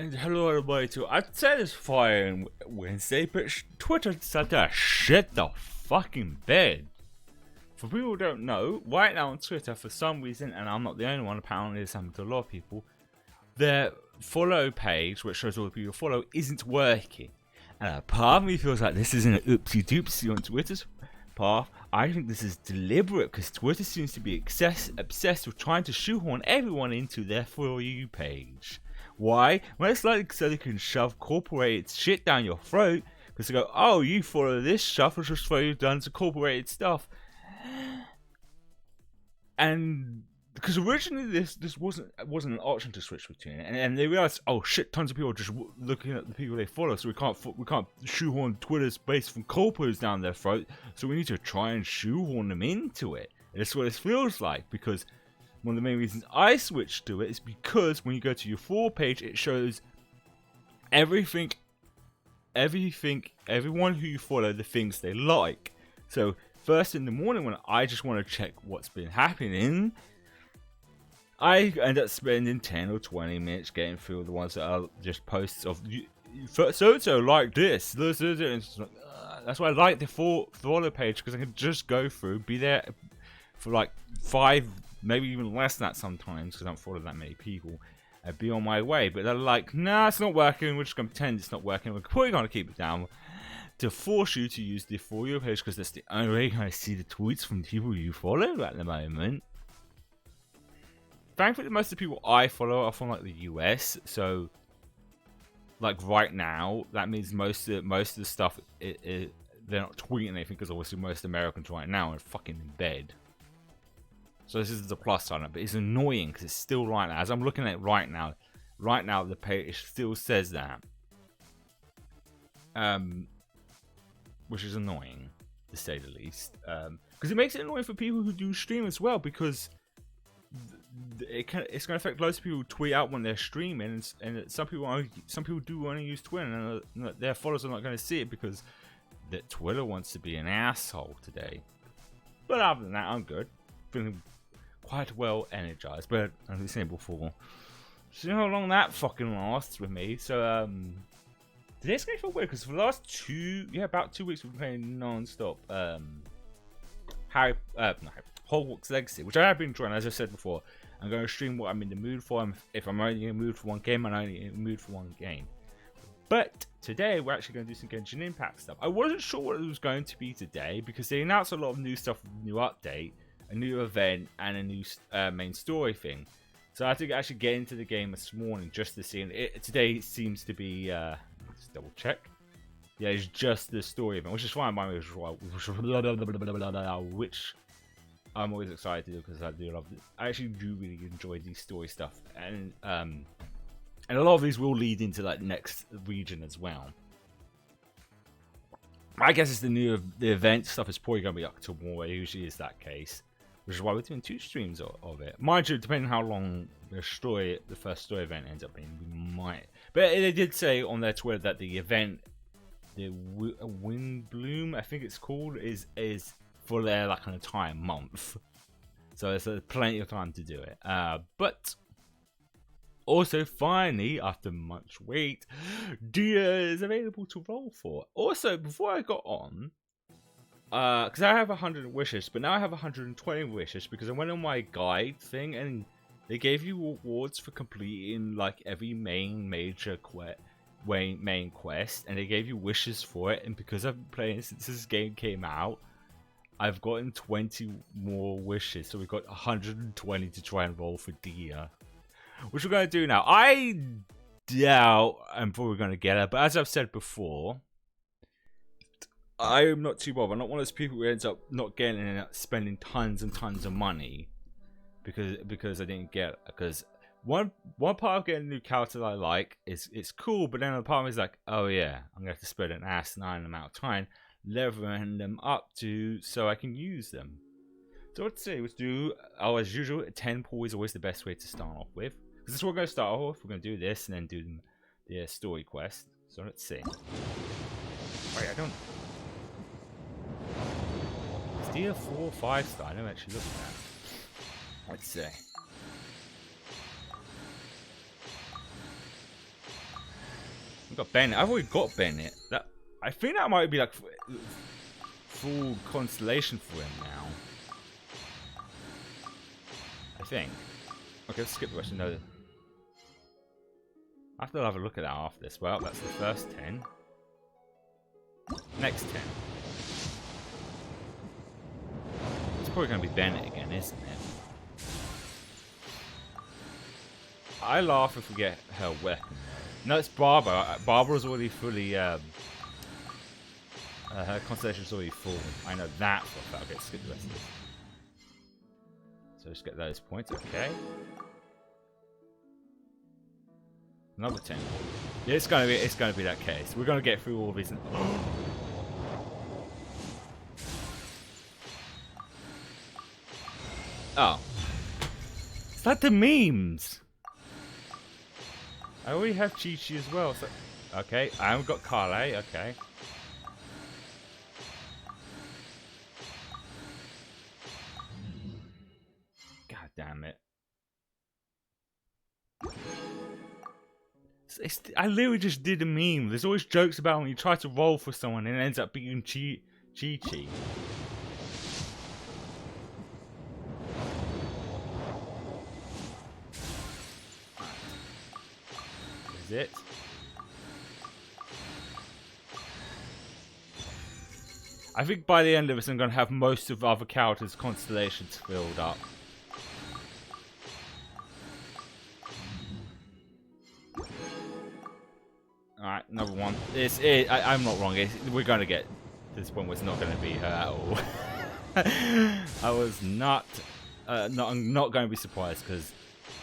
And hello everybody too. I'd say it's fine Wednesday, but Twitter decided to shit the fucking bed. For people who don't know, right now on Twitter, for some reason, and I'm not the only one, apparently it's happened to a lot of people, their follow page, which shows all the people you follow, isn't working. And a part of me feels like this isn't an oopsie doopsie on Twitter's path. I think this is deliberate because Twitter seems to be obsessed with trying to shoehorn everyone into their For You page. Why? Well, it's like so they can shove corporate shit down your throat. Because they go, oh, you follow this stuff, let's just throw you down to corporate stuff. And because originally this wasn't an option to switch between it, and they realized, oh shit, tons of people are just looking at the people they follow, so we can't shoehorn Twitter's base from corporates down their throat, so we need to try and shoehorn them into it. And that's what it feels like, because one of the main reasons I switched to it is because when you go to your For page, it shows everyone who you follow, the things they like. So first in the morning when I just want to check what's been happening, I end up spending 10 or 20 minutes getting through the ones that are just posts of so like this. That's why I like the follow page, because I can just go through, be there for like 5, maybe even less than that sometimes, because I don't follow that many people, and be on my way. But they're like, nah, it's not working, we're just going to pretend it's not working, we're probably going to keep it down to force you to use the For You page, because that's the only way you can see the tweets from people you follow at the moment. Thankfully, most of the people I follow are from like the US, so like right now, that means most of the stuff they're not tweeting anything, because obviously most Americans right now are fucking in bed. So this is the plus side, but it's annoying because it's still like that. As I'm looking at it right now the page still says that, which is annoying to say the least, because it makes it annoying for people who do stream as well, because it's going to affect loads of people who tweet out when they're streaming, and some people do want to use Twitter, and their followers are not going to see it because that Twitter wants to be an asshole today. But other than that, I'm good, feeling quite well energized. But as I was saying before, see how long that fucking lasts with me. So today's going to feel weird because for the last about 2 weeks we've been playing non-stop Hogwarts Legacy, which I have been enjoying. As I said before, I'm going to stream what I'm in the mood for. If I'm only in the mood for one game, I'm only in the mood for one game. But today we're actually going to do some Genshin Impact stuff. I wasn't sure what it was going to be today because they announced a lot of new stuff, a new update, a new event, and a new main story thing. So I had to actually get into the game this morning just to see. And today seems to be, let's double check. Yeah, it's just the story event, which is fine by me, which I'm always excited to do because I do love it. I actually do really enjoy these story stuff, and a lot of these will lead into like next region as well. I guess it's the event stuff is probably going to be up to more. It usually is that case, which is why we're doing 2 streams of it. Mind you, depending on how long the first story event ends up being, we might. But they did say on their Twitter that the event, the Wind Bloom, I think it's called, is for their like an entire month, so there's plenty of time to do it. But also, finally, after much wait, Dia is available to roll for. Also, before I got on, because I have 100 wishes, but now I have 120 wishes because I went on my guide thing and they gave you rewards for completing like every major main quest, and they gave you wishes for it. And because I've been playing since this game came out, I've gotten 20 more wishes, so we've got 120 to try and roll for Dia, which we're going to do now. I doubt I'm probably going to get her, but as I've said before, I'm not too bothered. I'm not one of those people who ends up not getting it and spending tons and tons of money because I didn't get it. Because one part of getting a new character that I like is it's cool, but then the part of me is like, oh yeah, I'm going to have to spend an asinine amount of time leveling them up so I can use them. So let's see, let's do, as usual, 10 pull is always the best way to start off with. Because this is what we're going to start off with. We're going to do this and then do the story quest. So let's see. Wait, I don't... Is Dia 4 or 5 star? I never actually looked at that. Let's see. We've got Bennett. I've already got Bennett. That I think that might be like full constellation for him now. I think. Okay, let's skip the rest. No. I have to have a look at that after this. Well, that's the first 10. Next 10. It's probably going to be Bennett again, isn't it? I laugh if we get her weapon, though. No, it's Barbara. Barbara's already fully... her constellation's already full. I know that for a fact. Okay, skip the rest of this. So just get those points, okay. Another 10. Yeah, it's gonna be that case. We're gonna get through all of these. Oh. Is that the memes? I already have Chi-Chi as well, so okay, I haven't got Kale, okay. God damn it. I literally just did a meme. There's always jokes about when you try to roll for someone and it ends up being Chi-Chi. Is it? I think by the end of this I'm going to have most of the other characters' constellations filled up. Alright, another one. I'm not wrong. We're going to get to this point where it's not going to be her at all. I was not I'm not going to be surprised because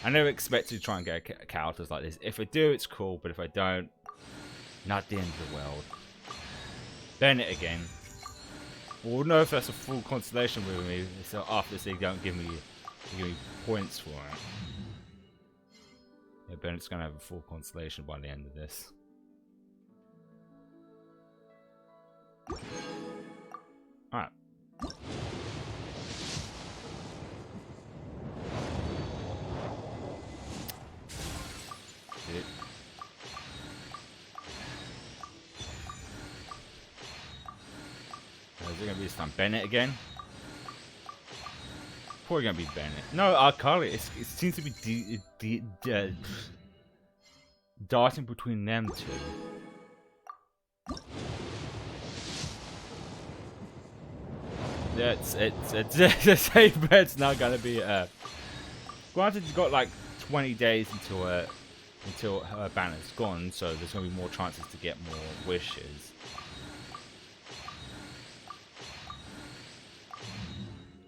I never expected to try and get characters like this. If I do, it's cool, but if I don't, not the end of the world. Bennett again. We'll know if that's a full constellation with me. So after this, they don't give me points for it. Yeah, Bennett's going to have a full constellation by the end of this. Alright. Is it going to be this time Bennett again? Probably going to be Bennett. No, Carly. It seems to be darting between them two. Yeah, it's safe bet's not gonna be granted you've got like 20 days until her banner's gone, so there's gonna be more chances to get more wishes.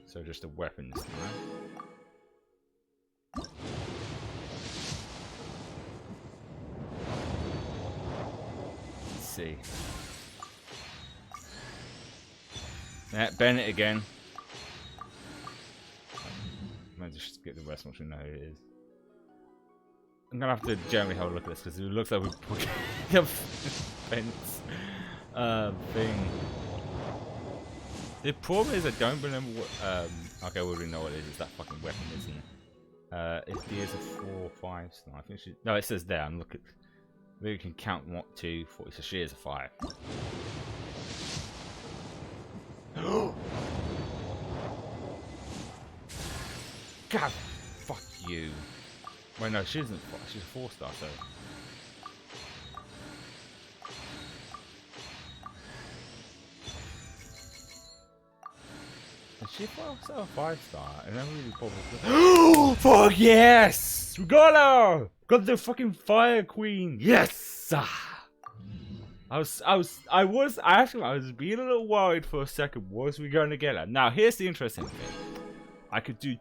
So just a weapon this time. Let's see. Yeah, Bennett again. I might just get the rest once we know who it is. I'm gonna have to generally have a look at this because it looks like we put the fence thing. The problem is I don't remember what. Okay, we already know what it is. It's that fucking weapon, isn't it? If he is a 4 5 star, I think she. No, it says there. I'm looking. Maybe we can count 1, 2, 4. So she is a 5. God, fuck you. Wait, no, she isn't. She's a 4 star, so. Is she a 5 star? And then really probably. Oh, fuck yes! We got her! Got the fucking Fire Queen! Yes! I was being a little worried for a second. Was we going to get her? Now, here's the interesting thing. I could do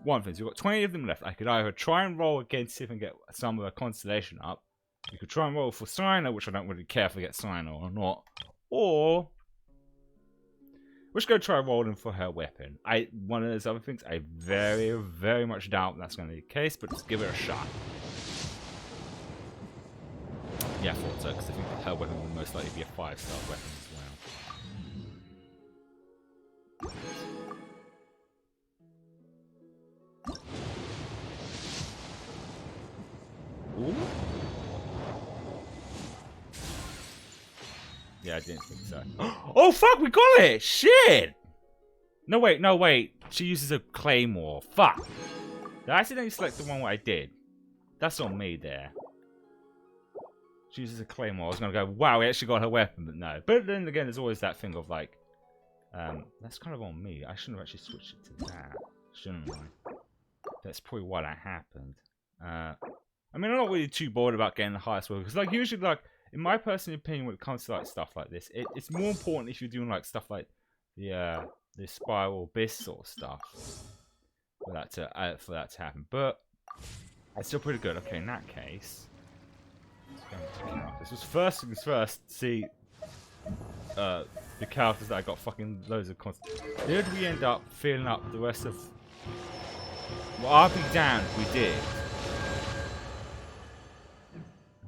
one things. We've got 20 of them left. I could either try and roll against see if I can get some of the constellation up. You could try and roll for Signer, which I don't really care if I get Signer or not. Or we're just going to try rolling for her weapon. One of those other things, I very, very much doubt that's going to be the case, but let's give it a shot. Yeah, I thought so, because I think her weapon would most likely be a 5-star weapon as well. Ooh. Yeah, I didn't think so. Oh fuck, we got it! Shit! No wait. She uses a claymore. Fuck. Did I accidentally select the one where I did? That's on me there. She uses a claymore. I was gonna go, wow, we actually got her weapon, but no. But then again, there's always that thing of like, that's kind of on me. I shouldn't have actually switched it to that, shouldn't I? That's probably why that happened. I mean, I'm not really too bored about getting the highest level because, like, usually, like, in my personal opinion, when it comes to like stuff like this, it's more important if you're doing like stuff like the spiral abyss sort of stuff for that to happen. But it's still pretty good. Okay, in that case, let's go into characters. Just first things first, see the characters that I got fucking loads of content. Did we end up filling up the rest of? Well, I'll be damned if we did.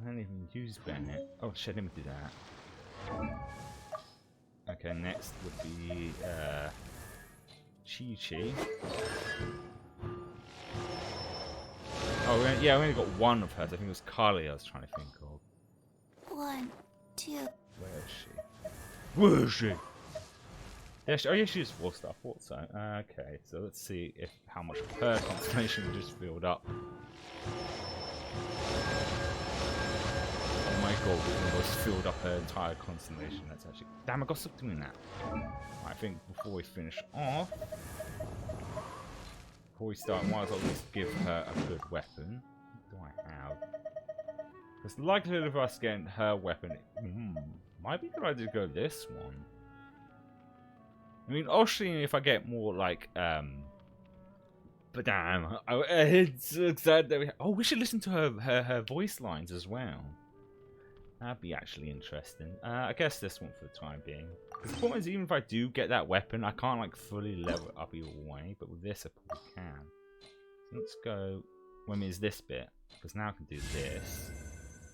I don't even use Bennett. Oh shit, let me do that. Okay, next would be Chi-Chi. Oh yeah, we only got one of hers. I think it was Carly I was trying to think of. 1, 2. Where is she? Where is she? Yeah, oh yeah, she is 4-star. Thought so. Okay, so let's see if how much of her constellation just filled up. Oh my god, we almost filled up her entire constellation. That's actually... Damn, I got stuck doing that. I think before we finish off... Before we start, might as well at least give her a good weapon. What do I have? Because the likelihood of us getting her weapon... might be good idea to go this one. I mean, obviously, if I get more, like, but damn, it's so excited that we should listen to her voice lines as well. That'd be actually interesting. I guess this one for the time being. Because the point is, even if I do get that weapon, I can't like fully level it up either way. But with this, I probably can. So let's go. When is this bit? Because now I can do this,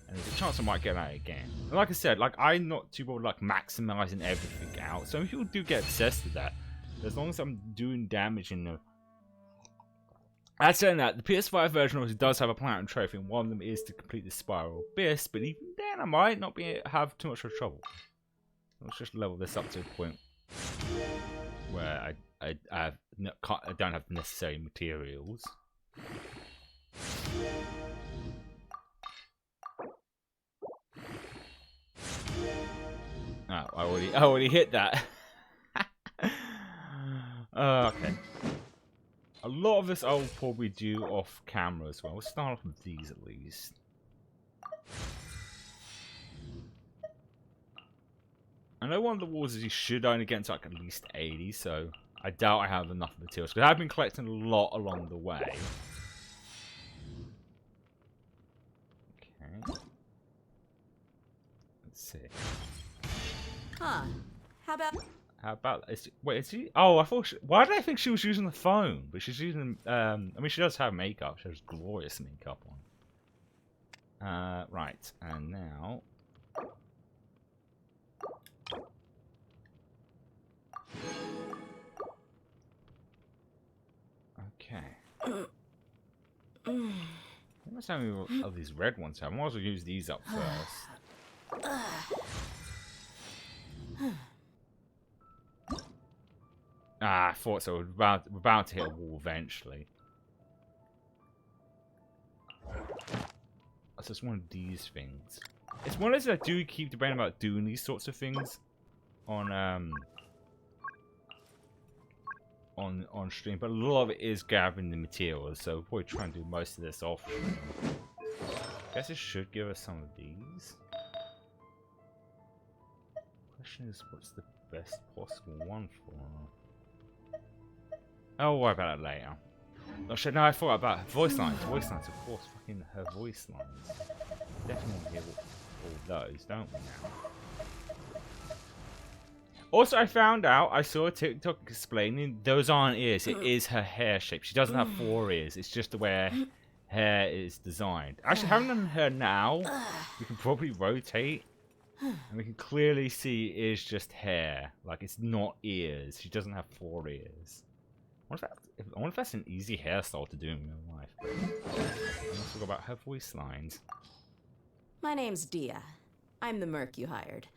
and there's a chance I might get that again. And like I said, like I'm not too bothered like maximizing everything out. Some people do get obsessed with that. As long as I'm doing damage in the. As saying that, the PS5 version also does have a platinum trophy, and one of them is to complete the Spiral Abyss, but even then I might not have too much of trouble. Let's just level this up to a point where I don't have the necessary materials. Oh, I already hit that. Okay. A lot of this I will probably do off camera as well. We'll start off with these at least. I know one of the walls is you should only get to like at least 80, so I doubt I have enough materials because I've been collecting a lot along the way. Okay. Let's see. Huh. How about... Wait, is she... Oh, I thought why did I think she was using the phone? But she's using... I mean, she does have makeup. She has glorious makeup on. Right. And now... Okay. How many of these red ones have? I might as well use these up first. I thought so. We're about to hit a wall eventually. That's just one of these things. It's one of those that I do keep debating about doing these sorts of things on stream, but a lot of it is gathering the materials, so we'll probably try and do most of this off stream. Guess it should give us some of these. Question is, what's the best possible one for? I'll worry about that later. Oh shit, no, I thought about her voice lines. Voice lines, of course. Fucking her voice lines. Definitely want to hear all those, don't we now? Also, I found out, I saw a TikTok explaining those aren't ears. It is her hair shape. She doesn't have 4 ears. It's just the way her hair is designed. Actually, having on her now, we can probably rotate. And we can clearly see it is just hair. Like, it's not ears. She doesn't have 4 ears. I wonder if that's an easy hairstyle to do in real life. Let's talk about her voice lines. My name's Dia. I'm the merc you hired.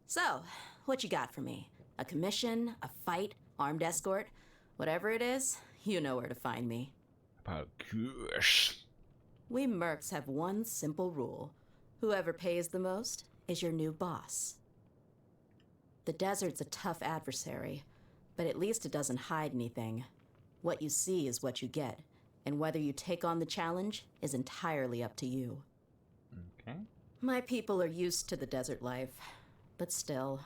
So, what you got for me? A commission, a fight, armed escort? Whatever it is, you know where to find me. About gosh. We mercs have one simple rule. Whoever pays the most is your new boss. The desert's a tough adversary, but at least it doesn't hide anything. What you see is what you get, and whether you take on the challenge is entirely up to you. Okay. My people are used to the desert life, but still,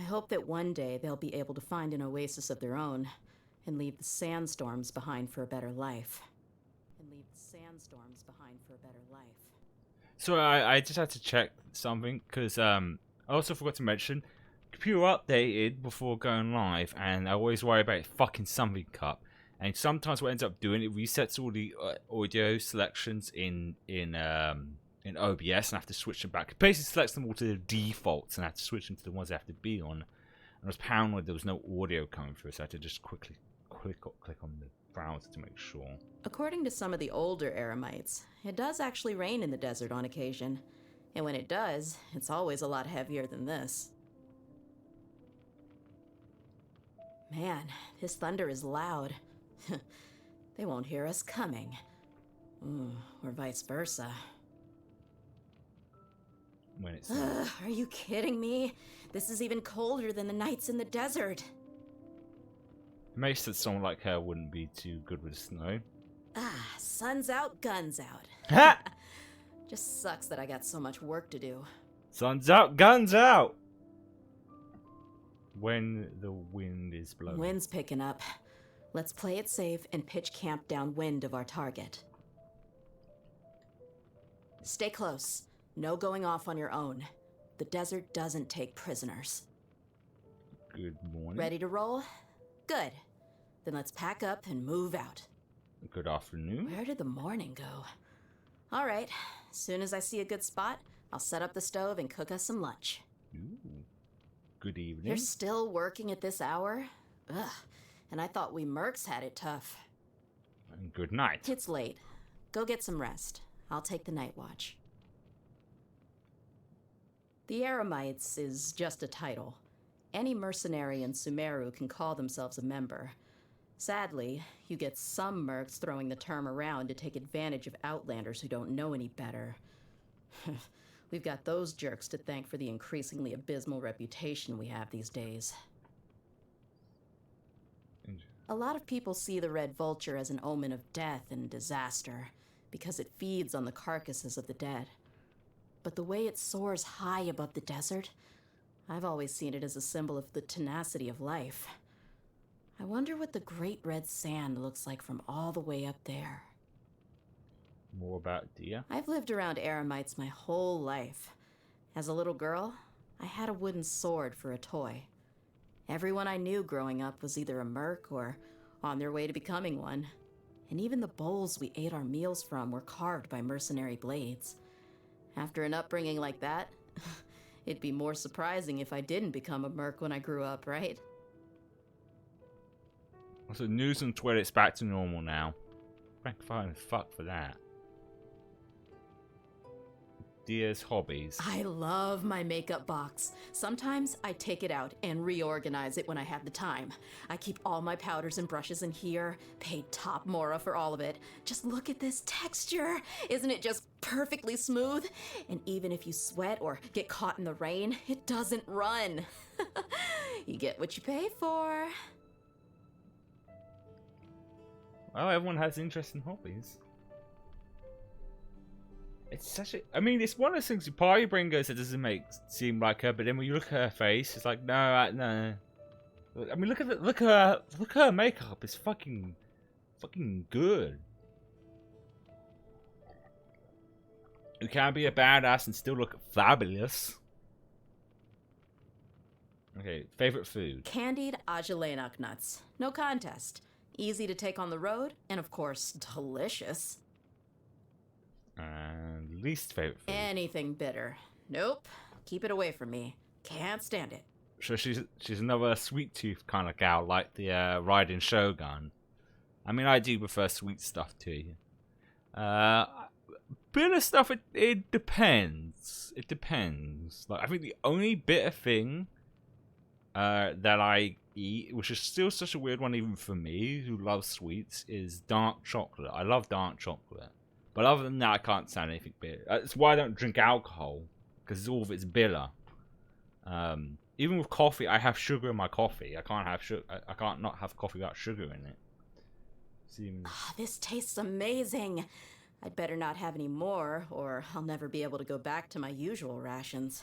I hope that one day they'll be able to find an oasis of their own and leave the sandstorms behind for a better life. So I just had to check something because I also forgot to mention computer updated before going live, and I always worry about fucking something up. And sometimes what ends up doing, it resets all the audio selections in OBS, and I have to switch them back. It basically selects them all to the defaults, and I have to switch them to the ones they have to be on. And I was paranoid there was no audio coming through, so I had to just quickly click on the browser to make sure. According to some of the older Eremites, it does actually rain in the desert on occasion. And when it does, it's always a lot heavier than this. Man, this thunder is loud. They won't hear us coming. Or vice versa. When it's Are you kidding me? This is even colder than the nights in the desert. it makes it someone like her wouldn't be too good with snow. Sun's out, guns out. Ha! Just sucks that I got so much work to do. Sun's out, guns out. When the wind is blowing. Wind's picking up. Let's play it safe and pitch camp downwind of our target. Stay close. No going off on your own. The desert doesn't take prisoners. Good morning. Ready to roll? Good. Then let's pack up and move out. Good afternoon. Where did the morning go? All right. As soon as I see a good spot, I'll set up the stove and cook us some lunch. Ooh. Good evening. You're still working at this hour? Ugh. And I thought we mercs had it tough. And good night. It's late. Go get some rest. I'll take the night watch. The Eremites is just a title. Any mercenary in Sumeru can call themselves a member. Sadly, you get some mercs throwing the term around to take advantage of outlanders who don't know any better. We've got those jerks to thank for the increasingly abysmal reputation we have these days. A lot of people see the Red Vulture as an omen of death and disaster, because it feeds on the carcasses of the dead. But the way it soars high above the desert, I've always seen it as a symbol of the tenacity of life. I wonder what the Great Red Sand looks like from all the way up there. More about Dia. I've lived around Eremites my whole life. As a little girl, I had a wooden sword for a toy. Everyone I knew growing up was either a merc or on their way to becoming one. And even the bowls we ate our meals from were carved by mercenary blades. After an upbringing like that, it'd be more surprising if I didn't become a merc when I grew up, right? Also, news on Twitter, it's back to normal now. Thank fuck for that. Dia's hobbies. I love my makeup box. Sometimes I take it out and reorganize it when I have the time. I keep all my powders and brushes in here, paid top Mora for all of it. Just look at this texture. Isn't it just perfectly smooth? And even if you sweat or get caught in the rain, it doesn't run. You get what you pay for. Well, everyone has interesting hobbies. It's such a... I mean, it's one of those things, part of your brain goes, it doesn't seem like her, but then when you look at her face, it's like, no, no. I mean, look at her makeup. It's fucking good. You can be a badass and still look fabulous. Okay, favorite food? Candied agelenok nuts. No contest. Easy to take on the road, and of course, delicious. And least favorite food? Anything bitter. Nope. Keep it away from me. Can't stand it. So she's another sweet tooth kind of gal, like the Raiden Shogun. I mean, I do prefer sweet stuff too. bitter stuff, it depends. It depends. Like, I think the only bitter thing that I eat, which is still such a weird one even for me, who loves sweets, is dark chocolate. I love dark chocolate. But other than that, I can't stand anything bitter. That's why I don't drink alcohol, because all of it's bitter. Even with coffee, I have sugar in my coffee. I can't have sugar. I can't not have coffee without sugar in it. Seems... This tastes amazing. I'd better not have any more, or I'll never be able to go back to my usual rations.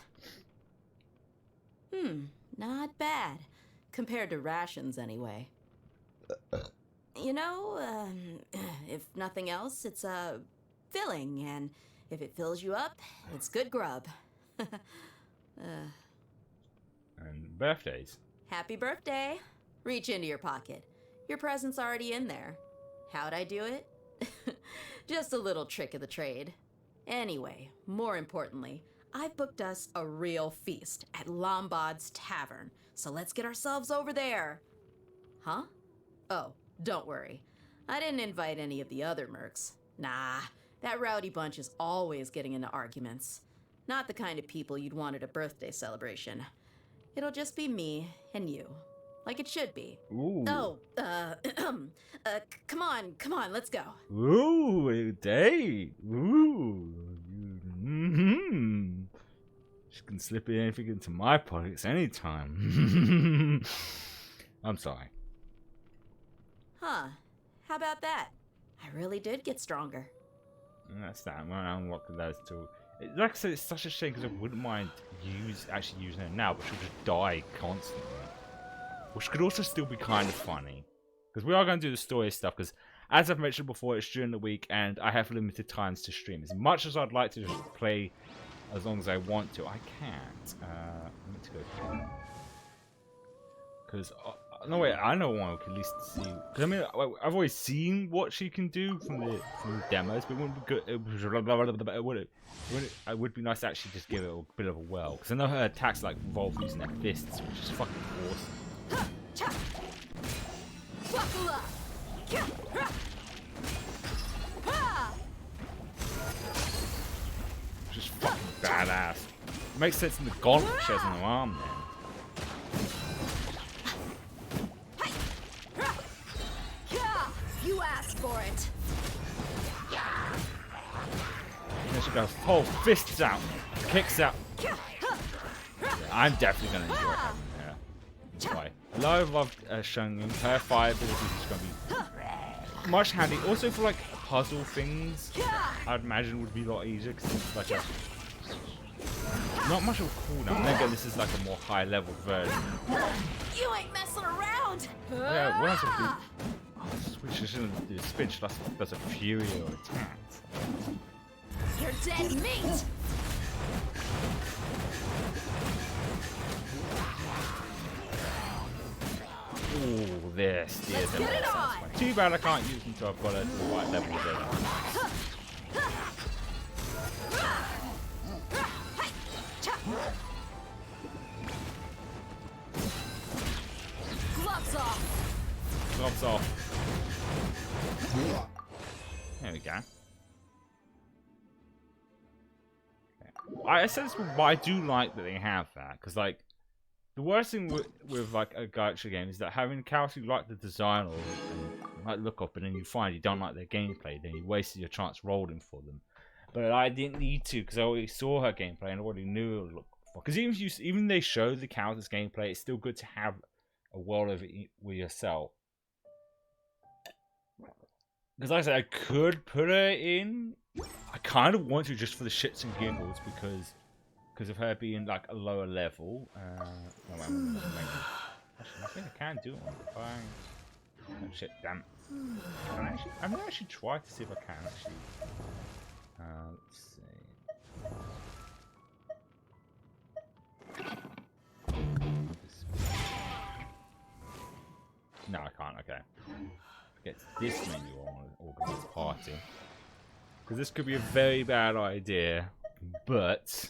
Not bad. Compared to rations, anyway. You know, if nothing else, it's filling, and if it fills you up, it's good grub. And birthdays. Happy birthday. Reach into your pocket. Your present's already in there. How'd I do it? Just a little trick of the trade. Anyway, more importantly, I've booked us a real feast at Lombard's Tavern, so let's get ourselves over there. Huh? Oh, don't worry. I didn't invite any of the other mercs. Nah, that rowdy bunch is always getting into arguments. Not the kind of people you'd want at a birthday celebration. It'll just be me and you. Like it should be. Ooh. Oh, come on, let's go. Ooh, a date. Ooh. Mm-hmm. She can slip anything into my pockets anytime. I'm sorry. Huh. How about that? I really did get stronger. And that's that. When I unlock those two. Like I said, it's such a shame because I wouldn't mind actually using her now, but she'll just die constantly. Which could also still be kind of funny. Because we are going to do the story stuff, because as I've mentioned before, it's during the week and I have limited times to stream. As much as I'd like to just play as long as I want to, I can't. I need to go because no wait, I know one we can at least see. Because I mean, I've always seen what she can do from the demos, but it wouldn't be good. It would be nice to actually just give it a bit of a whirl. Because I know her attacks like involve using her fists, which is fucking awesome. Just fucking badass. Makes sense in the gauntlet she has on her arm then. You asked for it. There she goes. Whole fists out. Kicks out. Yeah, I'm definitely going to enjoy having her. Why? I love showing her fire abilities is going to be much handy. Also for like puzzle things, I'd imagine would be a lot easier because it's like a not much of a cooldown. Then again, this is like a more high level version. You ain't messing around. Yeah, what else would be? Switch she shouldn't do a spin. She does a fury or attacks. You're dead meat. Ooh, this Let's get it on. Too bad I can't use them until I've got her to the right level of it. Gloves off. Gloves off. There we go. Okay. I said this before, but I do like that they have that, because like the worst thing with like a gacha game is that having characters you like the design or like look up, and then you find you don't like their gameplay, then you wasted your chance rolling for them. But I didn't need to because I already saw her gameplay and I already knew it would look for. Because even they show the characters' gameplay, it's still good to have a world of it with yourself. Because like I said, I could put her in. I kind of want to just for the shits and giggles because of her being like a lower level. Actually, I think I can do one. If I... Oh shit, damn. I'm gonna actually try to see if I can actually. Let's see. No, I can't. Okay. Get this menu on organized party. Because this could be a very bad idea, but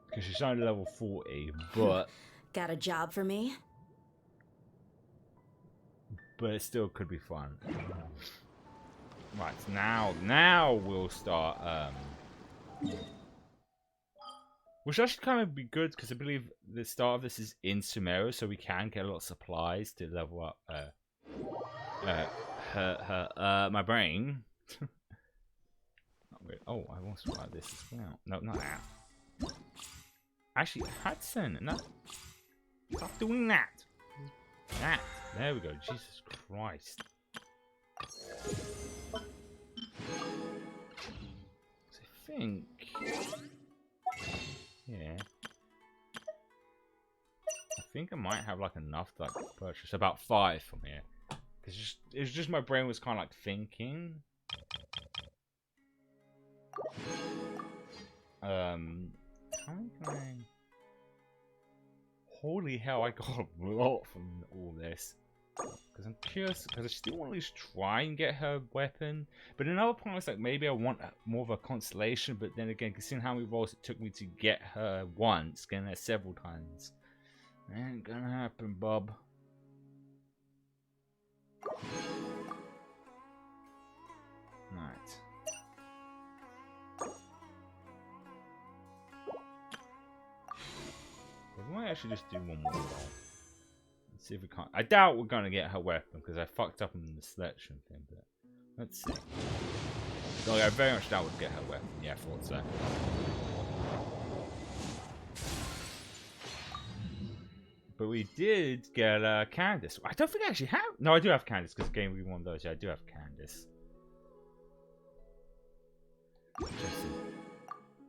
because she's only level 40, but Got a job for me? it still could be fun. Right, now we'll start. Which actually kind of be good because I believe the start of this is in Sumeru, so we can get a lot of supplies to level up. My brain. Oh, I want to try this as well. No, not that. Actually, Hudson, no. Stop doing that. That. There we go. Jesus Christ. So I think. Yeah. I think I might have like enough to like purchase about 5 from here. It's just my brain was kind of like thinking. How many can I? Holy hell! I got a lot from all this. Because I'm curious. Because I still want to at least try and get her weapon. But another point is like maybe I want more of a constellation. But then again, considering how many rolls it took me to get her once, getting her several times, ain't gonna happen, Bob. Right. We might actually just do one more roll. Let's see if we can't. I doubt we're gonna get her weapon because I fucked up on the selection thing, but let's see. So I very much doubt we'd get her weapon. Yeah, I thought so. But we did get Candace. I don't think I actually have. No, I do have Candace because the game we won those. Yeah, I do have Candace. Interesting.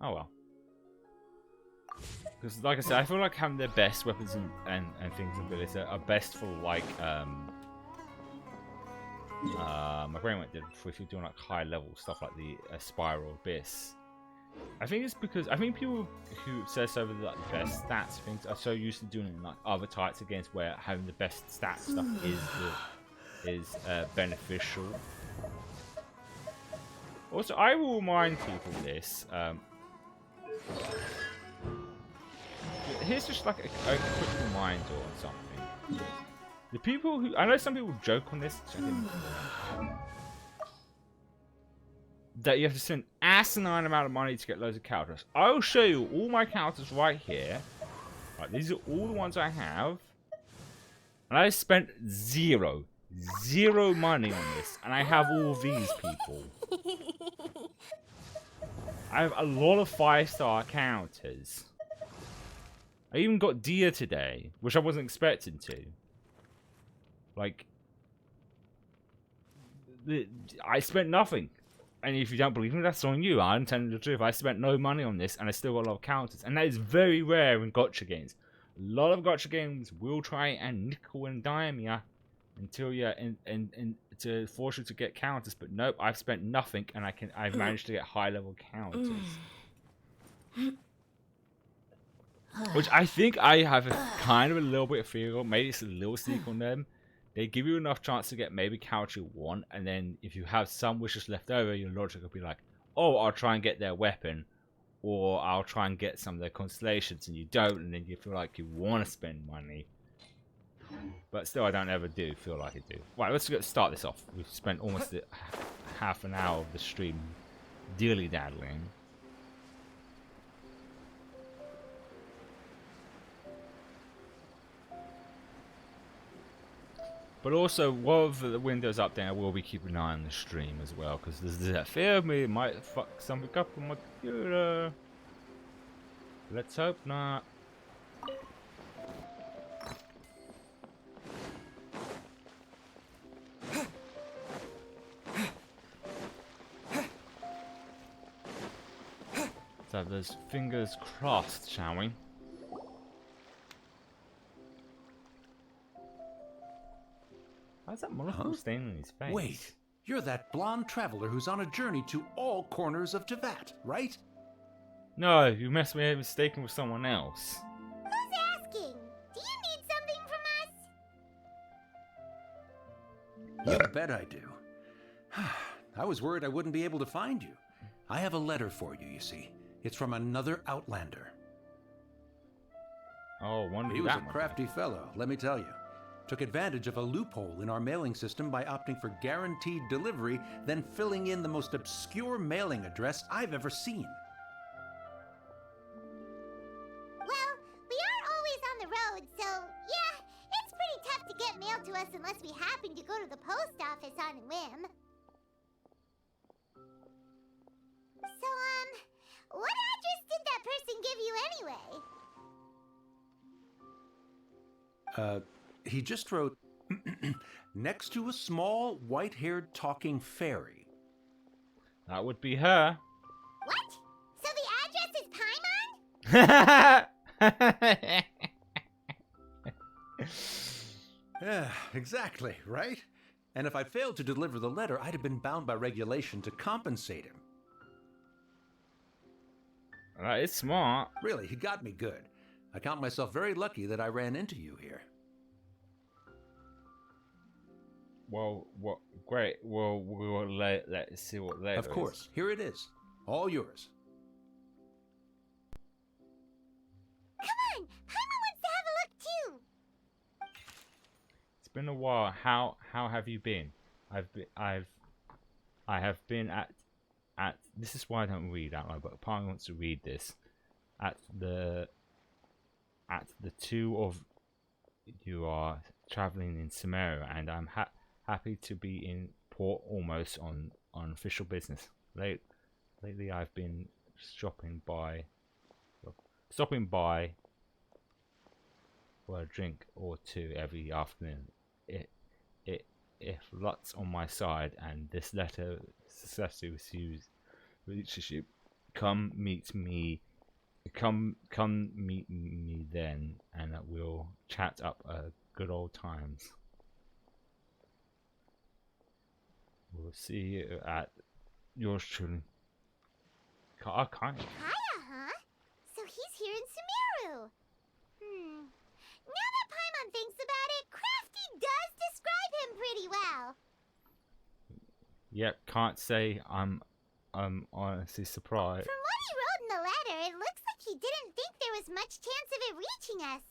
Oh well. Because, like I said, I feel like having the best weapons and things and abilities are best for like my brain went dead before if you're doing like high level stuff like the Spiral Abyss. I think it's because I think people who obsess over like the best stats things are so used to doing like other types of games where having the best stats stuff is beneficial. Also, I will remind people this. Here's just like a quick reminder on something. The people who I know some people joke on this. That you have to spend an asinine amount of money to get loads of characters. I'll show you all my characters right here. Right, these are all the ones I have. And I spent zero money on this. And I have all these people. I have a lot of 5-star characters. I even got Dia today, which I wasn't expecting to. Like, I spent nothing. And if you don't believe me, that's on you. I'm telling you the truth. I spent no money on this, and I still got a lot of counters. And that is very rare in gacha games. A lot of gacha games will try and nickel and dime you until you and to force you to get counters. But nope, I've spent nothing, and I've managed to get high level counters. Which I think I have a kind of a little bit of fear of. Maybe it's a little sneak on them. They give you enough chance to get maybe character you want, and then if you have some wishes left over, your logic will be like, oh, I'll try and get their weapon, or I'll try and get some of their constellations, and you don't, and then you feel like you want to spend money. But still, I don't ever feel like I do. Right, let's start this off. We've spent almost half an hour of the stream dilly-daddling. But also, while the window's up there, I will be keeping an eye on the stream as well, because there's that fear of me it might fuck something up on my computer. Let's hope not. So there's fingers crossed, shall we? How's that monocle stain on his face? Wait, you're that blonde traveler who's on a journey to all corners of Teyvat, right? No, you must be mistaken with someone else. Who's asking? Do you need something from us? You bet I do. I was worried I wouldn't be able to find you. I have a letter for you, you see. It's from another Outlander. Oh, wonder He who was that a one crafty fellow, let me tell you. Took advantage of a loophole in our mailing system by opting for guaranteed delivery, then filling in the most obscure mailing address I've ever seen. Well, we are always on the road, so yeah, it's pretty tough to get mail to us unless we happen to go to the post office on a whim. So, what address did that person give you anyway? He just wrote, next to a small, white-haired talking fairy. That would be her. What? So the address is Paimon? Yeah, exactly, right? And if I failed to deliver the letter, I'd have been bound by regulation to compensate him. That is smart. Really, he got me good. I count myself very lucky that I ran into you here. Well, what? Great. Well, we'll let's see what later. Of course, here it is. All yours. Come on, Paimon wants to have a look too. It's been a while. How have you been? I have been at. This is why I don't read out loud, but part of me wants to read this. At the two of you are traveling in Samaria, and I'm happy to be in port almost on official business. Lately, I've been stopping by for a drink or two every afternoon. If luck's on my side and this letter successfully reaches you, come meet me then, and we'll chat up good old times. We'll see you at yours truly. I can't. Kaya, huh? So he's here in Sumeru. Now that Paimon thinks about it, Crafty does describe him pretty well. Yep, can't say I'm honestly surprised. From what he wrote in the letter, it looks like he didn't think there was much chance of it reaching us.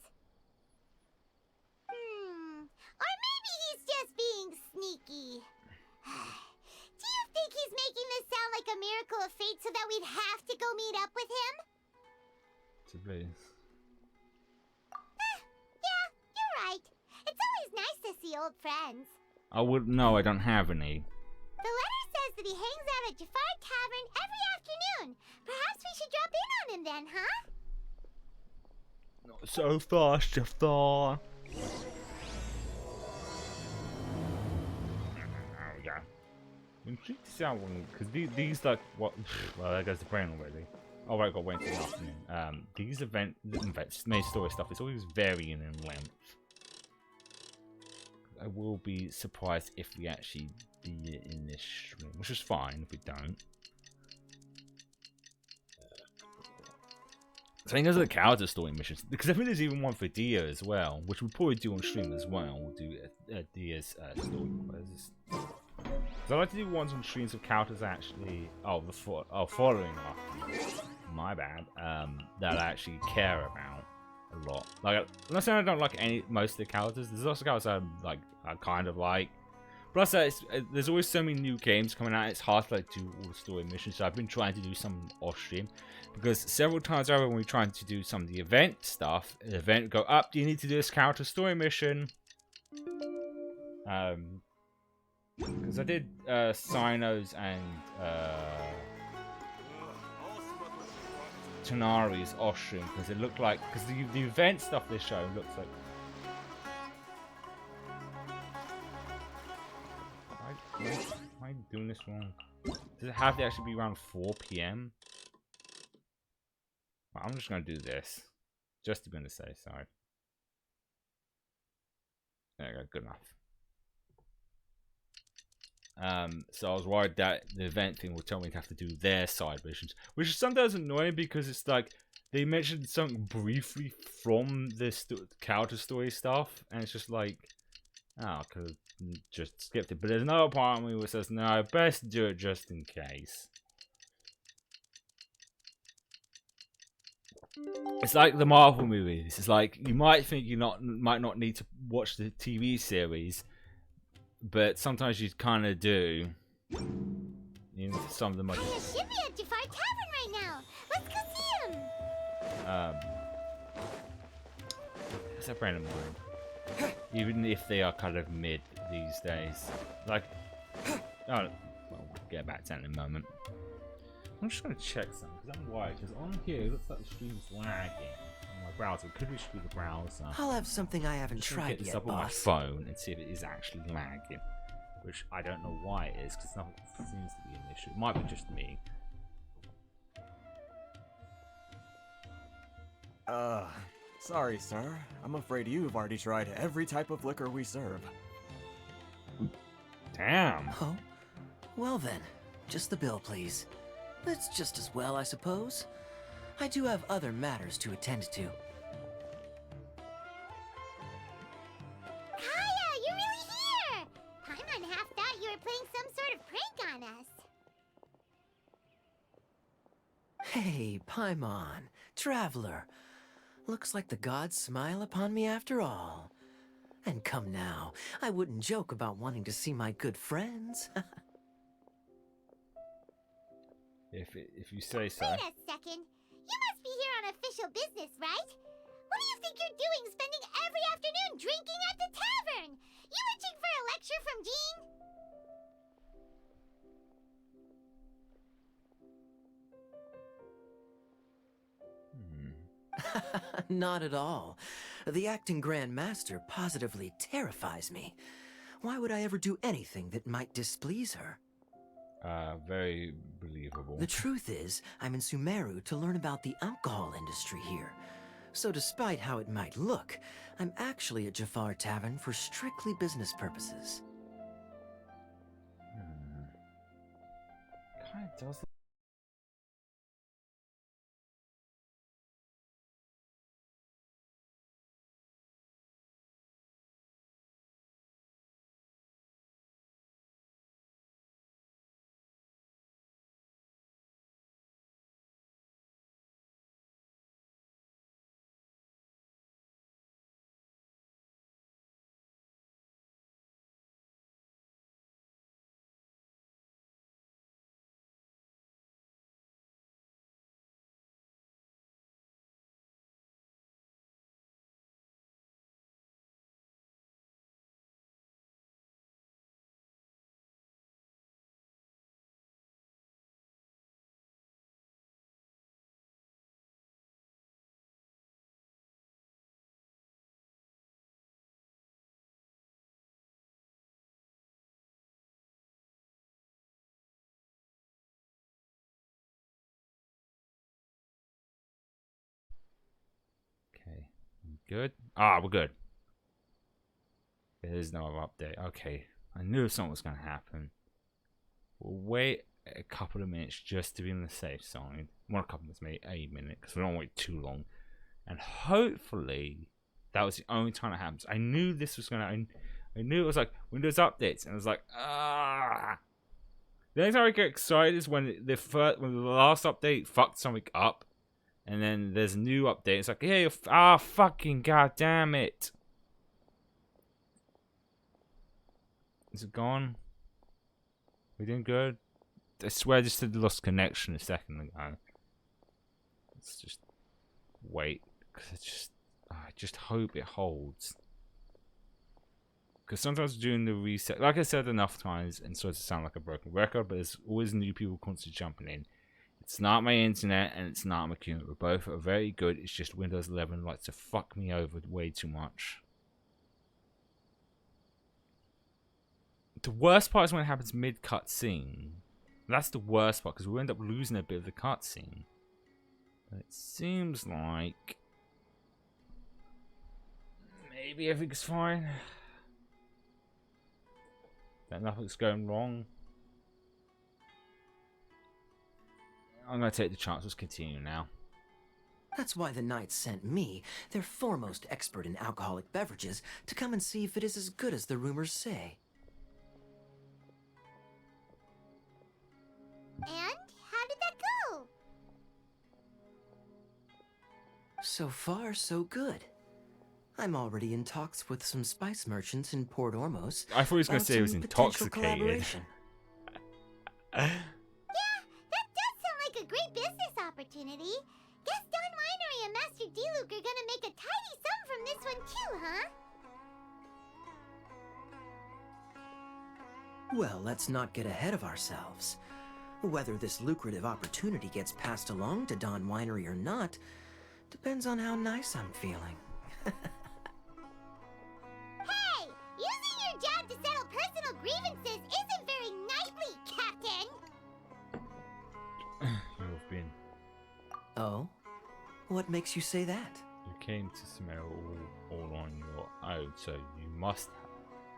Or maybe he's just being sneaky. Do you think he's making this sound like a miracle of fate so that we'd have to go meet up with him? To be. Yeah, you're right. It's always nice to see old friends. I would no, I don't have any. The letter says that he hangs out at Jafar Tavern every afternoon. Perhaps we should drop in on him then, huh? Not so fast, Jafar. Yeah. Intrigued to see how one, because these like what? Well, there goes the brain already. Oh, right, got wait till the afternoon. These events, main story stuff is always varying in length. I will be surprised if we actually do it in this stream, which is fine if we don't. So I think those are the character story missions, because I think there's even one for Dia as well, which we'll probably do on stream as well. We'll do Dia's story. So I like to do ones on streams of characters actually. Following up. My bad. That I actually care about a lot. Like, I'm not saying I don't like most of the characters. There's also characters I kind of like. Plus, there's always so many new games coming out. It's hard to do all the story missions. So I've been trying to do some off stream, because several times over when we're trying to do some of the event stuff, the event go up. Do you need to do this character story mission? Because I did Cyno's and Tonari's off stream, because it looked like the event stuff this show looks like. Am I doing this wrong? Does it have to actually be around 4 PM? Well, I'm just gonna do this, just to be on the safe side. There we go, good enough. So I was worried that the event thing would tell me to have to do their side missions, which is sometimes annoying because it's like they mentioned something briefly from this character story stuff, and it's just like, oh, I could have just skipped it. But there's another part of me which says, no, best do it just in case. It's like the Marvel movies. It's like you might think might not need to watch the TV series, but sometimes you kind of do. You know, some of them are Kaya just, should be at Jafar Tavern right now. Let's go see him. it's a friend of mine. Even if they are kind of mid these days, like, oh, well, we'll get back to that in a moment. I'm just gonna check something because I'm worried. Because on here it looks like the stream's lagging on my browser. It could be through the browser. I'll have something I haven't Just gonna tried get this yet, up on my boss. phone and see if it is actually lagging, which I don't know why it is because nothing seems to be an issue. It might be just me. Sorry, sir. I'm afraid you've already tried every type of liquor we serve. Damn. Oh? Well then, just the bill, please. That's just as well, I suppose. I do have other matters to attend to. Kaya, you're really here. Paimon half thought you were playing some sort of prank on us. Hey, Paimon, traveler. Looks like the gods smile upon me after all. And come now, I wouldn't joke about wanting to see my good friends. If you say so. Wait a second. You must be here on official business, right? What do you think you're doing spending every afternoon drinking at the tavern? You itching for a lecture from Jean? Not at all. The acting Grand Master positively terrifies me. Why would I ever do anything that might displease her? Very believable. The truth is, I'm in Sumeru to learn about the alcohol industry here. So despite how it might look, I'm actually at Jafar Tavern for strictly business purposes. Kind of does. Okay. Good? Ah, we're good. There's no other update. Okay. I knew something was going to happen. We'll wait a couple of minutes just to be on the safe side. Well, a couple of minutes, maybe a minute, because we don't wait too long. And hopefully, that was the only time it happens. I knew this was going to... I knew it was like Windows updates, and I was like, ah. The only time I get excited is when when the last update fucked something up. And then there's a new update. It's like, hey, fucking goddamn it. Is it gone? We doing good? I swear I just did lost connection a second ago. Let's just wait. Because I just hope it holds. Because sometimes during the reset, like I said enough times, and so to sound like a broken record, but there's always new people constantly jumping in. It's not my internet and it's not my computer. Both are very good. It's just Windows 11 likes to fuck me over way too much. The worst part is when it happens mid cutscene. That's the worst part because we end up losing a bit of the cutscene. But it seems like maybe everything's fine. That nothing's going wrong. I'm going to take the chance. Let's continue now. That's why the Knights sent me, their foremost expert in alcoholic beverages, to come and see if it is as good as the rumors say. And how did that go? So far, so good. I'm already in talks with some spice merchants in Port Ormos. I thought he was going to about say he was some potential intoxicated. collaboration. Yeah, that does sound like a great business opportunity. Guess Don Winery and Master D-Luke are gonna make a tidy sum from this one too, huh? Well, let's not get ahead of ourselves. Whether this lucrative opportunity gets passed along to Don Winery or not depends on how nice I'm feeling. Hey! Using your job to settle personal grievances isn't very knightly, Captain! You've been. Oh? What makes you say that? You came to smell all on your own, so you must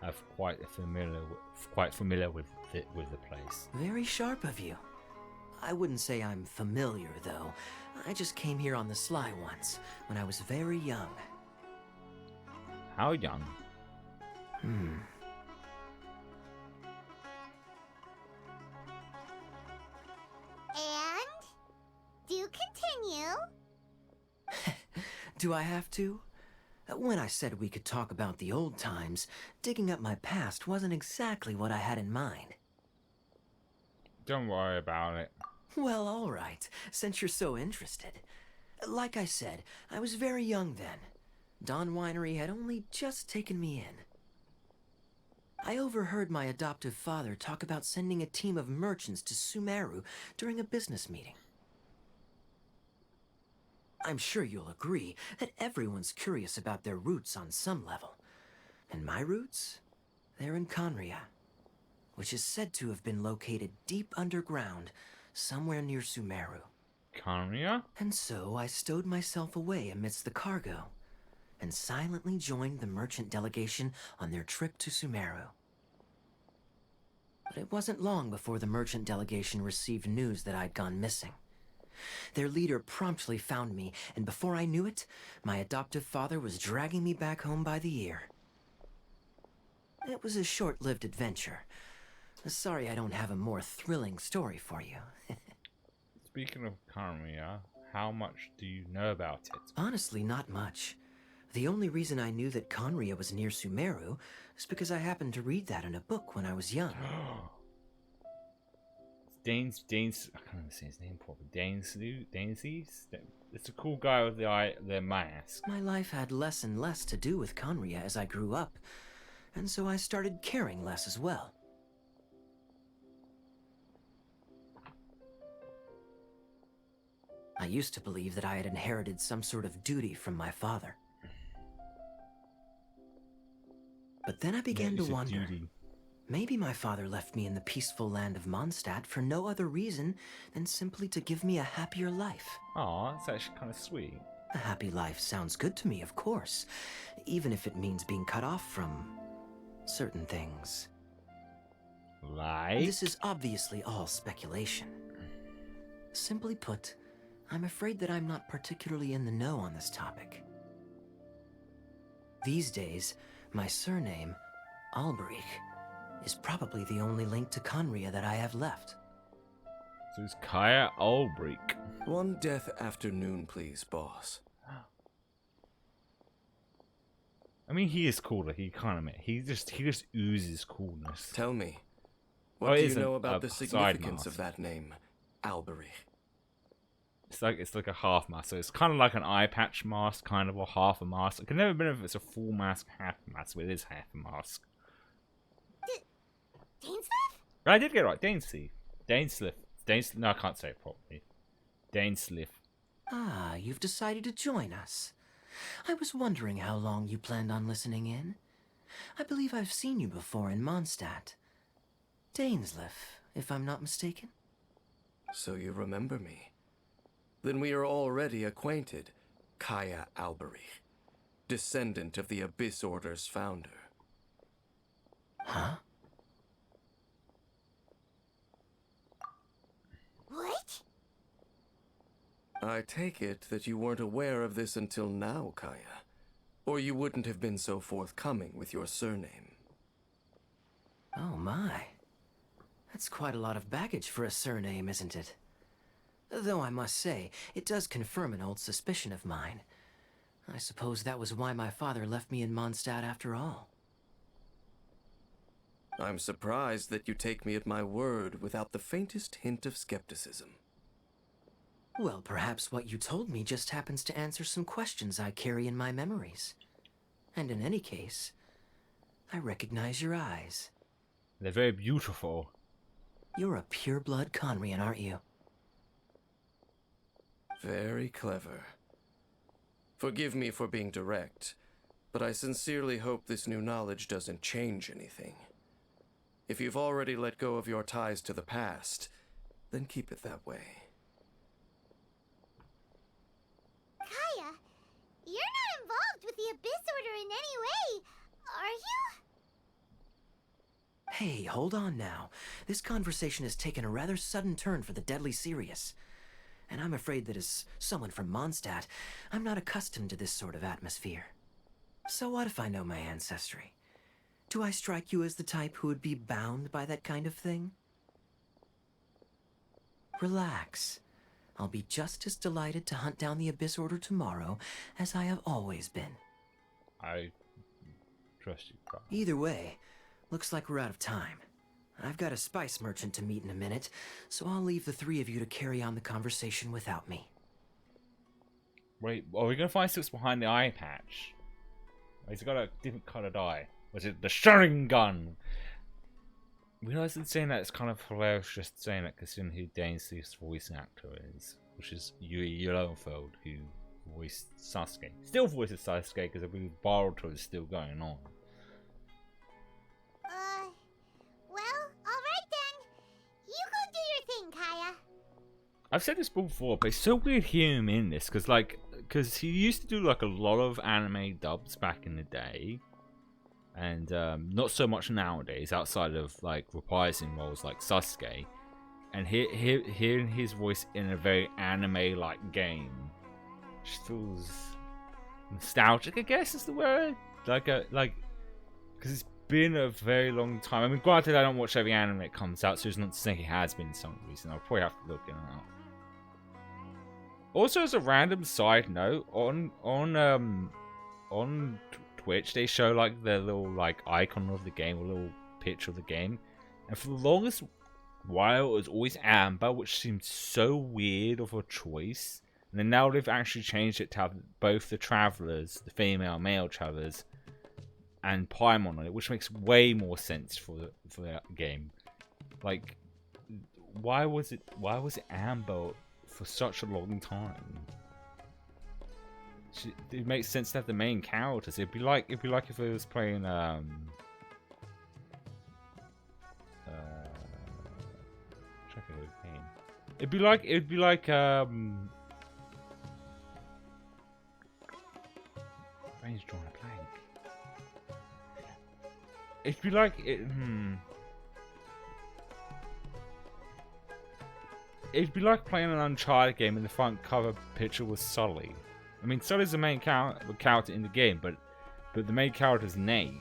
have quite familiar with the place. Very sharp of you. I wouldn't say I'm familiar, though. I just came here on the sly once, when I was very young. How young? Hmm. And? Do continue. Do I have to? When I said we could talk about the old times, digging up my past wasn't exactly what I had in mind. Don't worry about it. Well, all right, since you're so interested. Like I said, I was very young then. Don Winery had only just taken me in. I overheard my adoptive father talk about sending a team of merchants to Sumeru during a business meeting. I'm sure you'll agree that everyone's curious about their roots on some level. And my roots? They're in Conria, which is said to have been located deep underground, somewhere near Sumeru. Conria? And so I stowed myself away amidst the cargo, and silently joined the merchant delegation on their trip to Sumeru. But it wasn't long before the merchant delegation received news that I'd gone missing. Their leader promptly found me, and before I knew it, my adoptive father was dragging me back home by the ear. It was a short-lived adventure. Sorry I don't have a more thrilling story for you. Speaking of Conria, how much do you know about it? Honestly, not much. The only reason I knew that Conria was near Sumeru is because I happened to read that in a book when I was young. Danes, I can't even say his name properly. Danes? It's a cool guy with the mask. My life had less and less to do with Conria as I grew up, and so I started caring less as well. I used to believe that I had inherited some sort of duty from my father. But then I began to wonder, maybe my father left me in the peaceful land of Mondstadt for no other reason than simply to give me a happier life. Aw, that's actually kind of sweet. A happy life sounds good to me, of course, even if it means being cut off from certain things. Like? This is obviously all speculation. Simply put, I'm afraid that I'm not particularly in the know on this topic. These days, my surname, Alberich, is probably the only link to Conria that I have left. So it's Kaya Ulbrich. One death afternoon, please, boss. I mean, he is cooler. He can't admit. He just oozes coolness. Tell me, Oh, what it do you isn't know a about the side significance mask. of that name, Alberich? It's like a half mask. So it's kind of like an eye patch mask, kind of, or half a mask. I can never remember if it's a full mask, half a mask, but it is half a mask. Dainsleif? I did get it right. Daneslif. No, I can't say it properly. Daneslif. Ah, you've decided to join us. I was wondering how long you planned on listening in. I believe I've seen you before in Mondstadt. Dainsleif, if I'm not mistaken. So you remember me. Then we are already acquainted, Kaya Alberich, descendant of the Abyss Order's founder. Huh? What? I take it that you weren't aware of this until now, Kaya. Or you wouldn't have been so forthcoming with your surname. Oh my. That's quite a lot of baggage for a surname, isn't it? Though I must say, it does confirm an old suspicion of mine. I suppose that was why my father left me in Mondstadt after all. I'm surprised that you take me at my word without the faintest hint of skepticism. Well, perhaps what you told me just happens to answer some questions I carry in my memories. And in any case, I recognize your eyes. They're very beautiful. You're a pure-blood Conrian, aren't you? Very clever. Forgive me for being direct, but I sincerely hope this new knowledge doesn't change anything. If you've already let go of your ties to the past, then keep it that way. Kaya, you're not involved with the Abyss Order in any way, are you? Hey, hold on now. This conversation has taken a rather sudden turn for the deadly serious. And I'm afraid that as someone from Mondstadt, I'm not accustomed to this sort of atmosphere. So what if I know my ancestry? Do I strike you as the type who would be bound by that kind of thing? Relax. I'll be just as delighted to hunt down the Abyss Order tomorrow as I have always been. I trust you, Carl. Either way, looks like we're out of time. I've got a spice merchant to meet in a minute, so I'll leave the three of you to carry on the conversation without me. Wait, are we gonna find what's behind the eye patch? He's got a different coloured eye. Was it the Sharingan? Realising saying that it's kind of hilarious just saying that considering who Dainsleif's voice actor is, which is Yui Yellowfeld, who voiced Sasuke. Still voices Sasuke because I believe Boruto is still going on. Well, alright then. You go do your thing, Kaya. I've said this before, but it's so weird hearing him in this because he used to do like a lot of anime dubs back in the day, and not so much nowadays outside of like reprising roles like Sasuke. And hearing his voice in a very anime-like game just feels nostalgic, I guess is the word. Because it's been a very long time. I mean, granted, I don't watch every anime that comes out, so it's not to say he has been some reason. I'll probably have to look it out. Also, as a random side note, on Twitch, they show like the little like icon of the game, a little picture of the game, and for the longest while, it was always Amber, which seemed so weird of a choice. And then now they've actually changed it to have both the travelers, the female and male travelers, and Paimon on it, which makes way more sense for that game. Like, why was it Amber for such a long time? It makes sense to have the main characters. It'd be like if it was playing It'd be like brain's drawing a blank. It'd be like It'd be like playing an Uncharted game and the front cover picture was Sully. I mean, Sully's the main character in the game, but the main character's Nate.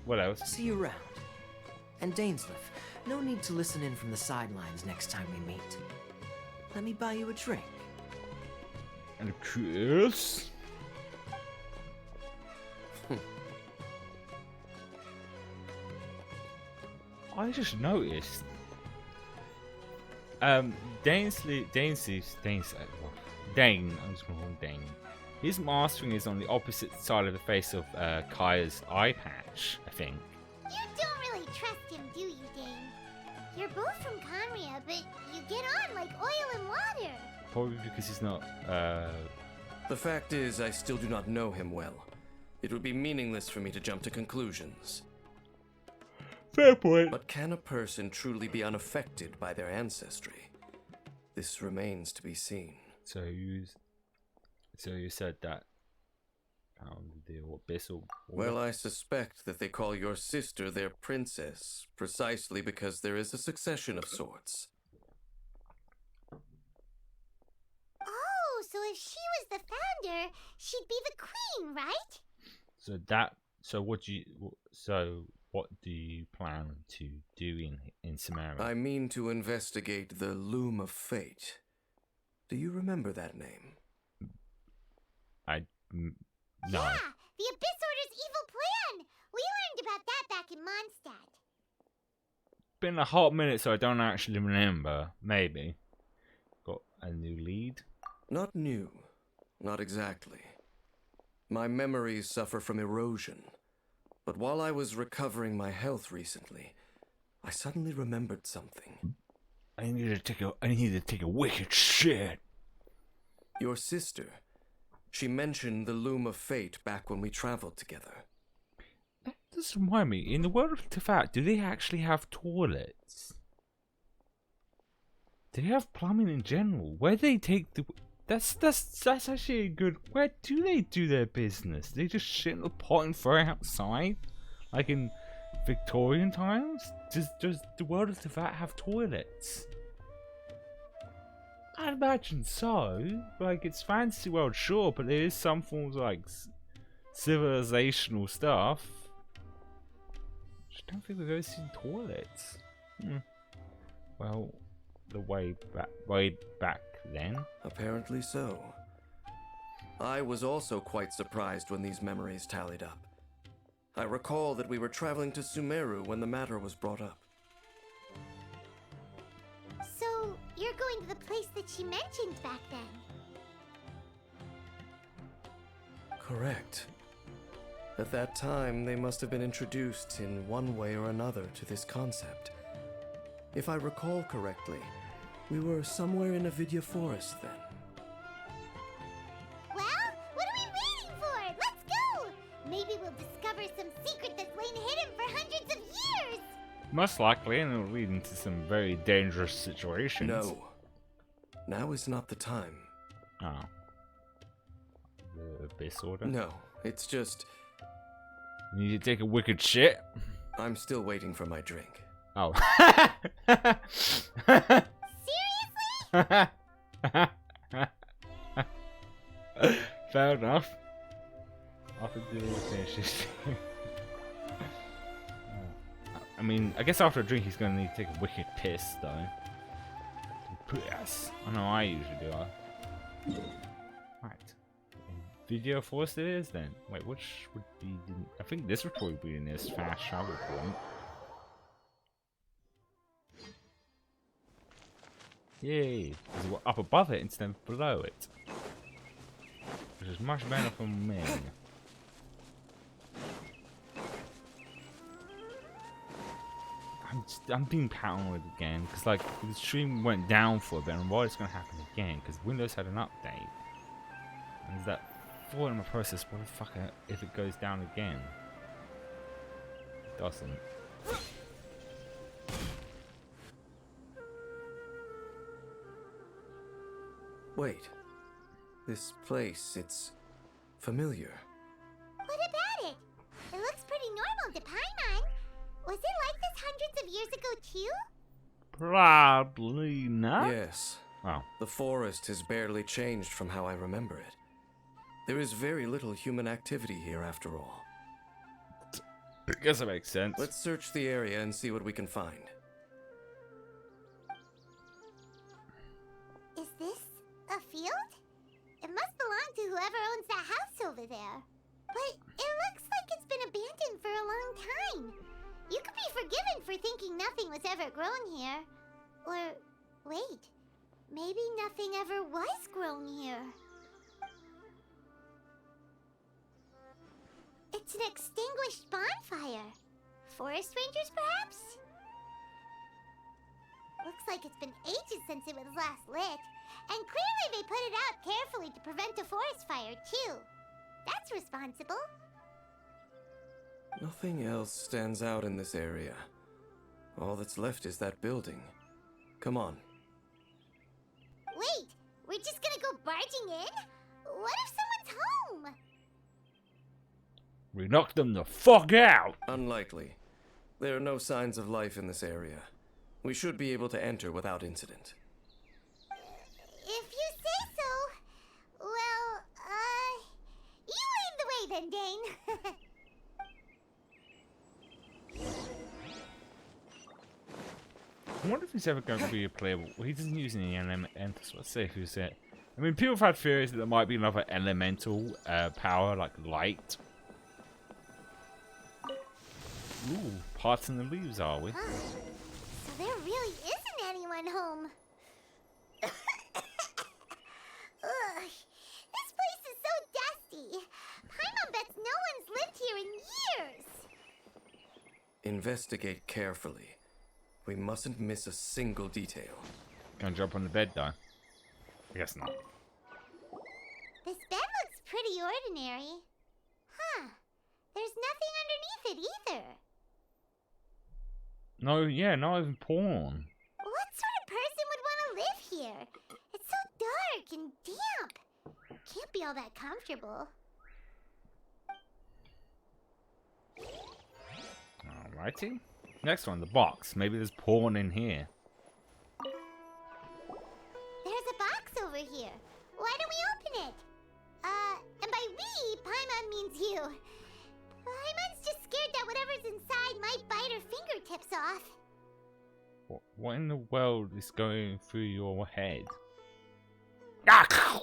What else? See you around. And Dainsleif, no need to listen in from the sidelines next time we meet. Let me buy you a drink. And a kiss? I just noticed. Dane, I'm just gonna call him Dane. His mastering is on the opposite side of the face of Kaya's eye patch, I think. You don't really trust him, do you, Dane? You're both from Conria, but you get on like oil and water. Probably because he's not, The fact is, I still do not know him well. It would be meaningless for me to jump to conclusions. Fair point. But can a person truly be unaffected by their ancestry? This remains to be seen. So you said that the Abyss or Well, I suspect that they call your sister their princess, precisely because there is a succession of sorts. Oh, so if she was the founder, she'd be the queen, right? What do you plan to do in Samaria? I mean to investigate the Loom of Fate. Do you remember that name? I No. Yeah, the Abyss Order's evil plan. We learned about that back in Mondstadt. Been a hot minute, so I don't actually remember. Maybe. Got a new lead? Not new. Not exactly. My memories suffer from erosion. But while I was recovering my health recently, I suddenly remembered something. I need to take a wicked shit. Your sister. She mentioned the Loom of Fate back when we traveled together. That does remind me, in the world of Tefat, do they actually have toilets? Do they have plumbing in general? Where do they take the... That's actually a good... Where do they do their business? They just shit in the pot and throw it outside? Like in Victorian times? Does the world of Tefat have toilets? I'd imagine so. Like, it's fantasy world, sure, but there is some forms of, like, civilizational stuff. Just don't think we've ever seen toilets. Well, the way back then. Apparently so. I was also quite surprised when these memories tallied up. I recall that we were traveling to Sumeru when the matter was brought up. So, you're going to the place that she mentioned back then? Correct. At that time, they must have been introduced in one way or another to this concept. If I recall correctly, we were somewhere in Avidya Forest then. Well, what are we waiting for? Let's go! Maybe we'll discover some secret that's lain hidden for hundreds of years! Most likely, and it'll lead into some very dangerous situations. No. Now is not the time. Oh. The Abyss Order? No, it's just... You need to take a wicked shit? I'm still waiting for my drink. Oh. Seriously? Fair enough. After doing this. I mean, I guess after a drink he's gonna need to take a wicked piss, though. Piss. I know I usually do. Right. Video Force it is then. Wait, which would be? I think this would probably be in this fast travel point. Yay! Because we're up above it instead of below it, which is much better for me. I'm being paranoid again because like the stream went down for a bit, and what is going to happen again? Because Windows had an update, and is that forward in the process? What the fuck if it goes down again? It doesn't. Wait. This place, it's familiar. What about it? It looks pretty normal to Paimon. Was it like this hundreds of years ago too? Probably not. Yes. Oh. The forest has barely changed from how I remember it. There is very little human activity here after all. I guess that makes sense. Let's search the area and see what we can find. Is this a field? It must belong to whoever owns that house over there. But it looks like it's been abandoned for a long time. You could be forgiven for thinking nothing was ever grown here. Or, wait, maybe nothing ever was grown here. It's an extinguished bonfire. Forest rangers, perhaps? Looks like it's been ages since it was last lit. And clearly they put it out carefully to prevent a forest fire, too. That's responsible. Nothing else stands out in this area. All that's left is that building. Come on. Wait, we're just gonna go barging in? What if someone's home? We knocked them the fuck out! Unlikely. There are no signs of life in this area. We should be able to enter without incident. If you say so. Well, you lead the way then, Dane. I wonder if he's ever going to be a playable. Well, he doesn't use any elements. Let's see who's it. I mean, people have had theories that there might be another elemental power, like light. Ooh, parting the leaves, are we? Huh. So there really isn't anyone home. Ugh, this place is so dusty. Paimon bets no one's lived here in years. Investigate carefully. We mustn't miss a single detail. Gonna jump on the bed, though. I guess not. This bed looks pretty ordinary. Huh. There's nothing underneath it either. No, yeah, not even porn. What sort of person would want to live here? It's so dark and damp. Can't be all that comfortable. Alrighty. Next one, the box. Maybe there's porn in here. There's a box over here. Why don't we open it? And by we, Paimon means you. Paimon's just scared that whatever's inside might bite her fingertips off. What in the world is going through your head? Huh?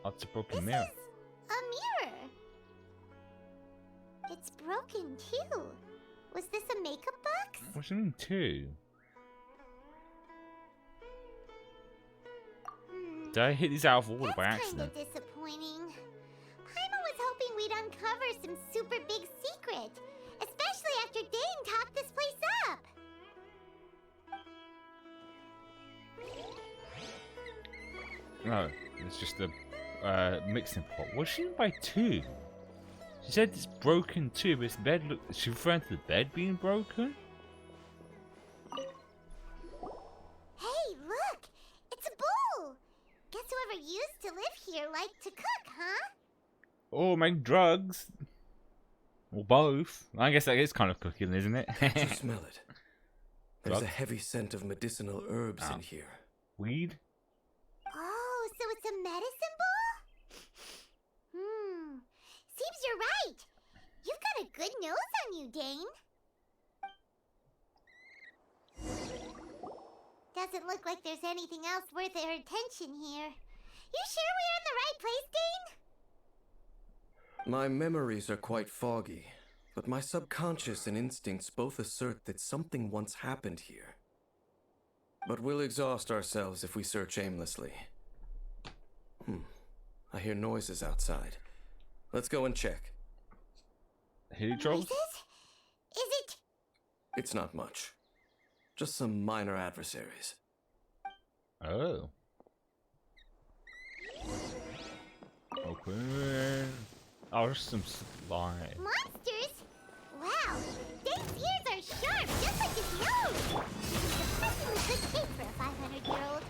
That's a broken This mirror. is a mirror. It's broken too. Was this a makeup box? What do you mean, two? Did I hit these out of order by That's accident? kinda disappointing. Paimon was hoping we'd uncover some super big secret, especially after Dane talked this place up. No, it's just a mixing pot. What's she mean by two? She said it's broken too, but this bed look. Is she referring to the bed being broken? Hey, look! It's a bowl! Guess whoever used to live here liked to cook, huh? Or make drugs. Or both. I guess that is kind of cooking, isn't it? You smell it. There's a Drugs? heavy scent of medicinal herbs in here. Weed? Oh, so it's a medicine bowl? Seems you're right. You've got a good nose on you, Dane. Doesn't look like there's anything else worth our attention here. You sure we're in the right place, Dane? My memories are quite foggy, but my subconscious and instincts both assert that something once happened here. But we'll exhaust ourselves if we search aimlessly. I hear noises outside. Let's go and check. Heliotrope? Noises? Is it... It's not much. Just some minor adversaries. Oh. Open. Oh, there's some slime. monsters? Wow, Dane's ears are sharp, just like his nose. Depressingly good taste for a 500-year-old.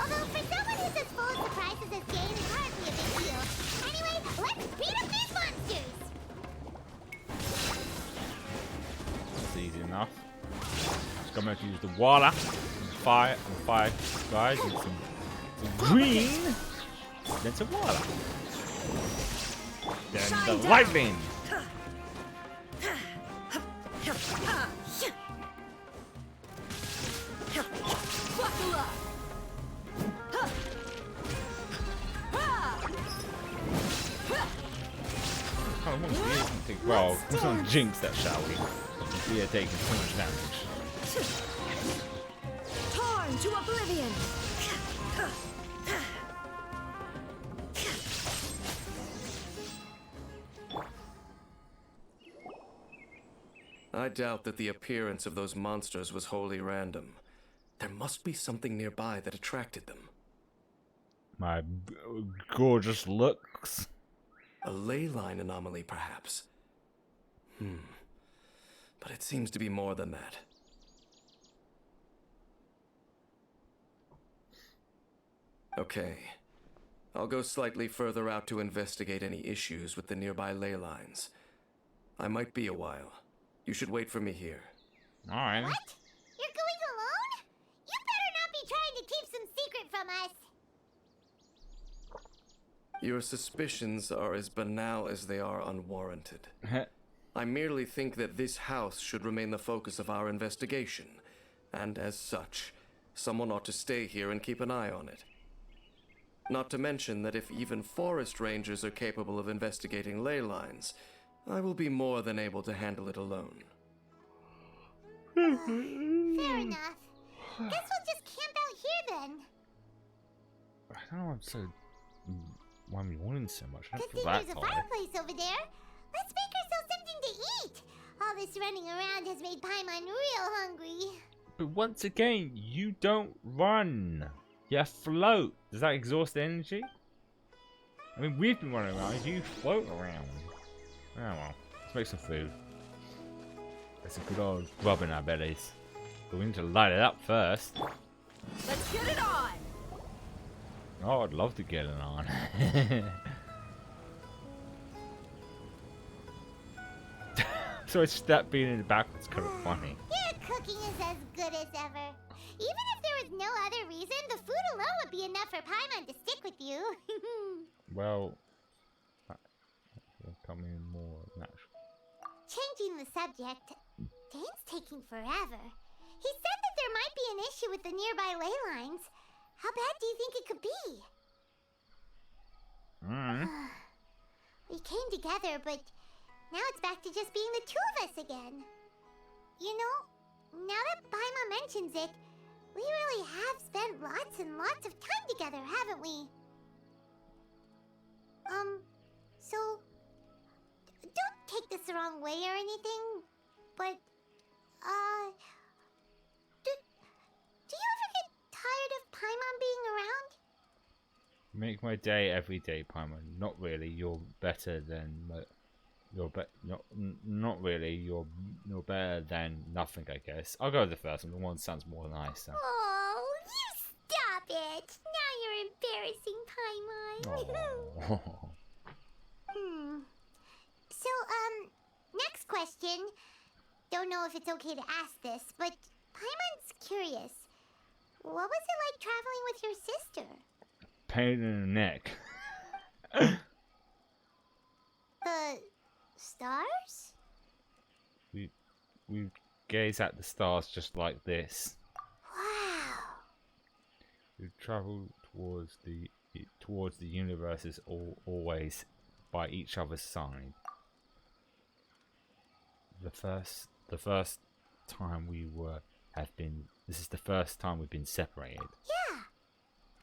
Although for someone who's as full of surprises as Dane, it's hardly a big deal. Anyway, let's beat up these monsters! That's easy enough. Just gonna have to use the water, fire guys, and some green, then some water. Then the lightning. Well, let's not jinx that, shall we? We are taking too much damage. Torn to oblivion! I doubt that the appearance of those monsters was wholly random. There must be something nearby that attracted them. My gorgeous looks. A ley line anomaly, perhaps. But it seems to be more than that. Okay. I'll go slightly further out to investigate any issues with the nearby ley lines. I might be a while. You should wait for me here. Alright. What? You're going alone? You better not be trying to keep some secret from us. Your suspicions are as banal as they are unwarranted. I merely think that this house should remain the focus of our investigation, and as such, Someone ought to stay here and keep an eye on it. Not to mention that if even forest rangers are capable of investigating ley lines, I will be more than able to handle it alone. Fair enough. Guess we'll just camp out here then. I don't know why I'm so. Why am I yawning so much? I Good don't thing feel that there's a tired. fireplace over there. Let's make ourselves something to eat. All this running around has made Paimon real hungry. But once again, you don't run. You float. Does that exhaust energy? I mean, we've been running around. You float around. Oh well. Let's make some food. Get some good old grub in our bellies. But we need to light it up first. Let's get it on! Oh, I'd love to get it on. So it's that being in the back was kind of funny. Your cooking is as good as ever. Even if there was no other reason, the food alone would be enough for Paimon to stick with you. Well, becoming more natural. Changing the subject, Dane's taking forever. He said that there might be an issue with the nearby ley lines. How bad do you think it could be? We came together, but now it's back to just being the two of us again. You know, now that Paimon mentions it, we really have spent lots and lots of time together, haven't we? So, don't take this the wrong way or anything, but, do you ever get tired of Paimon being around? Make my day every day, Paimon. Not really. You're better than. Not really. You're better than nothing, I guess. I'll go with the first one. The one sounds more nice. So. Oh, you stop it! Now you're embarrassing, Paimon. So, next question. Don't know if it's okay to ask this, but Paimon's curious. What was it like traveling with your sister? Pain in the neck. The stars? We gaze at the stars just like this. Wow. We travel towards the universes always by each other's side. The first time this is the first time we've been separated. Yeah.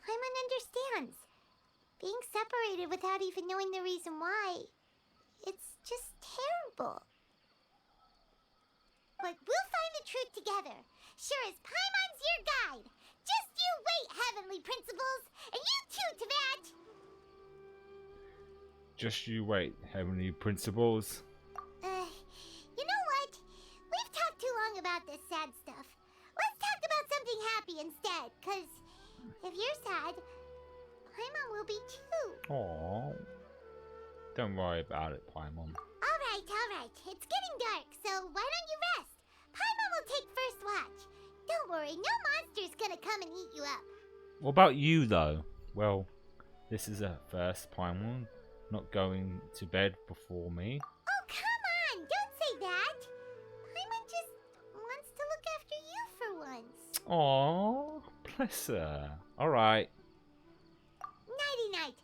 Paimon understands. Being separated without even knowing the reason why, it's just terrible. But we'll find the truth together. Sure as Paimon's your guide. Just you wait, Heavenly Principles, and you too, Teyvat. Just you wait, Heavenly Principles. You know what? We've talked too long about this sad stuff. Let's talk about something happy instead, cause if you're sad, Paimon will be too. Aww. Don't worry about it, Paimon. Alright. It's getting dark, so why don't you rest? Paimon will take first watch. Don't worry, no monster's gonna come and eat you up. What about you, though? Well, this is a first, Paimon. Not going to bed before me. Oh, come on! Don't say that! Paimon just wants to look after you for once. Aww, bless her. Alright. Nighty-night.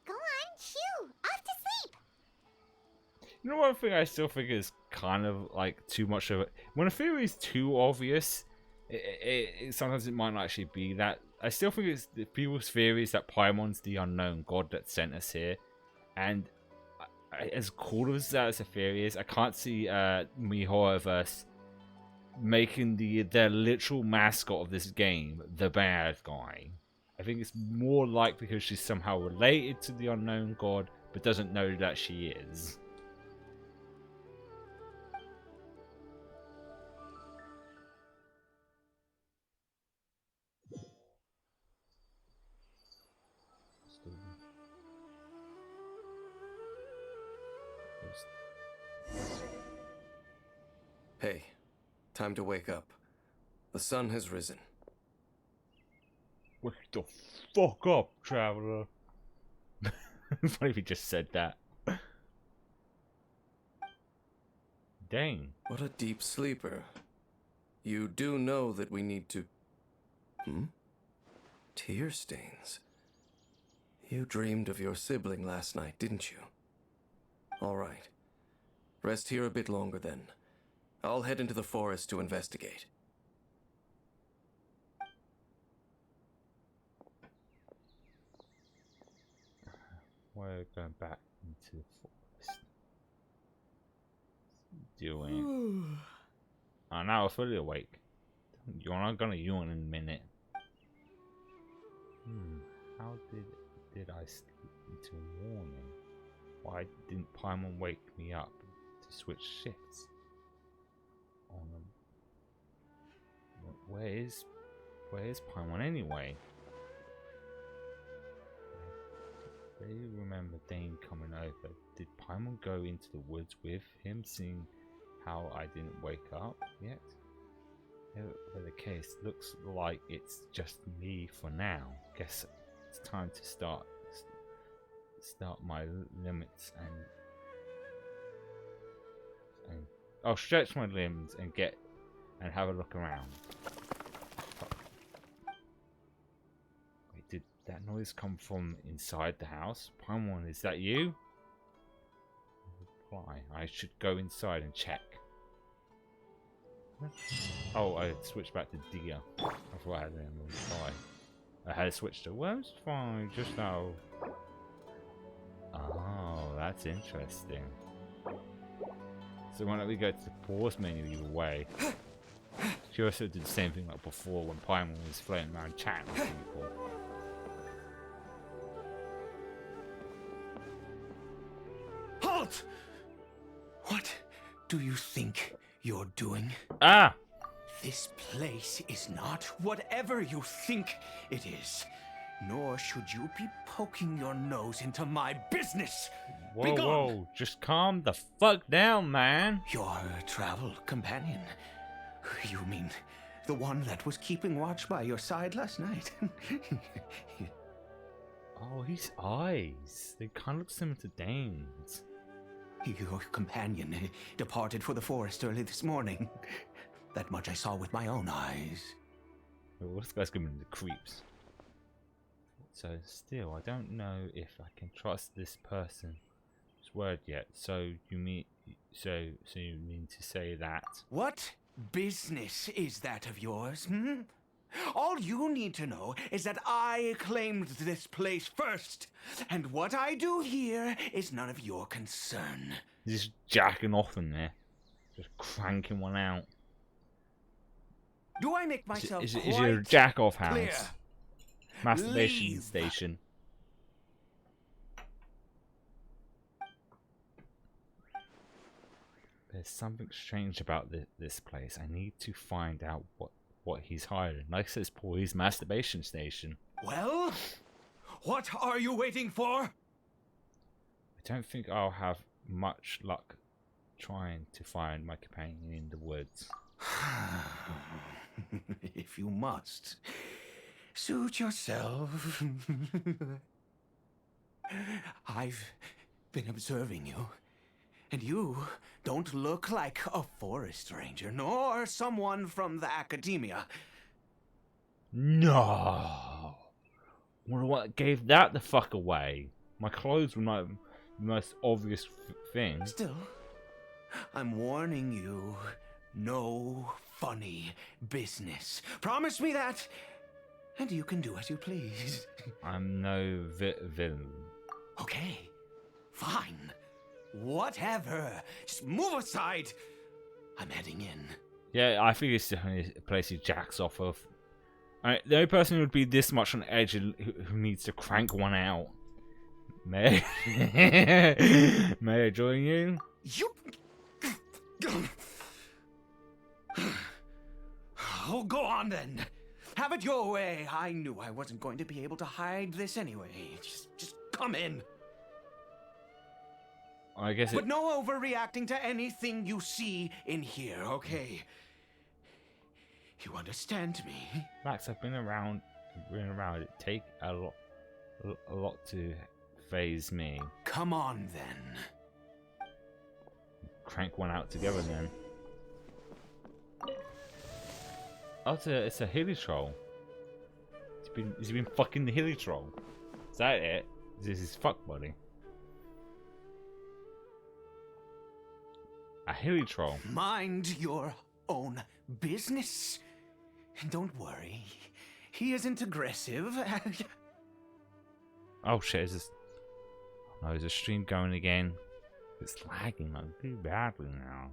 Go on, shoo! Off to sleep! You know, one thing I still think is kind of like too much of it. When a theory is too obvious, sometimes it might not actually be that. I still think it's the people's theories that Paimon's the unknown god that sent us here. And as cool as that as a theory is, I can't see Mihoverse making the literal mascot of this game the bad guy. I think it's more like because she's somehow related to the unknown god, but doesn't know that she is. Hey, time to wake up. The sun has risen. Wake the fuck up, traveler. Funny if he just said that. Dang. What a deep sleeper. You do know that we need to... Tear stains. You dreamed of your sibling last night, didn't you? All right. Rest here a bit longer then. I'll head into the forest to investigate. We're going back into the forest. Doing. Oh, now I'm fully awake. You're not gonna yawn in a minute. How did I sleep until morning? Why didn't Paimon wake me up to switch shifts on them? Where is Paimon anyway? I really remember Dane coming over. Did Paimon go into the woods with him, seeing how I didn't wake up yet? For the case, looks like it's just me for now. Guess it's time to start my limits and I'll stretch my limbs and have a look around. Wait, did that noise come from inside the house? Paimon, is that you? Reply. I should go inside and check. Oh, I switched back to Dia. I thought I had them on reply. I had switched to worms fine just now. Oh, that's interesting. So why don't we go to the pause menu either way? She also did the same thing like before when Paimon was floating around chatting with people. Halt! What do you think you're doing? Ah! This place is not whatever you think it is. Nor should you be poking your nose into my business. Whoa, whoa, just calm the fuck down, man. Your travel companion. You mean the one that was keeping watch by your side last night? Oh, his eyes. They kind of look similar to Dane's. Your companion departed for the forest early this morning. That much I saw with my own eyes. Well, this guy's giving me the creeps. So still, I don't know if I can trust this person's word yet. So you mean to say that? What business is that of yours? All you need to know is that I claimed this place first, and what I do here is none of your concern. He's just jacking off in there, just cranking one out. Do I make myself Is quite it a jack-off house? clear? Masturbation Leave. station. There's something strange about this place. I need to find out what he's hiding. Like I said, it's Paul's masturbation station. Well, what are you waiting for? I don't think I'll have much luck trying to find my companion in the woods. If you must, suit yourself. I've been observing you, and you don't look like a forest ranger, nor someone from the academia. No! What gave that the fuck away? My clothes were not the most obvious thing. Still, I'm warning you, no funny business. Promise me that, and you can do as you please. I'm no villain. Okay, fine. Whatever. Just move aside. I'm heading in. Yeah, I think it's the only place he jacks off of. The only person who would be this much on edge who needs to crank one out. May I join you? You... Oh, go on then. Have it your way. I knew I wasn't going to be able to hide this anyway. Just come in. I guess But no overreacting to anything you see in here, okay? You understand me? Max, I've been around. It take a lot to phase me. Come on then. Crank one out together then. Oh, it's a hilly troll. Has he been fucking the hilly troll? Is that it? Is this his fuck buddy? A hilly troll. Mind your own business. Don't worry. He isn't aggressive. Oh shit, is this... Oh, is the stream going again? It's lagging like too badly now.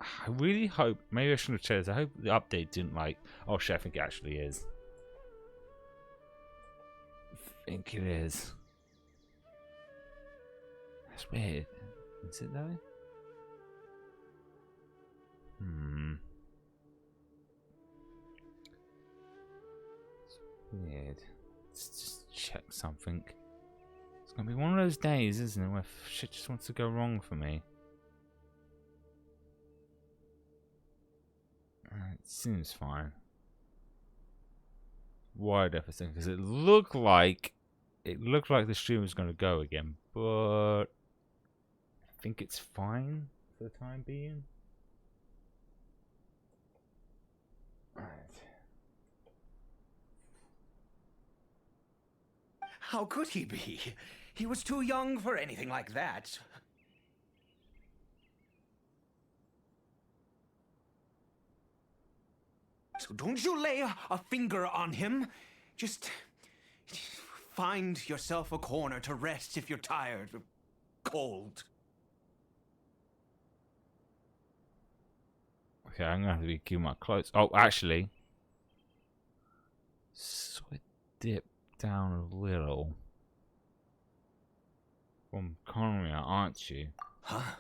I really hope... Maybe I shouldn't have checked this. I hope the update didn't like... Oh shit, I think it actually is. I think it is. That's weird. Is it though? It's weird. Let's just check something. It's gonna be one of those days, isn't it, where shit just wants to go wrong for me. It seems fine. Wide for a second, because it looked like the stream was gonna go again, but I think it's fine for the time being. Alright. How could he be? He was too young for anything like that. So don't you lay a finger on him. Just find yourself a corner to rest if you're tired or cold. Okay, I'm gonna have to be keeping my clothes. Oh, actually, so I dip down a little from Conria, aren't you? Huh?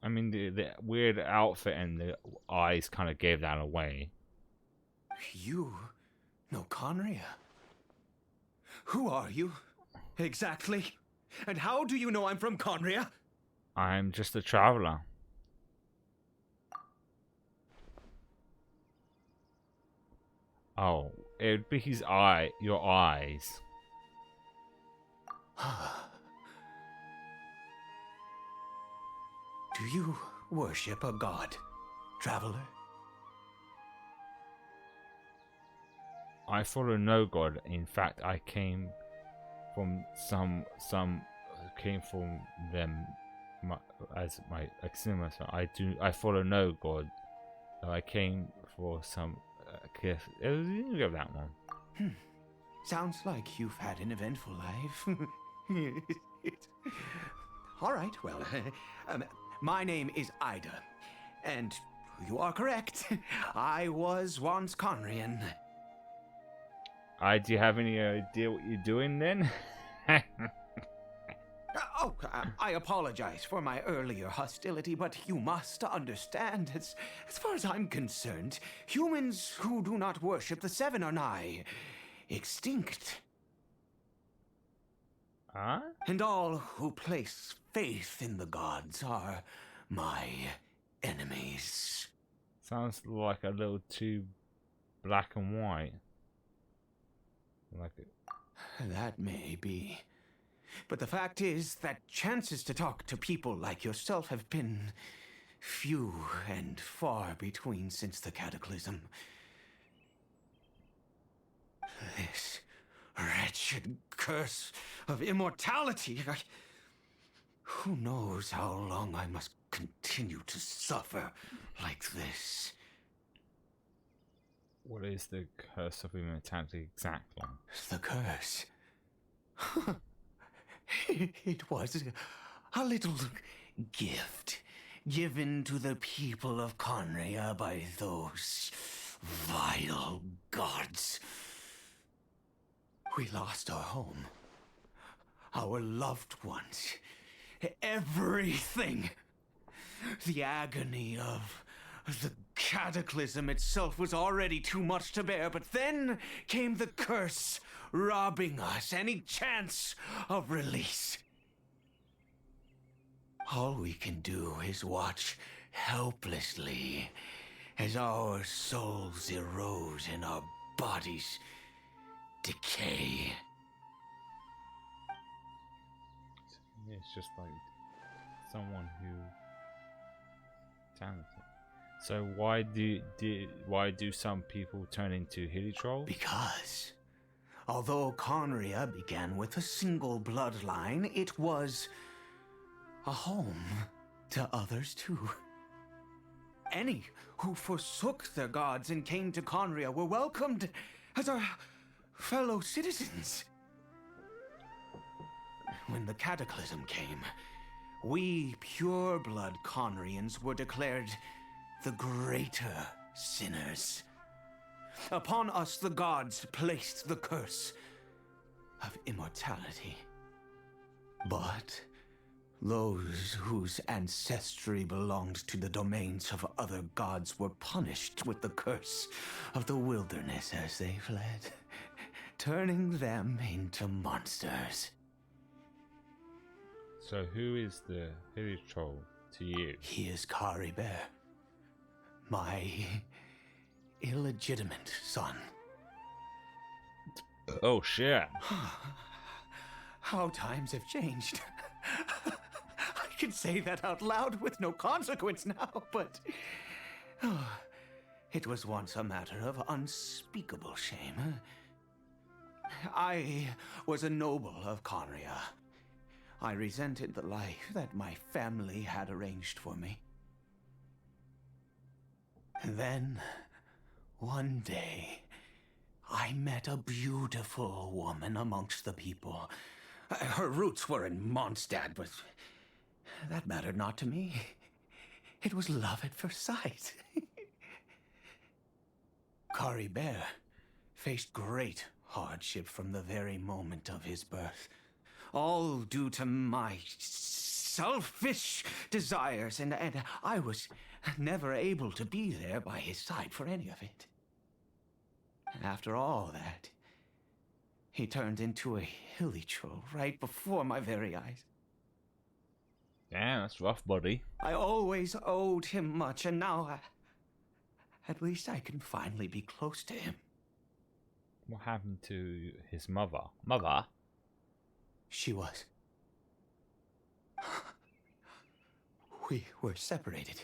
I mean, the weird outfit and the eyes kind of gave that away. You know Conria? Who are you? Exactly? And how do you know I'm from Conria? I'm just a traveler. Oh, it'd be his eye, your eyes. Do you worship a god, traveler? I follow no god. In fact, I came from came from them as my Axima. So I follow no god. I came for some gift. You have that one. Sounds like you've had an eventful life. All right, well, my name is Ida, and you are correct. I was once Conrian. Do you have any idea what you're doing then? I apologize for my earlier hostility, but you must understand, as far as I'm concerned, humans who do not worship the Seven are nigh extinct. Huh? And all who place faith in the gods are my enemies. Sounds like a little too black and white. Like it. That may be. But the fact is that chances to talk to people like yourself have been few and far between since the cataclysm. This wretched curse of immortality. Who knows how long I must continue to suffer like this? What is the curse of immortality exactly? The curse. It was a little gift given to the people of Conria by those vile gods. We lost our home, our loved ones, everything. The agony of the cataclysm itself was already too much to bear, but then came the curse, robbing us any chance of release. All we can do is watch helplessly as our souls erode and our bodies decay. It's just like someone who talented. So why do some people turn into hilly trolls? Because, although Conria began with a single bloodline, it was a home to others too. Any who forsook their gods and came to Conria were welcomed as our fellow citizens. When the cataclysm came, we pure-blood Conrians were declared the greater sinners. Upon us the gods placed the curse of immortality. But those whose ancestry belonged to the domains of other gods were punished with the curse of the wilderness as they fled, turning them into monsters. So who is the hilly troll to you? He is Kari Bear, my illegitimate son. Oh shit. How times have changed. I can say that out loud with no consequence now, but it was once a matter of unspeakable shame. I was a noble of Conria. I resented the life that my family had arranged for me. And then, one day, I met a beautiful woman amongst the people. Her roots were in Mondstadt, but that mattered not to me. It was love at first sight. Kari Bear faced great hardship from the very moment of his birth. All due to my selfish desires, and I was never able to be there by his side for any of it. And after all that, he turned into a hilly troll right before my very eyes. Damn, that's rough, buddy. I always owed him much, and now at least I can finally be close to him. What happened to his mother? Mother? She was. We were separated.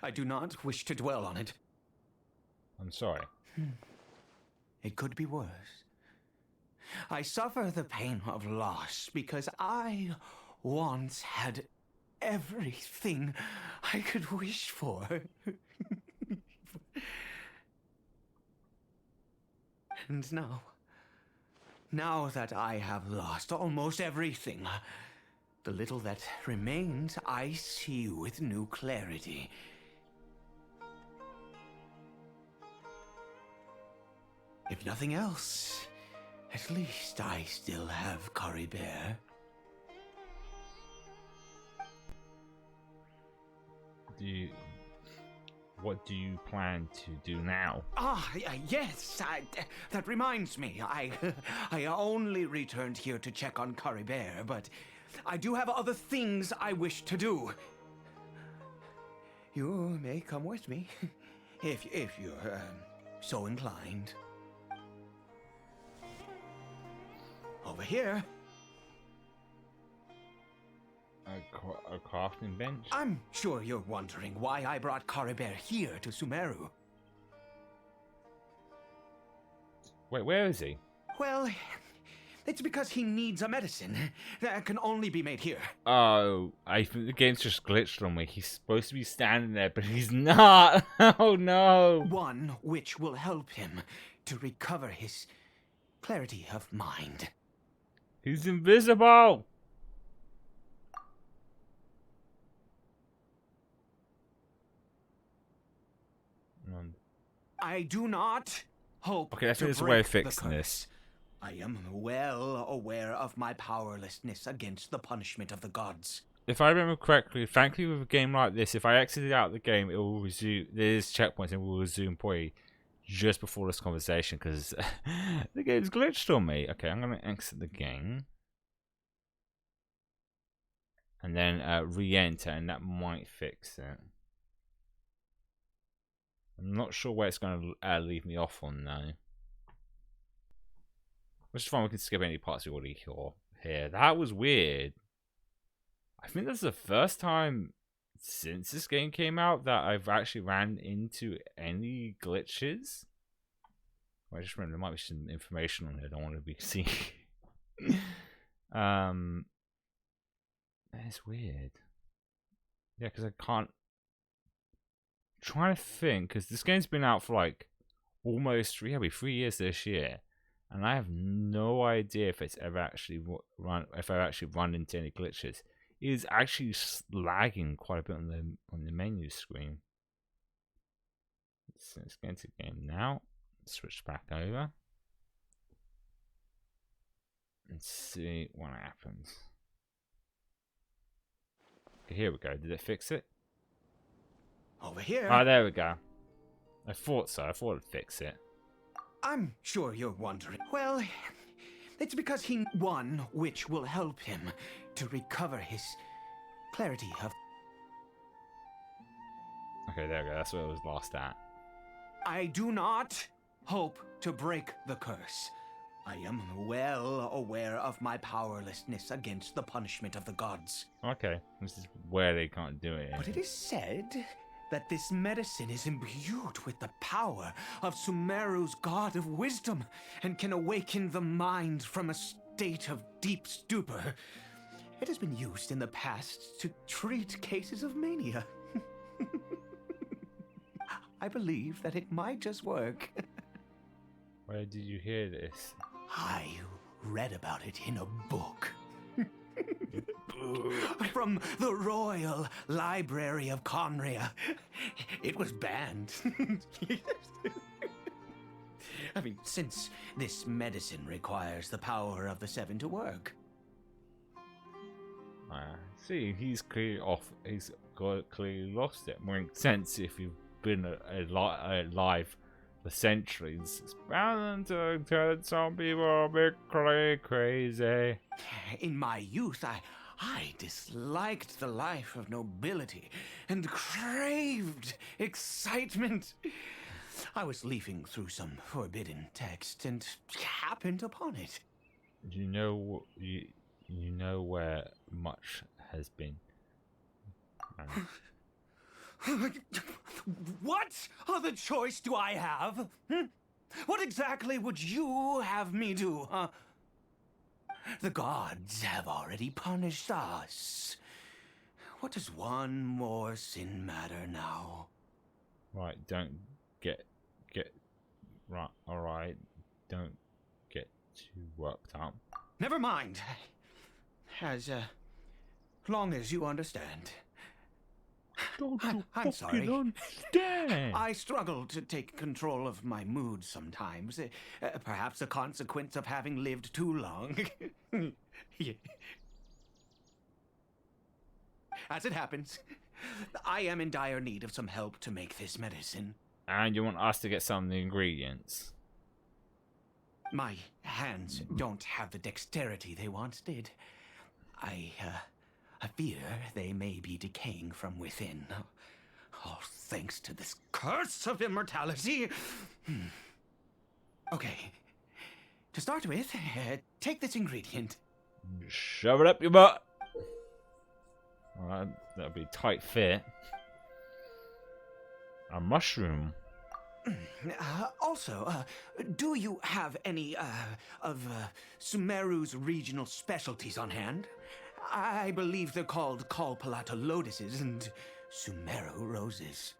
I do not wish to dwell on it. I'm sorry. It could be worse. I suffer the pain of loss because I once had everything I could wish for. And now that I have lost almost everything, the little that remains I see with new clarity. If nothing else, at least I still have Kari Bear. What do you plan to do now? Yes, that reminds me. I only returned here to check on Kari Bear, but I do have other things I wish to do. You may come with me, if you're so inclined. Over here. A crafting bench? I'm sure you're wondering why I brought Kari Bear here to Sumeru. Wait, where is he? Well, it's because he needs a medicine that can only be made here. Oh, I think the game's just glitched on me. He's supposed to be standing there, but he's not. Oh no. One which will help him to recover his clarity of mind. He's invisible. I do not hope Okay, that's to his way of break the fixing curse. this. I am well aware of my powerlessness against the punishment of the gods. If I remember correctly, frankly, with a game like this, if I exited out the game, it will resume. There's checkpoints and it will resume probably just before this conversation because the game's glitched on me. Okay, I'm going to exit the game. And then re-enter, and that might fix it. I'm not sure where it's going to leave me off on now. Which is fine, we can skip any parts we already saw here. That was weird. I think that's the first time since this game came out that I've actually ran into any glitches. I just remember there might be some information on it I don't want to be seeing. That's weird. Yeah, because I can't. I'm trying to think, because this game's been out for like almost 3 years this year, and I have no idea if it's ever actually if I've actually run into any glitches. It is actually lagging quite a bit on the menu screen. Let's get into the game now. Switch back over and see what happens. Okay, here we go. Did it fix it? Over here. Oh, there we go. I thought so. I thought it'd fix it. I'm sure you're wondering. Well, it's because he won, which will help him to recover his clarity of... Okay, there we go. That's where it was last at. I do not hope to break the curse. I am well aware of my powerlessness against the punishment of the gods. Okay, this is where they can't do it. But it is said that this medicine is imbued with the power of Sumeru's god of wisdom and can awaken the mind from a state of deep stupor. It has been used in the past to treat cases of mania. I believe that it might just work. Where did you hear this? I read about it in a book. From the Royal Library of Conria. It was banned. I mean, since this medicine requires the power of the Seven to work. See, he's clearly off. He's clearly lost it. Makes sense if you've been alive for centuries. It's bound to turn some people a bit crazy. In my youth, I disliked the life of nobility and craved excitement. I was leafing through some forbidden text and happened upon it. You know where much has been. What other choice do I have? What exactly would you have me do, huh? The gods have already punished us. What does one more sin matter now? Right, don't get right. All right, don't get too worked up. Never mind. As long as you understand. I'm sorry. Understand. I struggle to take control of my mood sometimes. Perhaps a consequence of having lived too long. Yeah. As it happens, I am in dire need of some help to make this medicine. And you want us to get some of the ingredients? My hands don't have the dexterity they once did. I fear they may be decaying from within. All thanks to this curse of immortality. Okay. To start with, take this ingredient. Shove it up your butt. Alright, that'll be tight fit. A mushroom. Also, do you have any of Sumeru's regional specialties on hand? I believe they're called Kalpalata lotuses and Sumeru roses.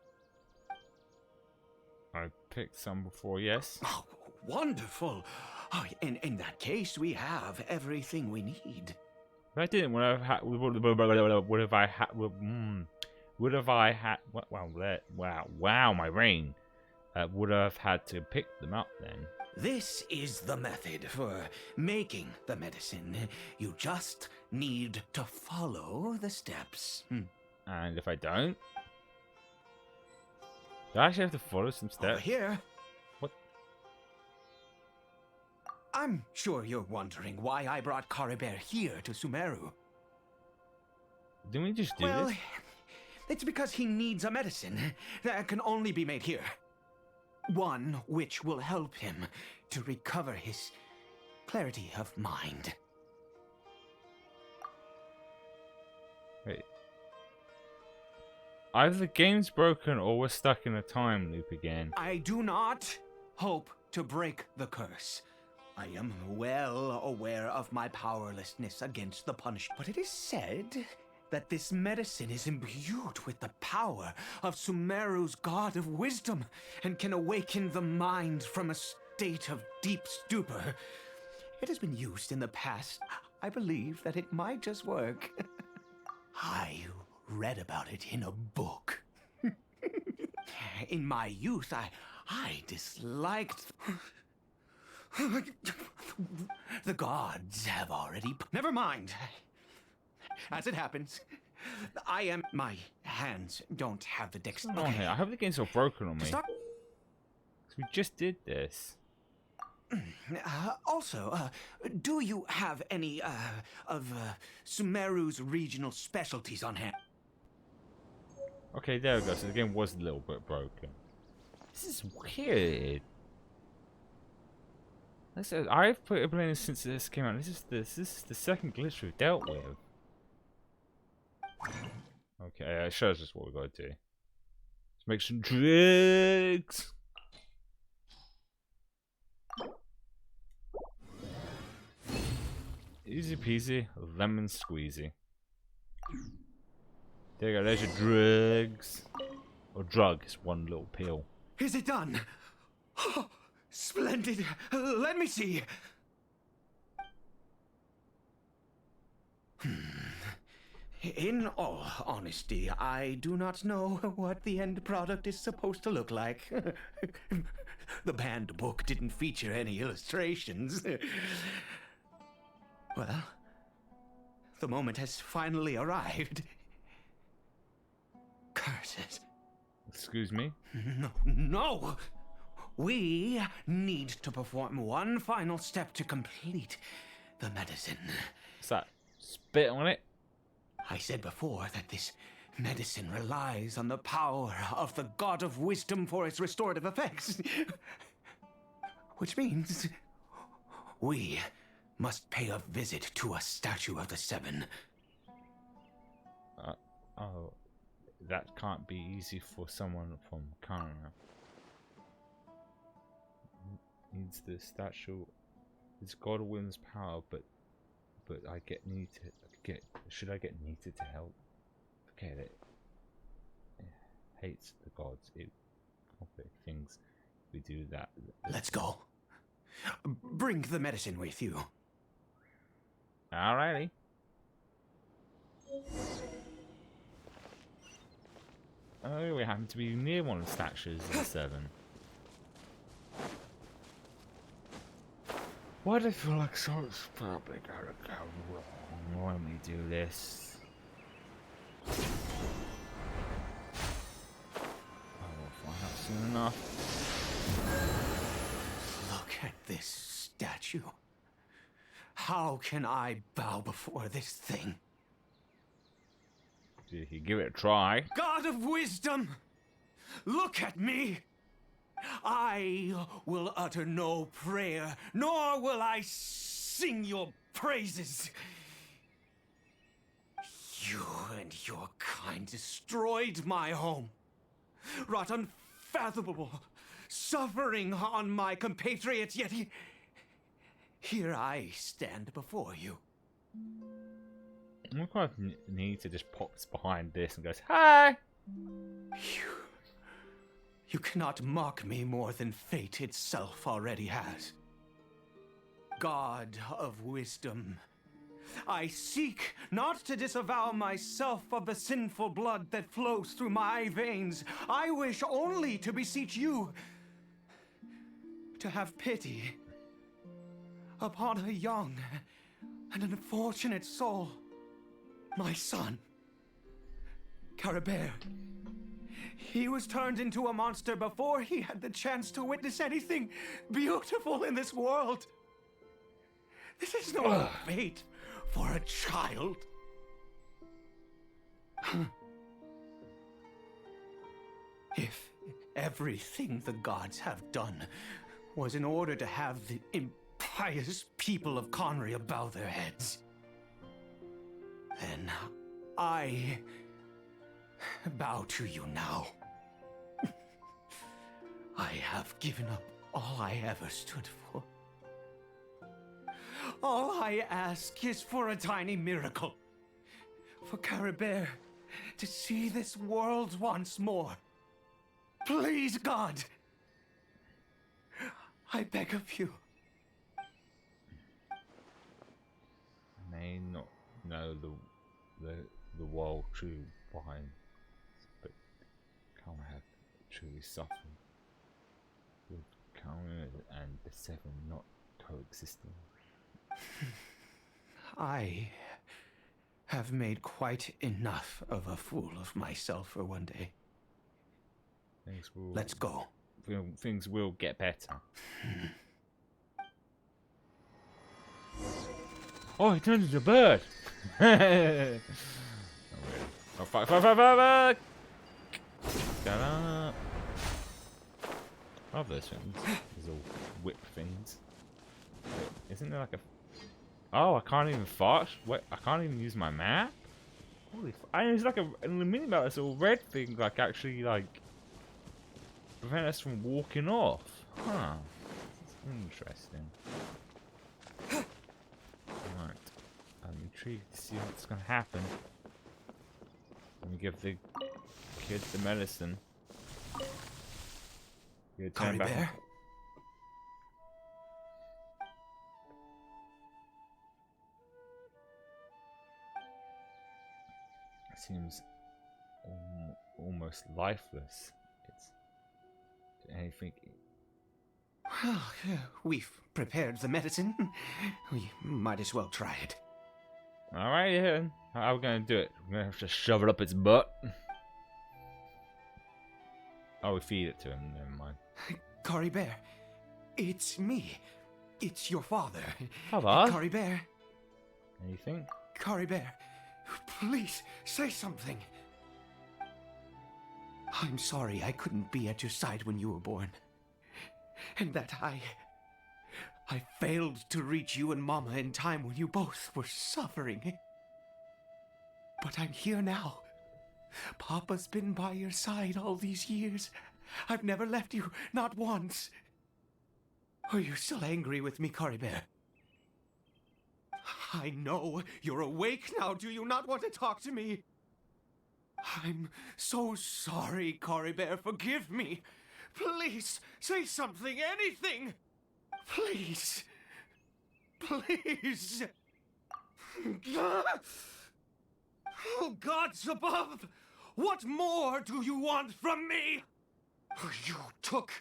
I picked some before, yes. Oh, wonderful! Oh, in that case, we have everything we need. If I didn't, would have had? Wow, my brain. Would have had to pick them up then. This is the method for making the medicine. You just need to follow the steps. And if I don't? Do I actually have to follow some steps? Over here. What? I'm sure you're wondering why I brought Caribert here to Sumeru. Didn't we just do Well, this? it's because he needs a medicine that can only be made here. One which will help him to recover his clarity of mind. Wait. Either the game's broken or we're stuck in a time loop again. I do not hope to break the curse. I am well aware of my powerlessness against the punishment. But it is said that this medicine is imbued with the power of Sumeru's god of wisdom and can awaken the mind from a state of deep stupor. It has been used in the past. I believe that it might just work. I read about it in a book. In my youth, I disliked... The gods have already... Never mind. As it happens, my hands don't have the dexterity. What's going on here? I hope the game's not broken on me. Stop. 'Cause we just did this. Also, do you have any of Sumeru's regional specialties on hand? Okay, there we go. So the game was a little bit broken. This is weird. I've played this since this came out. This is the second glitch we've dealt with. Okay, it shows us what we gotta do. Let's make some drugs. Easy peasy, lemon squeezy. There you go, there's your drugs. Or drug, it's one little pill. Is it done? Oh, splendid. Let me see. In all honesty, I do not know what the end product is supposed to look like. The banned book didn't feature any illustrations. Well, the moment has finally arrived. Curses. Excuse me? No! We need to perform one final step to complete the medicine. What's that? Spit on it? I said before that this medicine relies on the power of the god of wisdom for its restorative effects. Which means we must pay a visit to a statue of the Seven. Oh, that can't be easy for someone from Canada. Needs the statue. It's God wins power, but I should I get needed to help? Forget it. Hates the gods. It things. We do that. Let's go. Bring the medicine with you. Alrighty. Oh, we happen to be near one of the statues of the Seven. Why do I feel like something's probably gonna go wrong when we do this? I will find out soon enough. Look at this statue. How can I bow before this thing? If you give it a try. God of wisdom! Look at me! I will utter no prayer, nor will I sing your praises. You and your kind destroyed my home, wrought unfathomable suffering on my compatriots, yet here I stand before you. I kind of need to just pops behind this and goes, "Hi!" You cannot mock me more than fate itself already has. God of wisdom, I seek not to disavow myself of the sinful blood that flows through my veins. I wish only to beseech you to have pity upon a young and unfortunate soul, my son, Carabert. He was turned into a monster before he had the chance to witness anything beautiful in this world. This is no fate for a child. If everything the gods have done was in order to have the impious people of Conria bow their heads, then I bow to you now. I have given up all I ever stood for. All I ask is for a tiny miracle. For Caribert to see this world once more. Please, God. I beg of you. May not know the world true behind, but can't have truly suffered with Karen and the Seven not coexisting. I have made quite enough of a fool of myself for one day. Let's go. Things will get better. Oh, he turned into a bird! Oh, fuck. I love those things. These little whip things. Wait, isn't there like a... Oh, I can't even fart? Wait, I can't even use my map? Holy there's like in the minimap, this little red thing, like, actually, like, prevent us from walking off. Huh. That's interesting. Right. I'm intrigued to see what's gonna happen. Let me give the kid the medicine. Caribert? Seems almost lifeless. It's anything. Well, we've prepared the medicine. We might as well try it. All right, yeah. How are we gonna do it? We're gonna have to shove it up its butt. Oh, we feed it to him. Never mind. Caribert, it's me. It's your father. Father? Caribert. Anything? Caribert, please say something. I'm sorry I couldn't be at your side when you were born. And that I failed to reach you and Mama in time when you both were suffering. But I'm here now. Papa's been by your side all these years. I've never left you, not once. Are you still angry with me, Caribert? I know you're awake now. Do you not want to talk to me? I'm so sorry, Caribert. Forgive me. Please, say something, anything. Please. Please. Oh, gods above! What more do you want from me? You took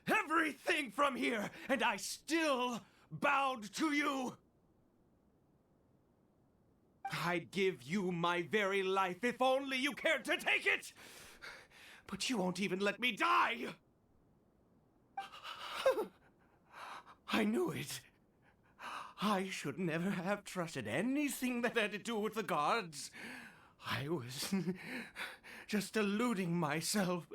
everything from here, and I still bowed to you. I'd give you my very life if only you cared to take it. But you won't even let me die. I knew it. I should never have trusted anything that had to do with the gods. I was just deluding myself.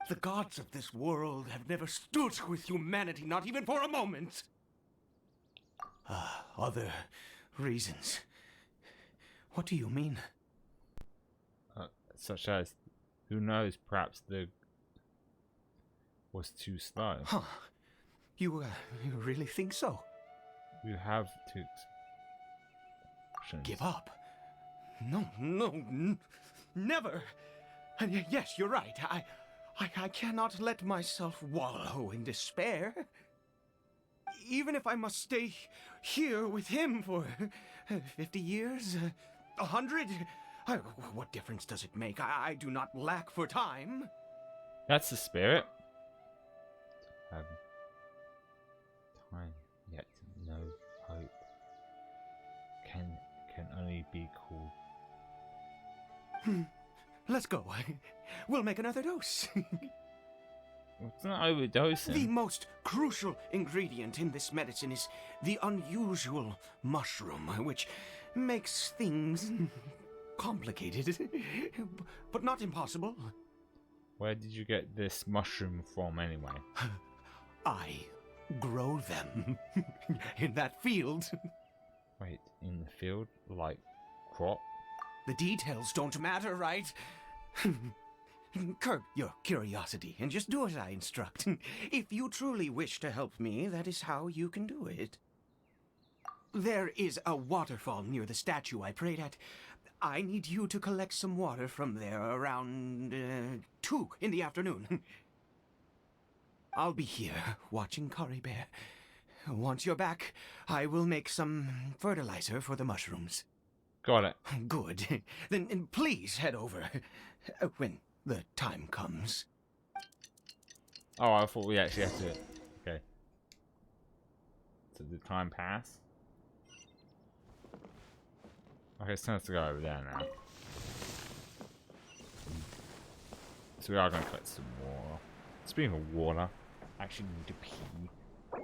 The gods of this world have never stood with humanity, not even for a moment. Other reasons. What do you mean? Such as, who knows, perhaps the was too slow. Huh. You really think so? You have to give up. No, never. And yes, you're right. I cannot let myself wallow in despair. Even if I must stay here with him for 50 years, 100, what difference does it make? I do not lack for time. That's the spirit. Time, yet no hope. Can only be called. Let's go. We'll make another dose. It's not overdosing. The most crucial ingredient in this medicine is the unusual mushroom, which makes things complicated, but not impossible. Where did you get this mushroom from, anyway? I grow them in that field. Wait, in the field? Like crop? The details don't matter, right? Curb your curiosity and just do as I instruct. If you truly wish to help me, that is how you can do it. There is a waterfall near the statue I prayed at. I need you to collect some water from there around 2 in the afternoon. I'll be here watching Kari Bear. Once you're back, I will make some fertilizer for the mushrooms. Got it. Good. Then please head over when the time comes. Oh, I thought we actually had to. Okay. So did time pass? Okay, it's time to go over there now. So we are going to collect some water. Speaking of water, I actually need to pee.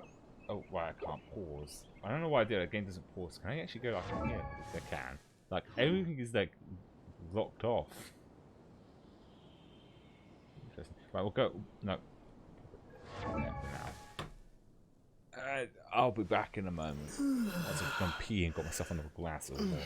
Oh, why I can't pause. I don't know why I did. The game doesn't pause. Can I actually go like in here? I can. Like everything is like locked off. Interesting. Right, we'll go. No. Yeah, for now. I'll be back in a moment. Once I've gone pee and got myself another glass of water.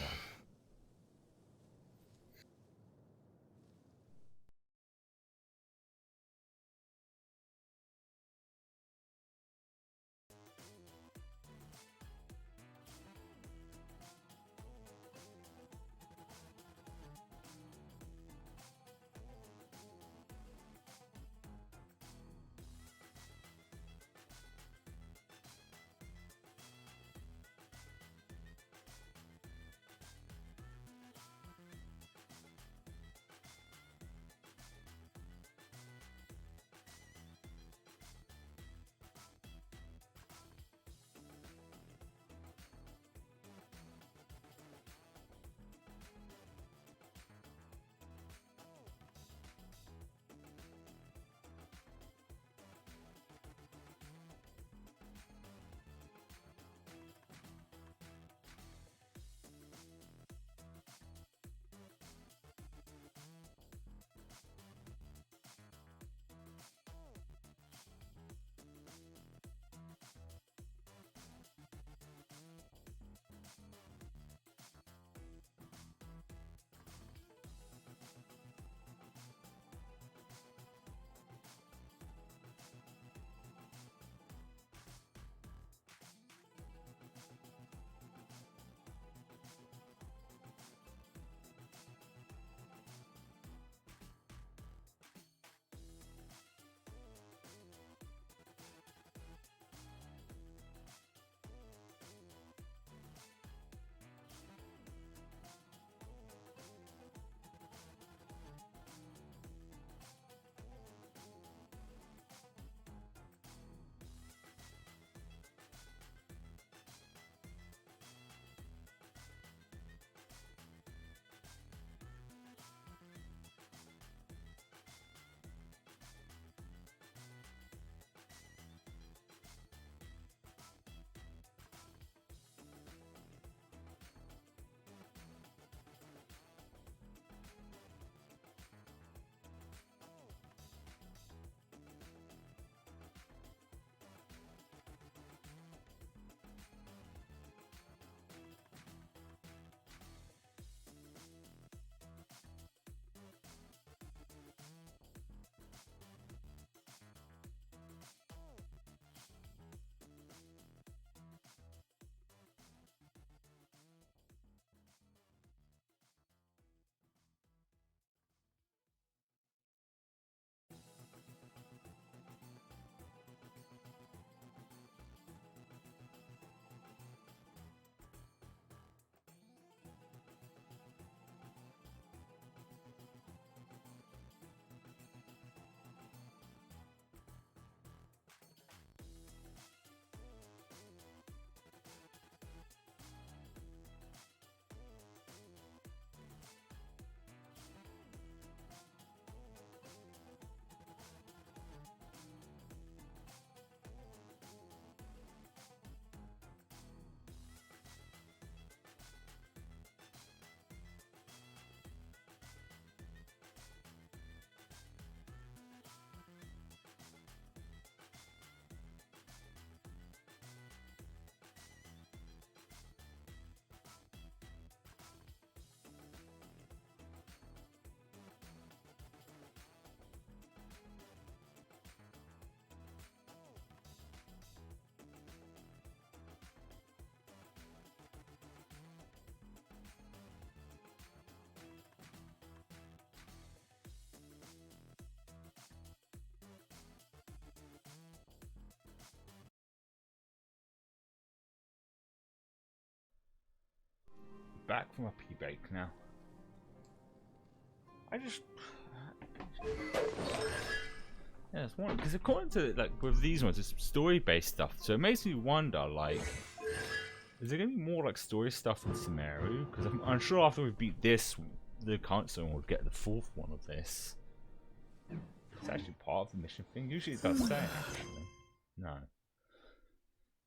Back from a pee break now. I just. Yeah, it's one because according to like with these ones, it's story-based stuff. So it makes me wonder, like, is there gonna be more like story stuff in Sumeru? Because I'm sure after we beat this, the console will get the fourth one of this. It's actually part of the mission thing. Usually it does say actually. No,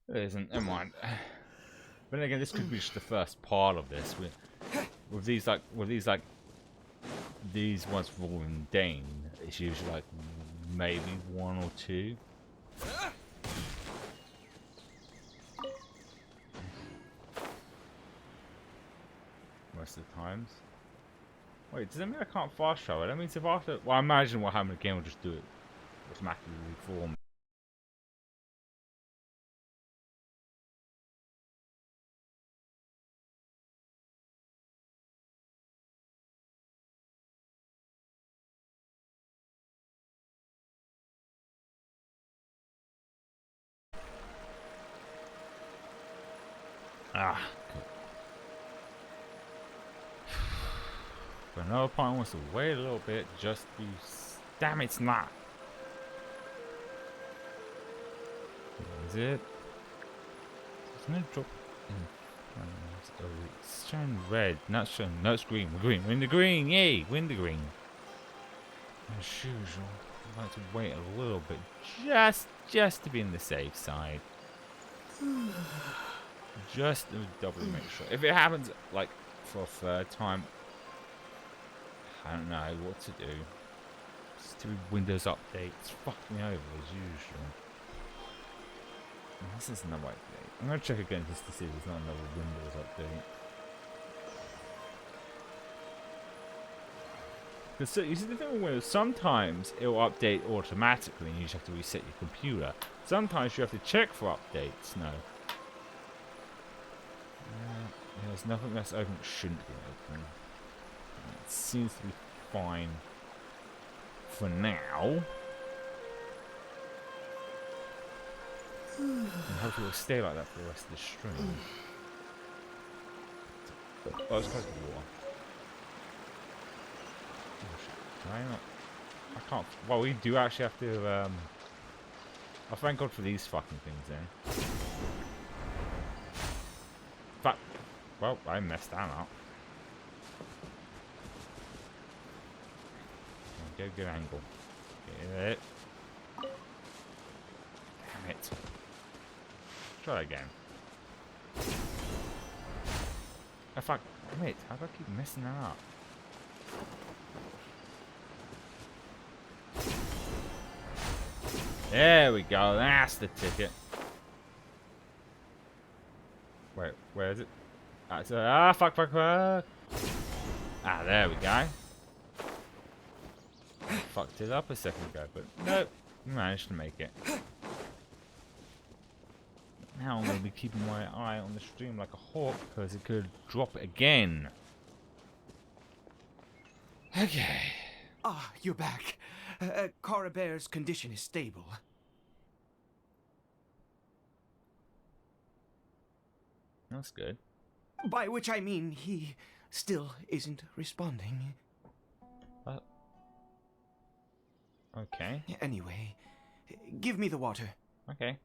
it isn't. Never mind. But then again, this could be just the first part of this. With these ones involving Dane, it's usually like maybe one or two. Most of the times. Wait, does that mean I can't fast travel? That means if after, well, I imagine what happened, the game will just do it automatically reform. Ah, good. But another part wants to wait a little bit just to. Damn, it's not. Is it? It's gonna drop in. Oh, it's showing red, not showing. No, it's green. We're green. We're in the green. Yay! We're in the green. As usual, I'd like to wait a little bit, just to be on the safe side. Just to double make sure. If it happens like for a third time, I don't know what to do. Stupid Windows updates fuck me over as usual. This is another update. I'm gonna check again just to see if there's not another Windows update. Because you see the thing with Windows, sometimes it will update automatically and you just have to reset your computer. Sometimes you have to check for updates. No. There's nothing that's open that shouldn't be open. It seems to be fine for now. And hopefully it will stay like that for the rest of the stream. Oh, it's close to the water. Can I not? I can't. Well, we do actually have to. Oh, thank God for these fucking things then. Fuck. Well, I messed that up. Get a good angle. Get it. Damn it. Try again. Oh fuck. Damn it. How do I keep messing that up? There we go. That's the ticket. Wait, where is it? Fuck. Ah, there we go. Fucked it up a second ago, but nope. Managed to make it. Now I'm going to be keeping my eye on the stream like a hawk because it could drop it again. Okay. Ah, you're back. Cara Bear's condition is stable. That's good. By which I mean he still isn't responding. Okay. Anyway, give me the water. Okay.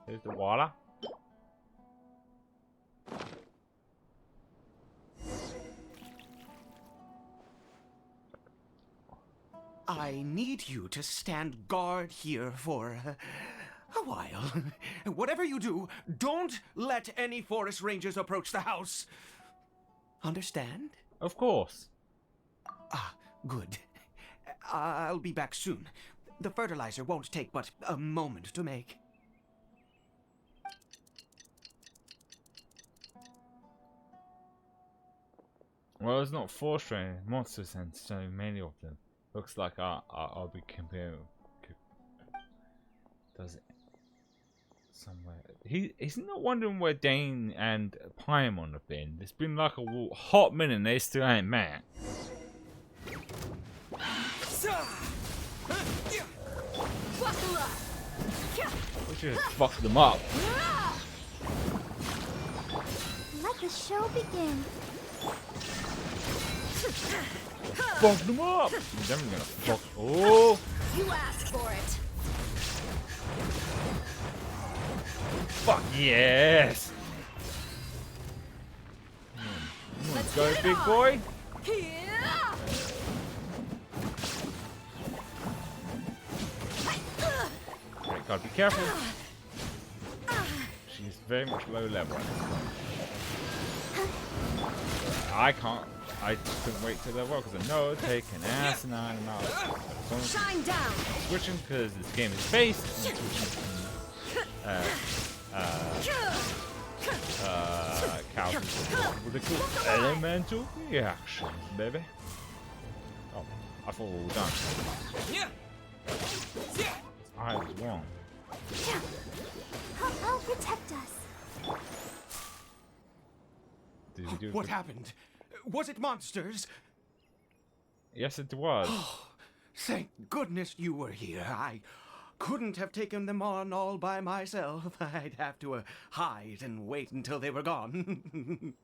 Here's the water. I need you to stand guard here for a while. Whatever you do, don't let any forest rangers approach the house. Understand? Of course. Ah, good. I'll be back soon. The fertilizer won't take but a moment to make. Well, it's not force training. Monsters and so many of them. Looks like I'll be comparing. Does it somewhere? He's not wondering where Dane and Paimon have been. It's been like a hot minute and they still ain't met. We should have fucked them up. Like the show begin? Fuck them up! I'm definitely gonna fuck. Oh! You asked for it. Fuck yes! Let's Go, get it big on. boy! Yeah. Right, gotta be careful. She's very much low level. I couldn't wait to level because I know take an asinine amount of time. Shine down. Switching because this game is based on switching with a cool elemental reaction, baby. Oh, I thought we were done. I was wrong. I'll protect us. Did we do What happened? Was it monsters? Yes, it was. Thank goodness you were here. I couldn't have taken them on all by myself. I'd have to hide and wait until they were gone.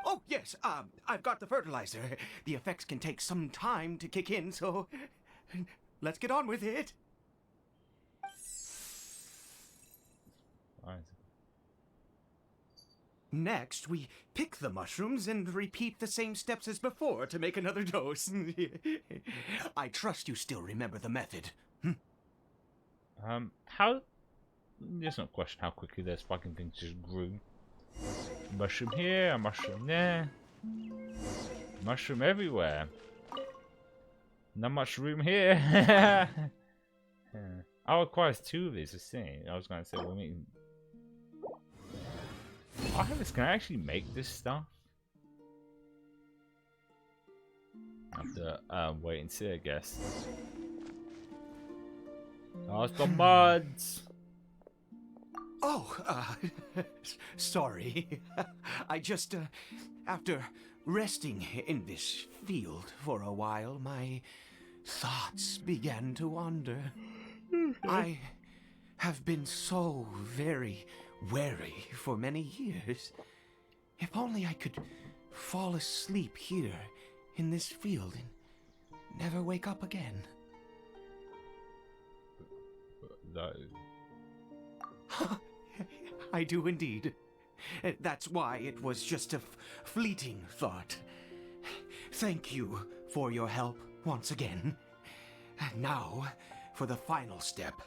Oh, yes, I've got the fertilizer. The effects can take some time to kick in, so let's get on with it. Right. Next, we pick the mushrooms and repeat the same steps as before to make another dose. I trust you still remember the method. How? There's no question how quickly those fucking things just grew. Mushroom here, a mushroom there, mushroom everywhere. Not much room here. Yeah. Oh, it requires 2 of these. I see. I was gonna say, well, I mean, can I actually make this stuff? I have to wait and see, I guess. Oh, it's the muds. Oh, sorry. I just, after resting in this field for a while, my thoughts began to wander. I have been so very wary for many years. If only I could fall asleep here in this field and never wake up again. No. I do indeed. That's why it was just a fleeting thought. Thank you for your help once again. Now, for the final step.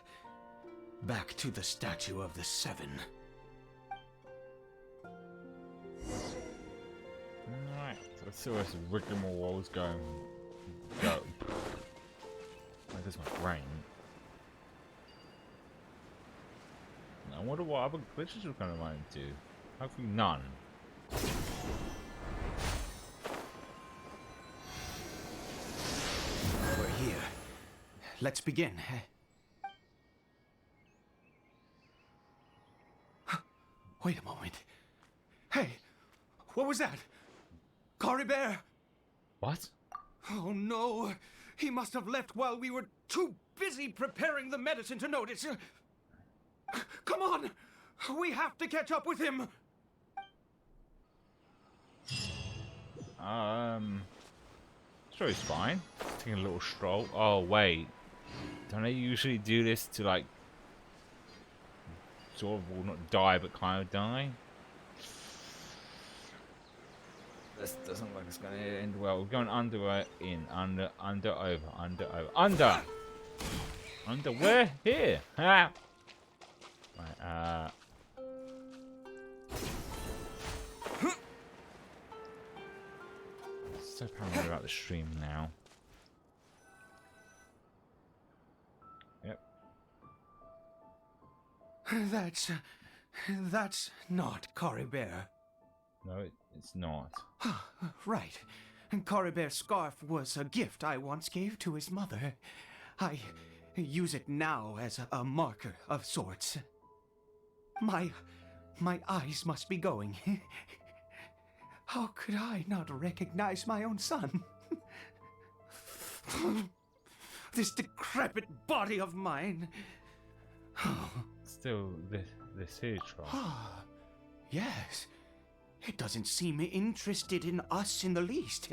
Back to the statue of the 7. Alright, so let's see where this rigmarole is going. Go. Like, this my brain. I wonder what other glitches we're gonna run into. Hopefully none. We're here. Let's begin. Wait a moment. Hey, what was that? Cory Bear? What? Oh no, he must have left while we were too busy preparing the medicine to notice. Come on, we have to catch up with him. Sure, he's fine. Taking a little stroll. Oh wait, don't they usually do this to like sort of, well, not die but kind of die? This doesn't look like it's gonna end well. We're going under, in, under, over, under. Under where? Here. Ha. Right. So paranoid about the stream now. Yep. That's not Cory Bear. No, it's not. Right. Cory Bear's scarf was a gift I once gave to his mother. I use it now as a marker of sorts. My eyes must be going. How could I not recognize my own son? This decrepit body of mine. Still, this is right. Yes. It doesn't seem interested in us in the least.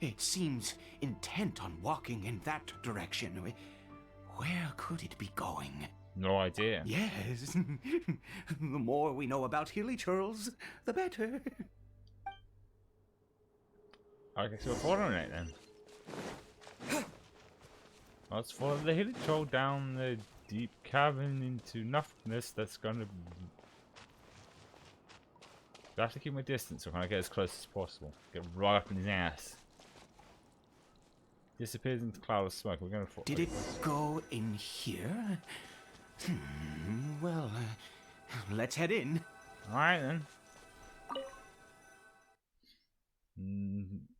It seems intent on walking in that direction. Where could it be going? No idea. Yes. The more we know about Hilly Churls, the better. I guess we're following it then. Let's follow the hilly troll down the deep cavern into nothingness. That's gonna. I have to keep my distance so I can get as close as possible. Get right up in his ass. Disappears into a cloud of smoke. We're gonna. Did it go in here? Well, let's head in. Alright then.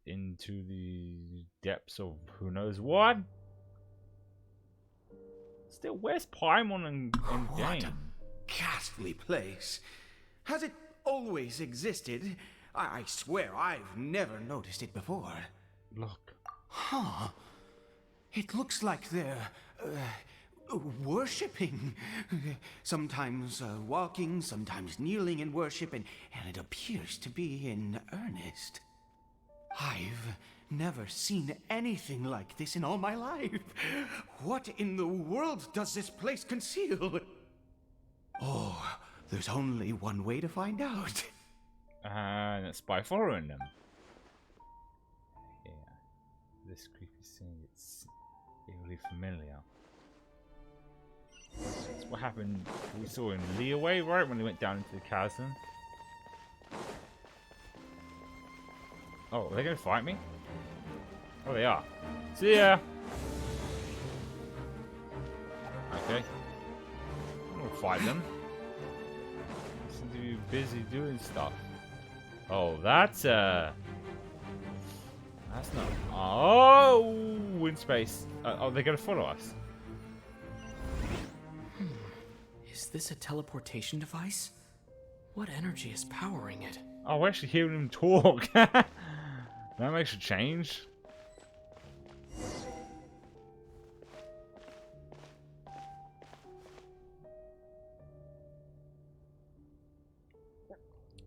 Into the depths of who knows what. Still, where's Paimon and What Dane? a ghastly place. Has it always existed? I swear I've never noticed it before. Look. Huh. It looks like they're worshipping. Sometimes walking, sometimes kneeling in worship, and it appears to be in earnest. I've never seen anything like this in all my life. What in the world does this place conceal? Oh, there's only one way to find out. And it's by following them. Yeah. This creepy scene, it's eerily familiar. That's what happened, we saw in Leeway, right? When they went down into the chasm. Oh, are they gonna fight me? Oh, they are. See ya! Okay. I'm gonna fight them. They seem to be busy doing stuff. Oh, that's not. Oh, in space. Oh, they're gonna follow us. Is this a teleportation device? What energy is powering it? Oh, we're actually hearing him talk. That makes a change.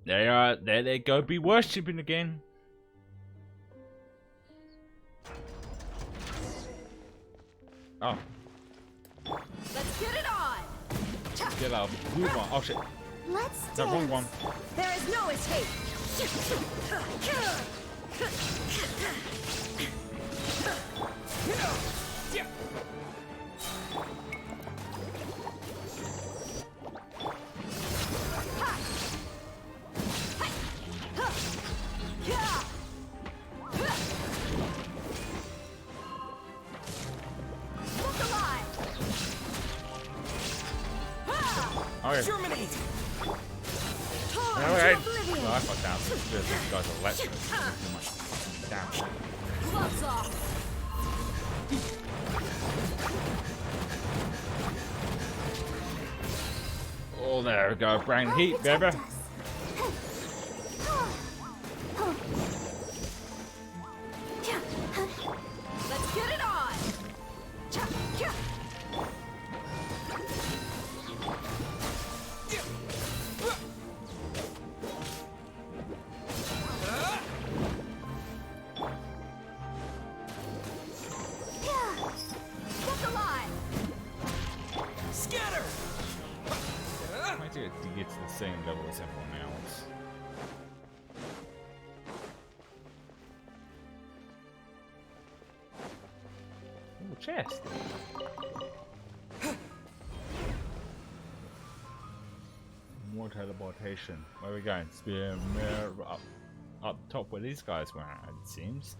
There they go, be worshipping again. Oh. Let's get it on! Get out. Move on. Oh shit. Let's No, wrong dance. one. There is no escape! Look alive! Okay. Germinate! Alright. No, I fucked down. These guys are electric. Too much damage. Gloves off! Oh, there we go. Bring heat, baby. Let's get it on! Look alive! Scatter! I might do it to get to the same level as everyone else. Ooh, chest. More teleportation. Where are we going? Spear mirror up top where these guys were at, it seems.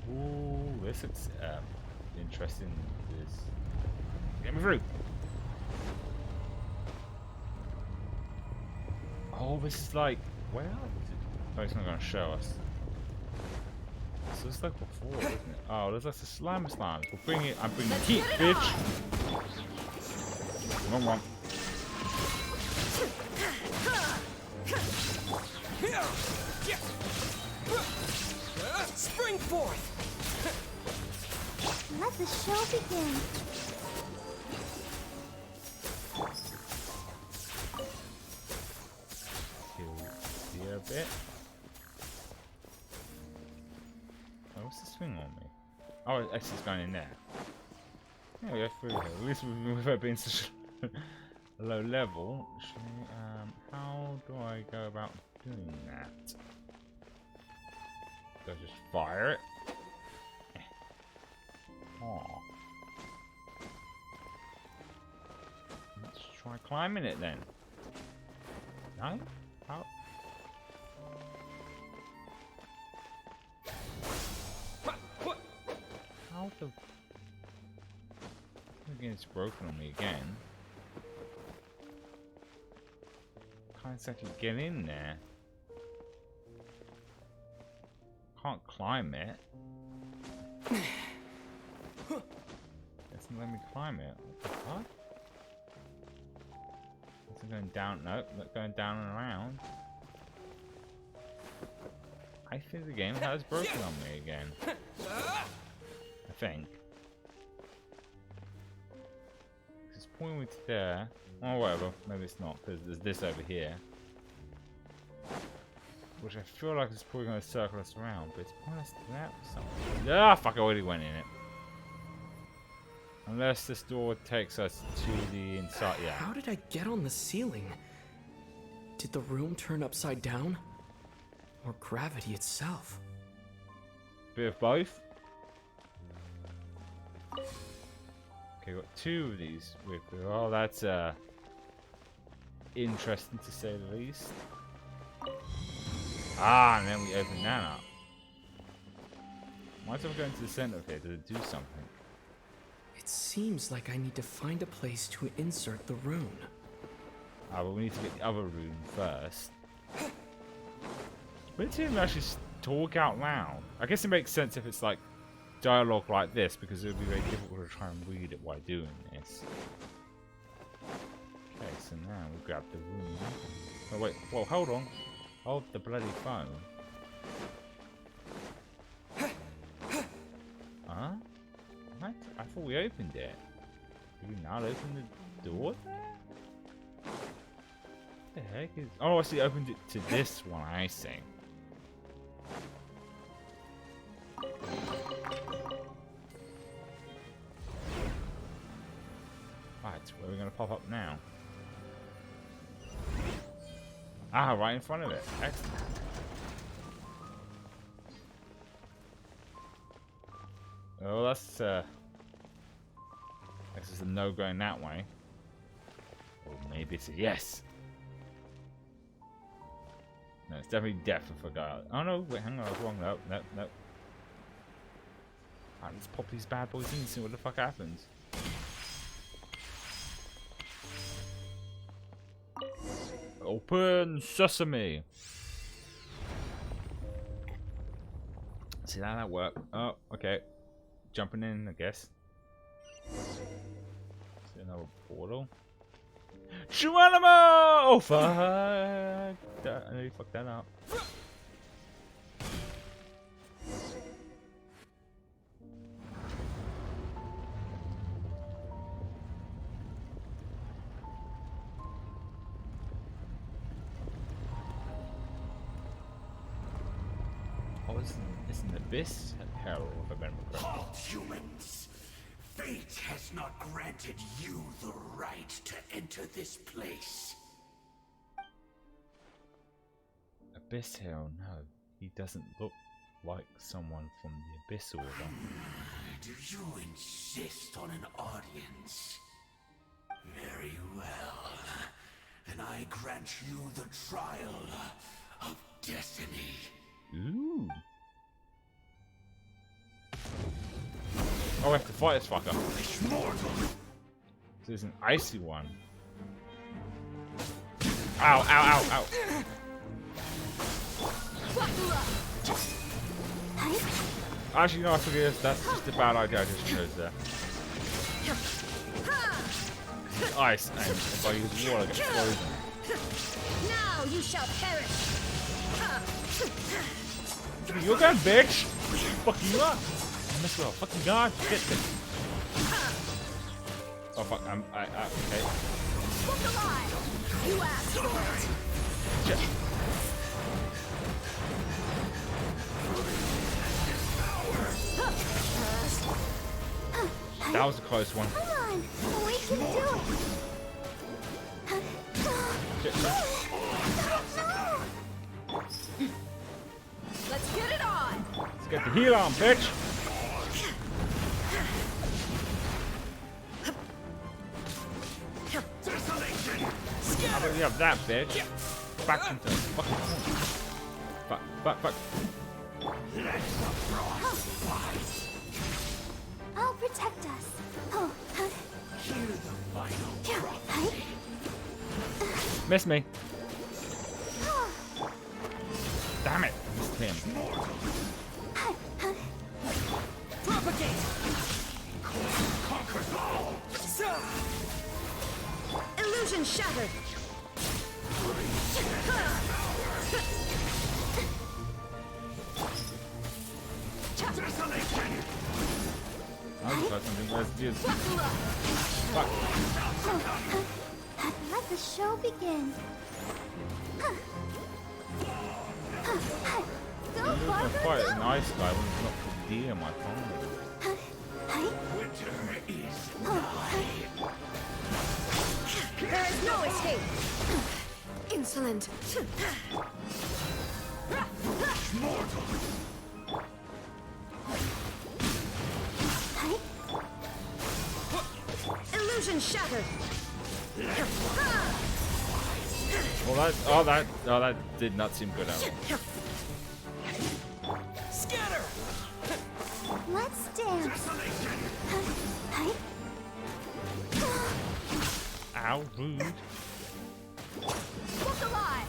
Ooh, this looks interesting. This get me through. Oh, this is like where? Oh, it's not going to show us. So it's like before, isn't it? Oh, there's like the slime slimes. We'll bring it. I'm bringing heat, bitch. Wrong one. Spring forth! Let the show begin. Kill here a bit. Oh, what's this thing on me? Oh, X is going in there. Yeah, we go through here. At least with it being such a low level. Actually, how do I go about doing that? Do I just fire it? Oh. Let's try climbing it then. No? How? How the... Again, it's broken on me again. Can't exactly get in there. Can't climb it. Doesn't let me climb it. What the fuck? Isn't going down? Nope, not going down and around. I think the game has broken on me again. I think. It's pointing me to there. Oh, whatever. Maybe it's not, because there's this over here. Which I feel like it's probably going to circle us around, but it's pointing us to that or something. Ah, fuck, I already went in it. Unless this door takes us to the inside, yeah. How did I get on the ceiling? Did the room turn upside down? Or gravity itself? Bit of both. Okay, got two of these. Oh, that's interesting to say the least. Ah, and then we open that up. Why don't we go into the center of here? Does it do something? It seems like I need to find a place to insert the rune. Ah, but we need to get the other rune first. But it didn't actually talk out loud. I guess it makes sense if it's like dialogue like this, because it would be very difficult to try and read it while doing this. Okay, so now we grab the rune. Oh wait, whoa, hold on. Hold the bloody phone. Huh? What? I thought we opened it. Did we not open the door there? What the heck is... Oh, I see, opened it to this one, I see. Right, where are we going to pop up now? Ah, right in front of it. Excellent. Oh, that's a no going that way. Or maybe it's a yes. No, it's definitely depth. I forgot. Oh no, wait, hang on, I was wrong. Nope, nope, nope. Alright, let's pop these bad boys in and see what the fuck happens. Open sesame. See how that worked? Oh, okay. Jumping in, I guess. See another portal. Geronimo! Oh fuck! I nearly fucked that up. Oh, it's an abyss peril, if I remember correctly. Halt, humans! Fate has not granted you the right to enter this place. Abyss Hero, no. He doesn't look like someone from the Abyss Order. Do you insist on an audience? Very well. Then I grant you the trial of destiny. Ooh. Oh, we have to fight this fucker. So there's an icy one. Ow, ow, ow, ow. Actually, no, I forget this. That's just a bad idea. I just chose there. Ice, and if I use water, I get frozen. Now you shall perish. You're going, bitch. Fuck you up. missed well. Fucking god, shit. Oh fuck, okay. Look alive! You asked for it! Shit. That was a close one. Come on, we can do it. Shit. Let's get it on! Let's get the heal on, bitch. How about you have that, bitch? Back into the fucking corner. Fuck, fuck, fuck. I'll protect us. Oh, Hear the final Miss me. Damn it. Missed him. Propagate! conquers all. Illusion shattered! Desolation. I was about something. Let's do this. Fuck. let the show begin. Go, I'm gonna Barbara, fight go. an ice guy when it's not the deer, my phone. Winter is There is no escape! Insolent! mortal. Illusion shattered! Well, that did not seem good at all. Scatter! Let's dance. Ow, rude. Look alive!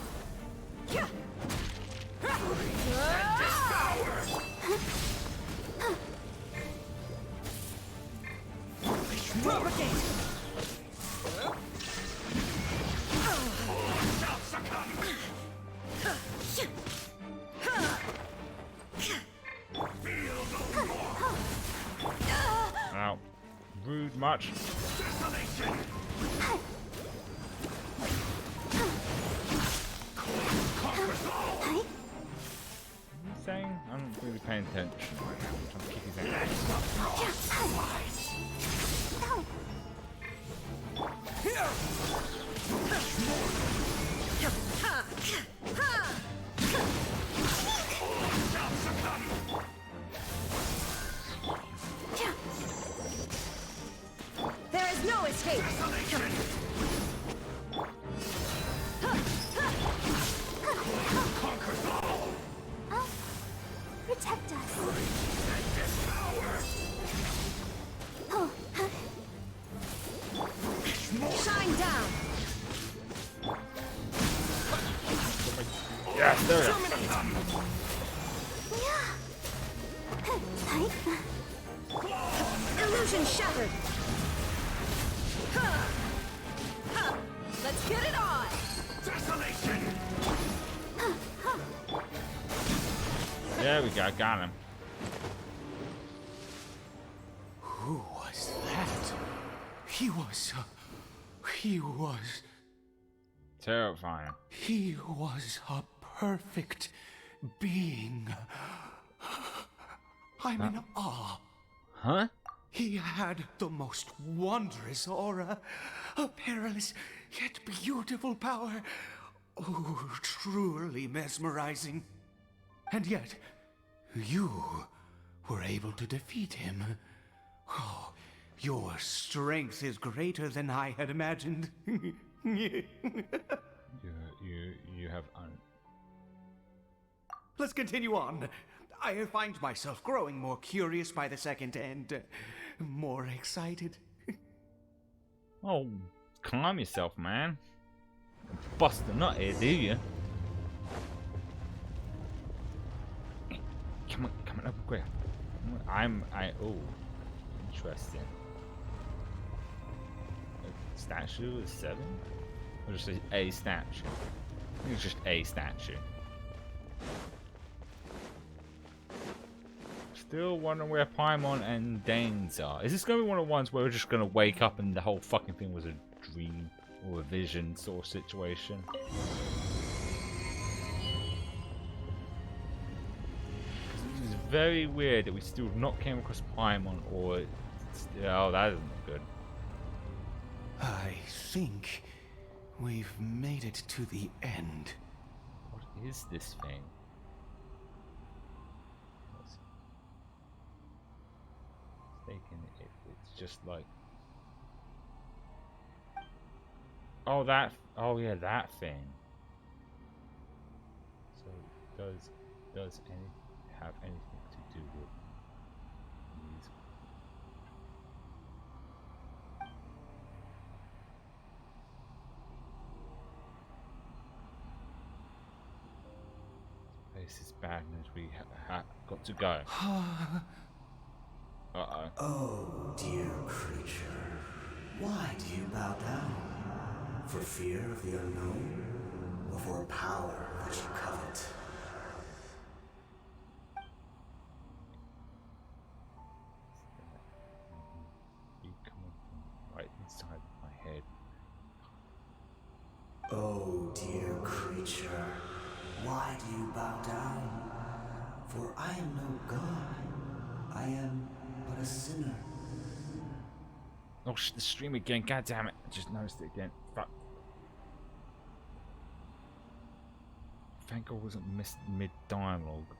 Propagate! Ow. Rude much. Saying? I'm not really paying attention right now. I'm trying to kick his There is no escape! Protect us. Shine down! Yes, there we go. Illusion shattered! Let's get it on! Desolation. There we go, got him. Who was that? He was Terrifying. a perfect being. I'm in awe. Huh? He had the most wondrous aura, a perilous yet beautiful power. Oh, truly mesmerizing. And yet, you were able to defeat him. Oh, your strength is greater than I had imagined. You have Let's continue on. I find myself growing more curious by the second and more excited. Oh, calm yourself, man. Bust a nut here, do you? Come on up quick. Oh, interesting. A statue is 7? Or just a statue? I think it's just a statue. Still wondering where Paimon and Danes are. Is this going to be one of the ones where we're just going to wake up and the whole fucking thing was a dream or a vision sort of situation? It's very weird that we still not came across Paimon or... Oh, that isn't good. I think we've made it to the end. What is this thing? It's just like... Oh, that... Oh, yeah, that thing. So, does any have anything to do with these? This place is bad news. We got to go. Uh-oh. Oh, dear creature. Why do you bow down? For fear of the unknown? Or for a power that you covet? You coming from right inside my head. Oh, dear creature. Why do you bow down? For I am no god. I am but a sinner. Oh, the stream again. God damn it. I just noticed it again. Fuck. Thank God I wasn't missed mid-dialogue.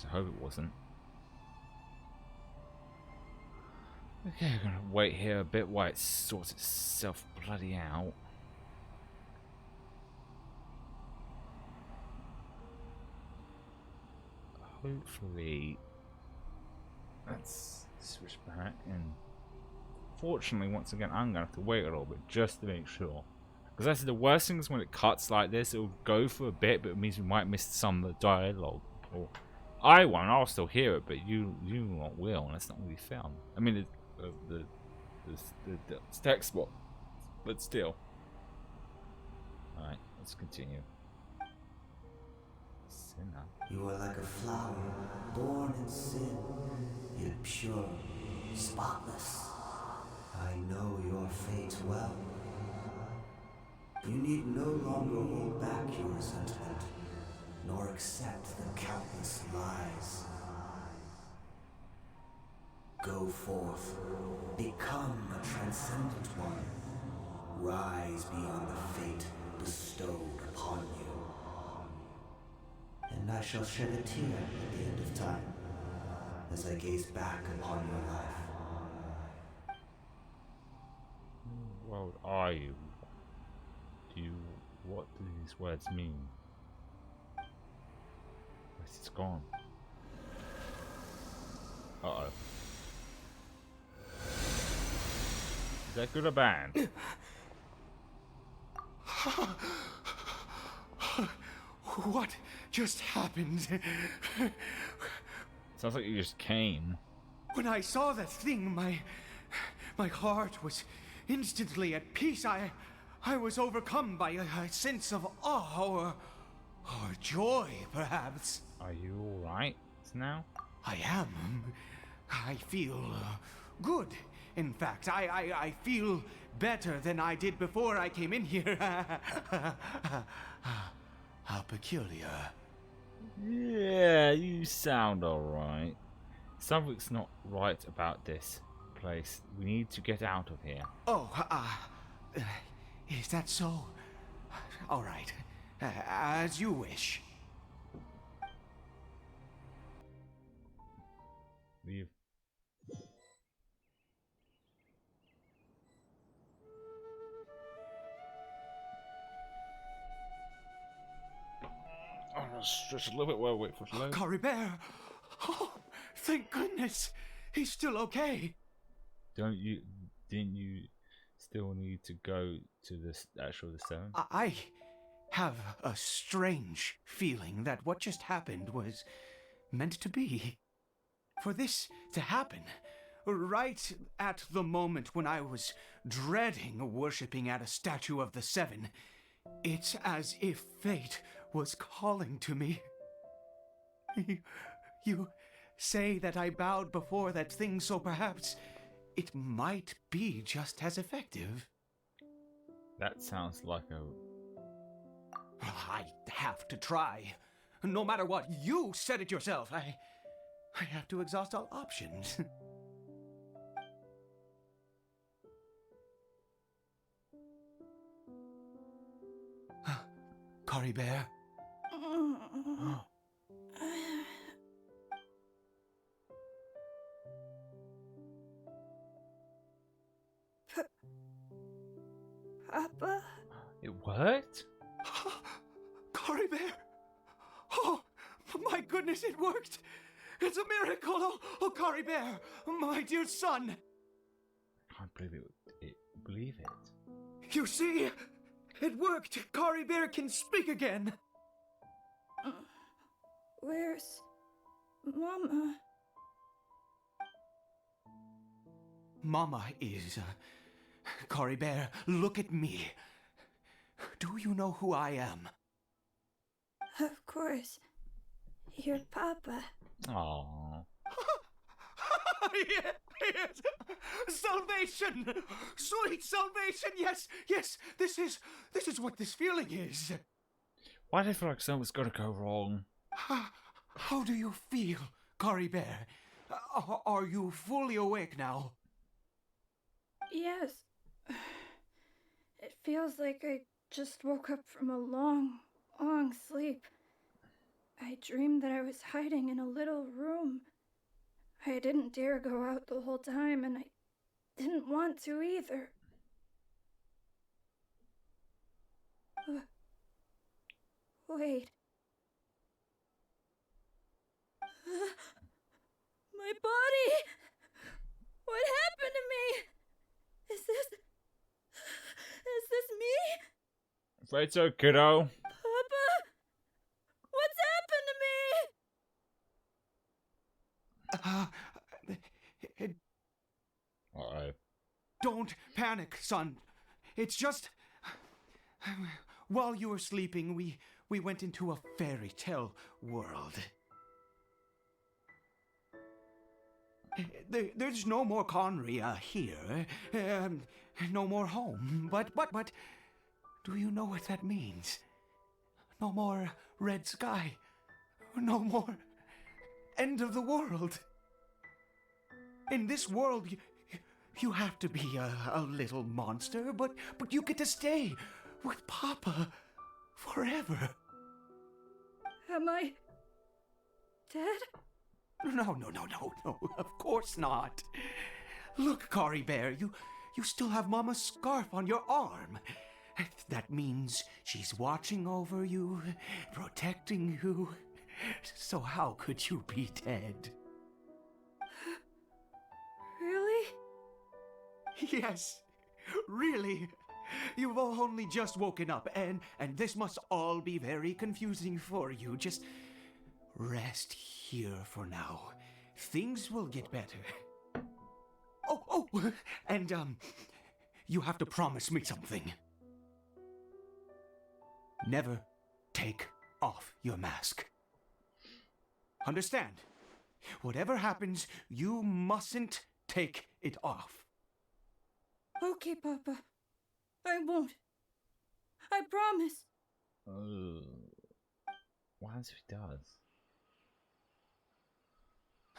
I hope it wasn't. Okay, we're gonna wait here a bit while it sorts itself bloody out. Hopefully, let's switch back, and fortunately, once again, I'm gonna have to wait a little bit just to make sure. Because that's the worst thing is when it cuts like this, it'll go for a bit, but it means we might miss some of the dialogue. Or I won't, I'll still hear it, but you lot will, and that's not really fair. I mean, the text spot, but still. Alright, let's continue. Sinner. You are like a flower, born in sin, yet pure, spotless. I know your fate well. You need no longer hold back your resentment, nor accept the countless lies. Go forth, become a transcendent one. Rise beyond the fate bestowed upon you. And I shall shed a tear at the end of time, as I gaze back upon your life. What world are you? What do these words mean? Yes, it's gone. Uh-oh. Is that good or bad? What just happened? Sounds like you just came. When I saw that thing, my heart was instantly at peace. I was overcome by a sense of awe or joy, perhaps. Are you alright now? I am. I feel good. In fact, I feel better than I did before I came in here. How peculiar. Yeah, you sound alright. Something's not right about this place. We need to get out of here. Oh, is that so? All right. As you wish. Leave. Oh, just a little bit while I wait for it to load. Caribert! Oh, thank goodness! He's still okay! Didn't you still need to go to this actual stone? I have a strange feeling that what just happened was meant to be. For this to happen, right at the moment when I was dreading worshipping at a statue of the Seven, it's as if fate was calling to me. You say that I bowed before that thing, so perhaps it might be just as effective. That sounds like a... I have to try. No matter what, you said it yourself. I have to exhaust all options. Cory Bear. Papa? It worked? Cory Bear! Oh, my goodness, it worked! It's a miracle! Oh, Cory Bear, my dear son! I can't believe it. You see? It worked! Cory Bear can speak again! Where's Mama? Mama is... Cory Bear, look at me. Do you know who I am? Of course. Your Papa. Aww. Yes! Salvation! Sweet salvation! Yes! This is what this feeling is. Why do I feel like something's gonna go wrong? How do you feel, Cory Bear? Are you fully awake now? Yes. It feels like I just woke up from a long, long sleep. I dreamed that I was hiding in a little room. I didn't dare go out the whole time, and I didn't want to either. Wait. My body! What happened to me? Is this me? Right, so, kiddo. Papa? What's happened to me? Uh-oh. Don't panic, son. It's just... While you were sleeping, we went into a fairy tale world. There's no more Conry here. No more home. But, do you know what that means? No more red sky. No more end of the world. In this world, you have to be a little monster, but you get to stay with Papa forever. Am I dead? No, of course not. Look, Cory Bear, you still have Mama's scarf on your arm. That means she's watching over you, protecting you. So how could you be dead? Really? Yes, really. You've only just woken up, and this must all be very confusing for you. Just rest here for now. Things will get better. Oh, and you have to promise me something. Never take off your mask. Understand? Whatever happens, you mustn't take it off. Okay, Papa. I won't. I promise. What if he does?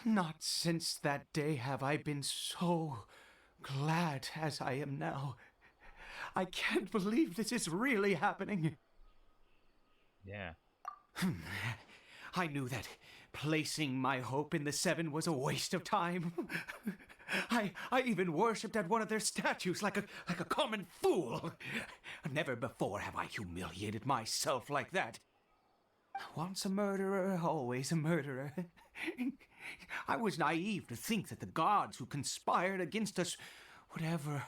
Not since that day have I been so glad as I am now. I can't believe this is really happening. Yeah. I knew that placing my hope in the Seven was a waste of time. I even worshipped at one of their statues like a common fool. Never before have I humiliated myself like that. Once a murderer, always a murderer. I was naive to think that the gods who conspired against us would ever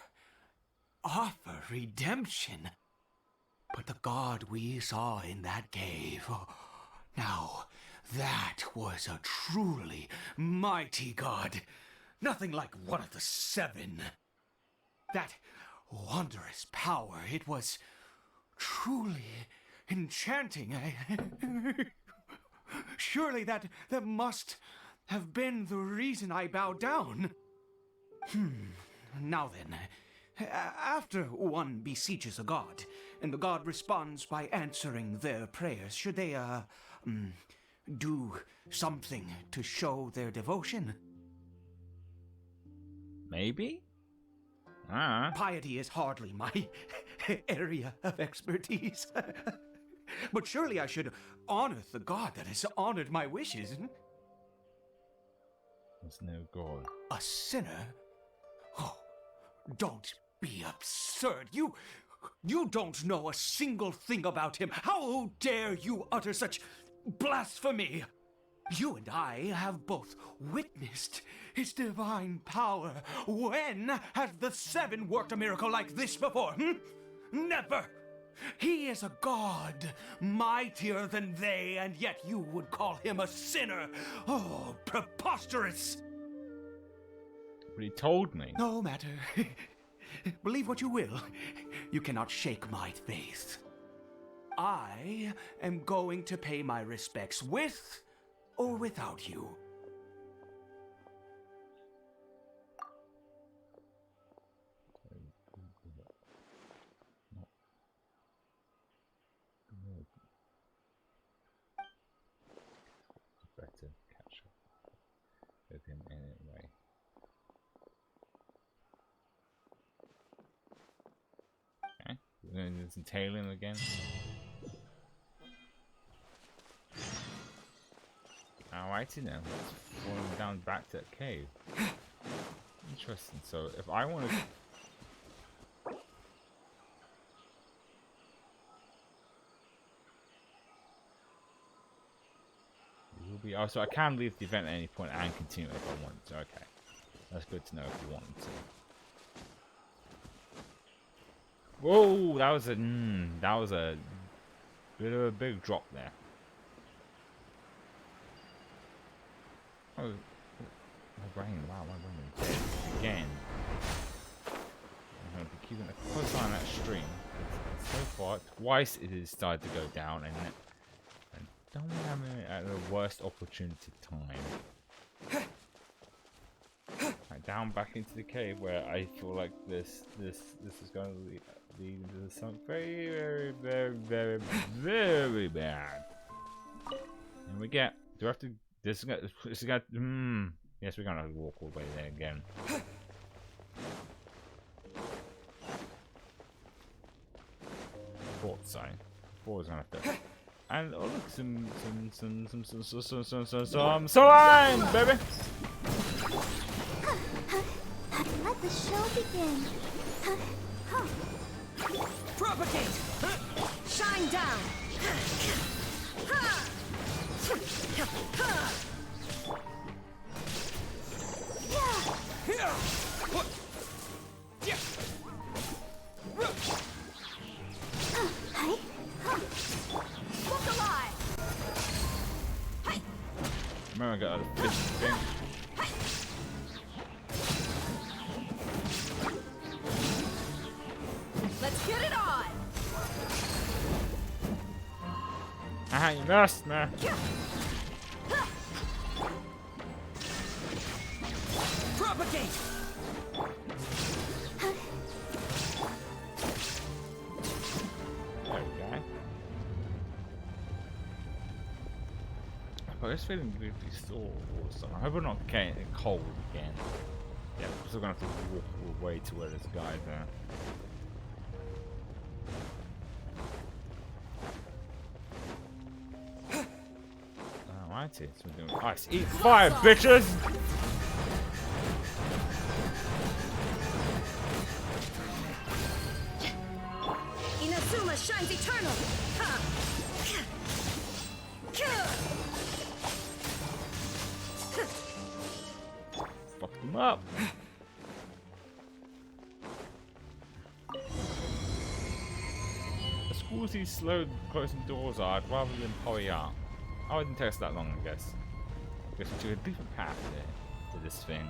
offer redemption. But the god we saw in that cave, now that was a truly mighty god. Nothing like one of the seven. That wondrous power, it was truly enchanting. Surely that must have been the reason I bowed down. Now then, after one beseeches a god, and the god responds by answering their prayers, should they, do something to show their devotion? Maybe? Piety is hardly my area of expertise. But surely I should honor the god that has honored my wishes. There's no god. A sinner? Oh, don't be absurd. You don't know a single thing about him. How dare you utter such blasphemy? You and I have both witnessed his divine power. When has the seven worked a miracle like this before? Never! He is a god, mightier than they, and yet you would call him a sinner. Oh, preposterous! But he told me. No matter. Believe what you will. You cannot shake my faith. I am going to pay my respects with or without you. Better catch up with him anyway. Okay, we're going to do some tailing again. Alrighty then, let's fall down back to that cave. Interesting. So if I want to. Oh, so I can leave the event at any point and continue if I want to. Okay, that's good to know if you want to. Whoa, that was a bit of a big drop there. Oh, my brain! Wow, my brain is dead again. I'm gonna be keeping a close eye on that stream. So far, twice it has started to go down, and don't have it at the worst opportunity time. Right, down back into the cave where I feel like this is going to lead into something very bad. And we get. Do I have to? This is got. Yes, we're gonna walk all the way there again. Thought so. Thought gonna have to. And oh look, some slime, baby. Let the show begin. Propagate! Shine down! Look alive! Remember, I got a fish thing. Let's get it on! Ah, you missed, man. Propagate! There we go. But it's feeling really sore or something. I hope we're not getting cold again. Yeah, we're still gonna have to walk all the way to where there's a guy there. Alrighty, so we're doing ice. Eat fire, bitches! Inazuma shines eternal! Fuck them up! As cool as these slow closing doors are, I'd rather than hurry up. Oh, it didn't take us that long, I guess. I guess we took a different path here to this thing.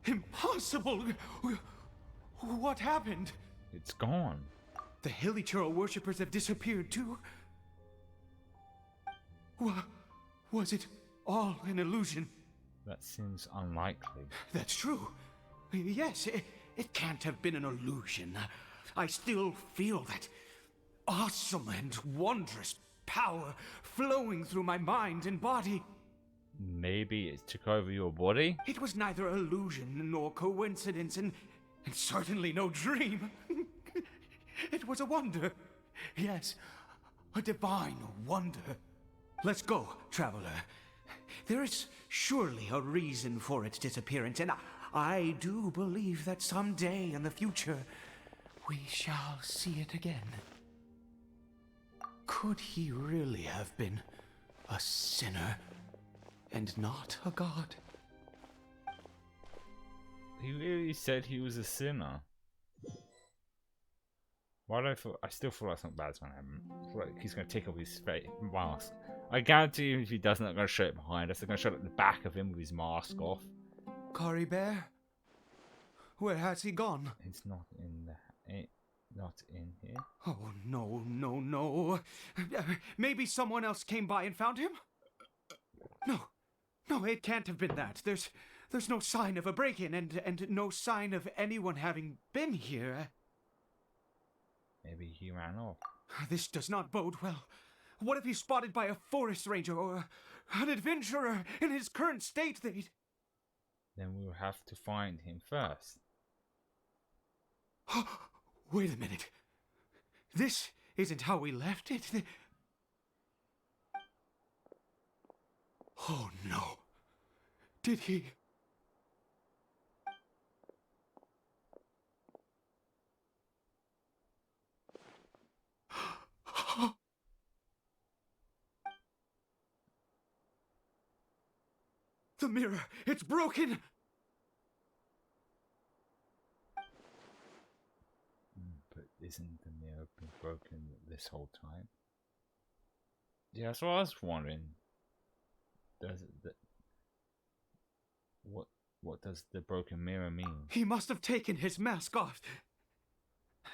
Impossible! What happened? It's gone. The Hilichurl worshippers have disappeared too? Was it all an illusion? That seems unlikely. That's true. Yes, it can't have been an illusion. I still feel that awesome and wondrous power flowing through my mind and body. Maybe it took over your body? It was neither illusion nor coincidence, and certainly no dream. It was a wonder. Yes, a divine wonder. Let's go, traveler. There is surely a reason for its disappearance, and I do believe that someday in the future we shall see it again. Could he really have been a sinner and not a god? He really said he was a sinner. Why do I still feel like something bad's gonna happen? I feel like he's gonna take off his face mask. I guarantee you, if he doesn't, they're gonna show it behind us. They're gonna show it the back of him with his mask off. Cory Bear? Where has he gone? It's not in not in here. Oh, no, no, no. Maybe someone else came by and found him? No, it can't have been that. There's no sign of a break-in and no sign of anyone having been here. Maybe he ran off. This does not bode well. What if he's spotted by a forest ranger or an adventurer in his current state? Then we'll have to find him first. Wait a minute. This isn't how we left it. Oh no. Did he... The mirror! It's broken! But isn't the mirror been broken this whole time? Yeah, that's what I was wondering. What does the broken mirror mean? He must have taken his mask off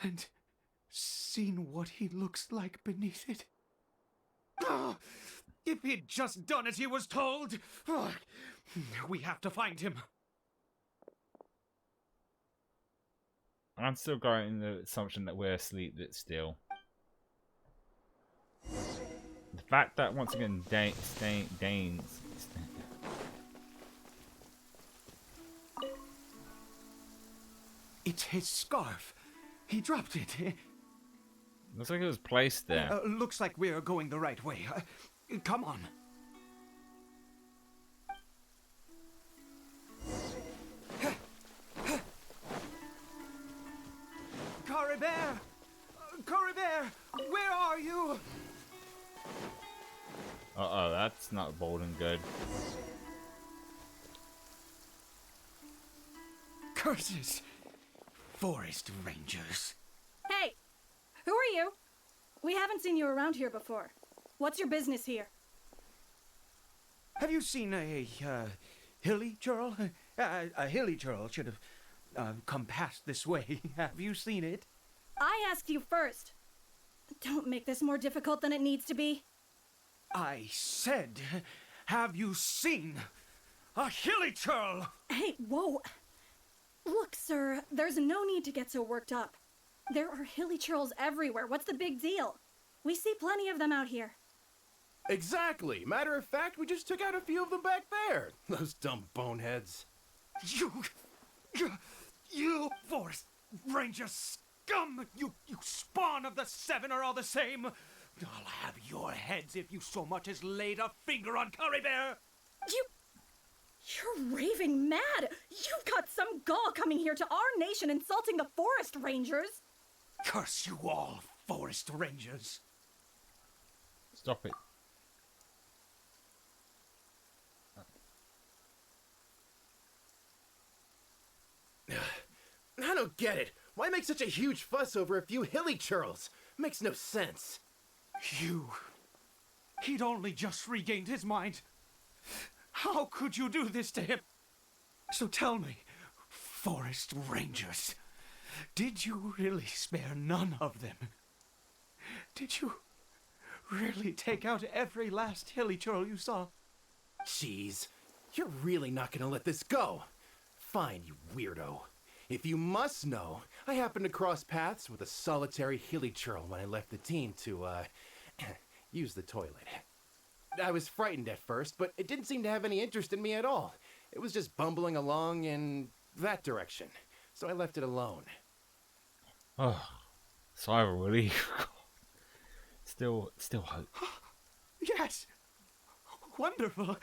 and seen what he looks like beneath it. Ah! If he'd just done as he was told! We have to find him. I'm still going in the assumption that we're asleep still. The fact that once again Dane's it's his scarf. He dropped it. Looks like it was placed there. Looks like we're going the right way. Come on. Cory Bear! Cory Bear! Where are you? Uh-oh, that's not boding good. Curses! Forest rangers. Hey! Who are you? We haven't seen you around here before. What's your business here? Have you seen a Hilichurl? A Hilichurl should have come past this way. Have you seen it? I asked you first. Don't make this more difficult than it needs to be. I said, have you seen a Hilichurl? Hey, whoa. Look, sir, there's no need to get so worked up. There are Hilichurls everywhere. What's the big deal? We see plenty of them out here. Exactly. Matter of fact, we just took out a few of them back there. Those dumb boneheads. You forest ranger scum! You spawn of the seven are all the same. I'll have your heads if you so much as laid a finger on Cory Bear. You're raving mad. You've got some gall coming here to our nation insulting the forest rangers. Curse you all, forest rangers. Stop it. I don't get it. Why make such a huge fuss over a few Hilichurls? Makes no sense. He'd only just regained his mind. How could you do this to him? So tell me, forest rangers. Did you really spare none of them? Did you really take out every last hilly churl you saw? Jeez, you're really not gonna let this go. Fine, you weirdo. If you must know, I happened to cross paths with a solitary hilly churl when I left the team to, use the toilet. I was frightened at first, but it didn't seem to have any interest in me at all. It was just bumbling along in that direction, so I left it alone. Oh, sigh of relief. Still hope. Yes! Wonderful!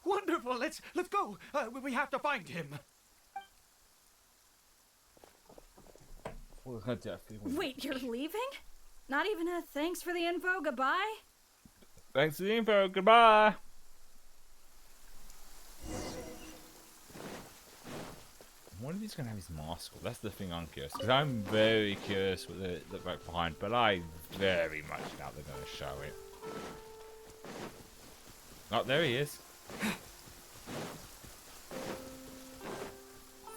Wonderful! Let's go! We have to find him! Wait, you're leaving? Not even a thanks for the info, goodbye? Thanks for the info, goodbye! I wonder if he's going to have his mask off. That's the thing I'm curious. Because I'm very curious what they look like behind, but I very much doubt they're going to show it. Oh, there he is.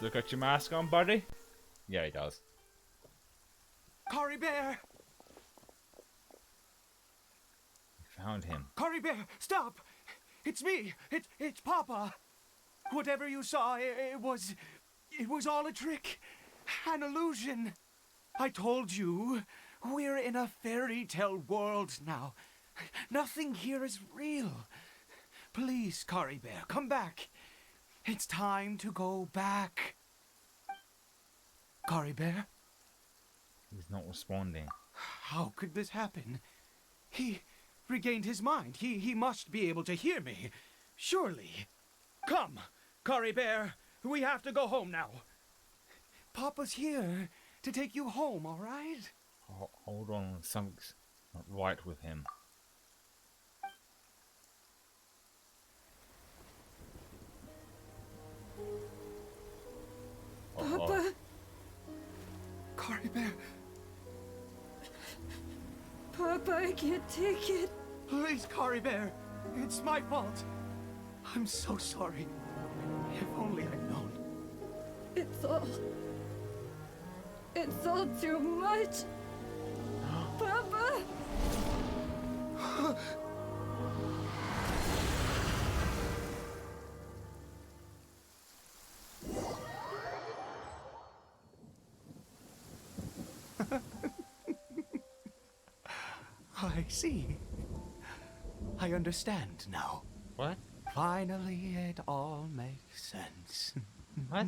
Look at your mask on, buddy. Yeah, he does. Cory Bear! Found him. Cory Bear, stop! It's me! It's Papa! Whatever you saw, it was all a trick. An illusion. I told you, we're in a fairy tale world now. Nothing here is real. Please, Cory Bear, come back. It's time to go back. Cory Bear? He's not responding. How could this happen? He regained his mind. He must be able to hear me. Surely. Come, Cory Bear. We have to go home now. Papa's here to take you home, all right? Hold on, something's not right with him. Papa? Cory Bear. Papa, I can't take it. Please, Cory Bear. It's my fault. I'm so sorry. If only I'd known. It's all too much. Papa! I see. I understand now. What? Finally, it all makes sense. What?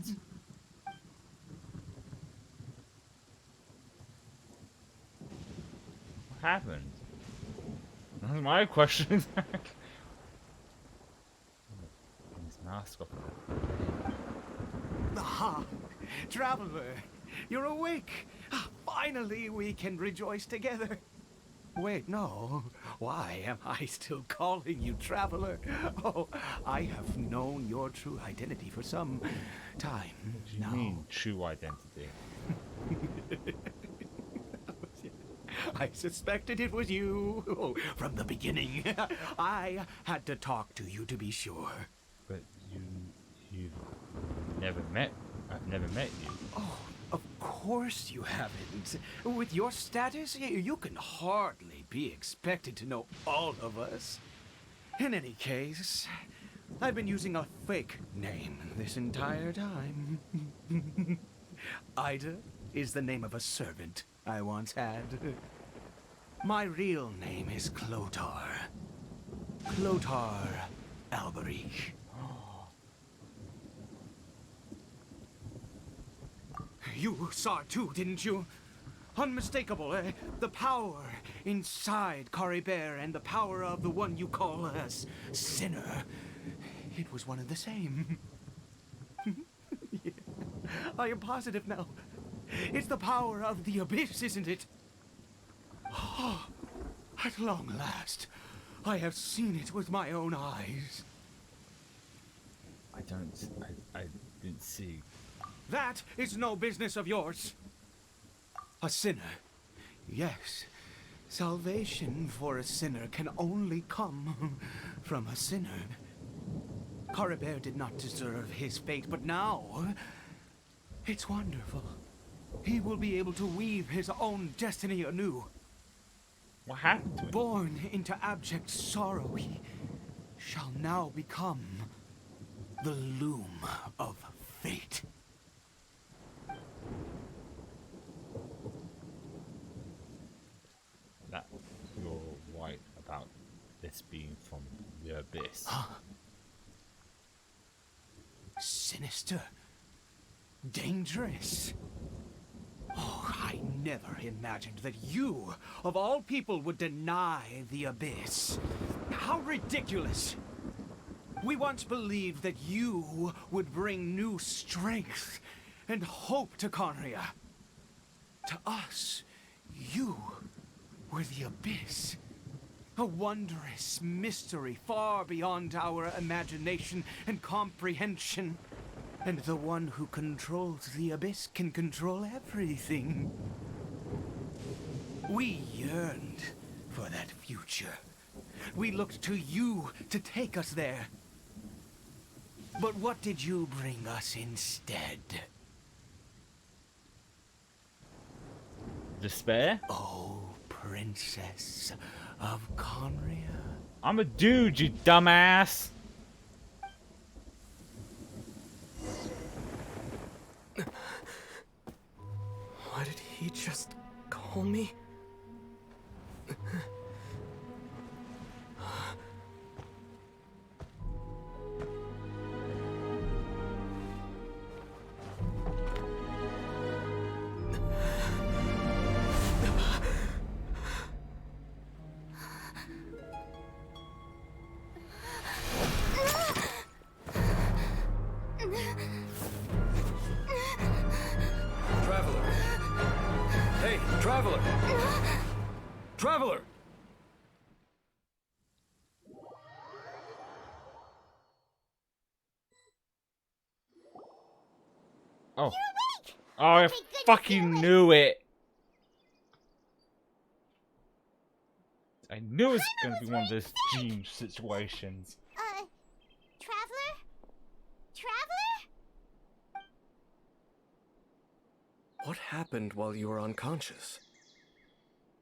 What happened? That's my question. His mask off. Aha! Traveler, you're awake. Finally, we can rejoice together. Wait, no. Why am I still calling you Traveler? Oh, I have known your true identity for some time What do you now. mean, true identity? I suspected it was you from the beginning. I had to talk to you to be sure. But you've never met. I've never met you. Oh, of course you haven't. With your status, you can hardly be expected to know all of us. In any case, I've been using a fake name this entire time. Ida is the name of a servant I once had. My real name is Clotar. Clotar Alberich. You saw it too, didn't you? Unmistakable, the power inside Cory Bear and the power of the one you call a sinner. It was one and the same. Yeah, I am positive now. It's the power of the abyss, isn't it? Oh, at long last, I have seen it with my own eyes. I didn't see. That is no business of yours. A sinner. Yes. Salvation for a sinner can only come from a sinner. Cory Bear did not deserve his fate, but now It's wonderful. He will be able to weave his own destiny anew. What happened to him? Born into abject sorrow, he shall now become the loom of fate. That you're right about this being from the abyss. Sinister. Dangerous. Oh, I never imagined that you, of all people, would deny the abyss. How ridiculous! We once believed that you would bring new strength and hope to Conria. To us, you were the abyss. A wondrous mystery far beyond our imagination and comprehension. And the one who controls the abyss can control everything. We yearned for that future. We looked to you to take us there. But what did you bring us instead? Despair? Oh, Princess of Conria. I'm a dude, you dumbass. What did he just call me? Traveler! Hey, Traveler! Traveler! Oh. Oh, I fucking knew it. I knew it was going to be one of those dream situations. Traveler? Traveler? What happened while you were unconscious?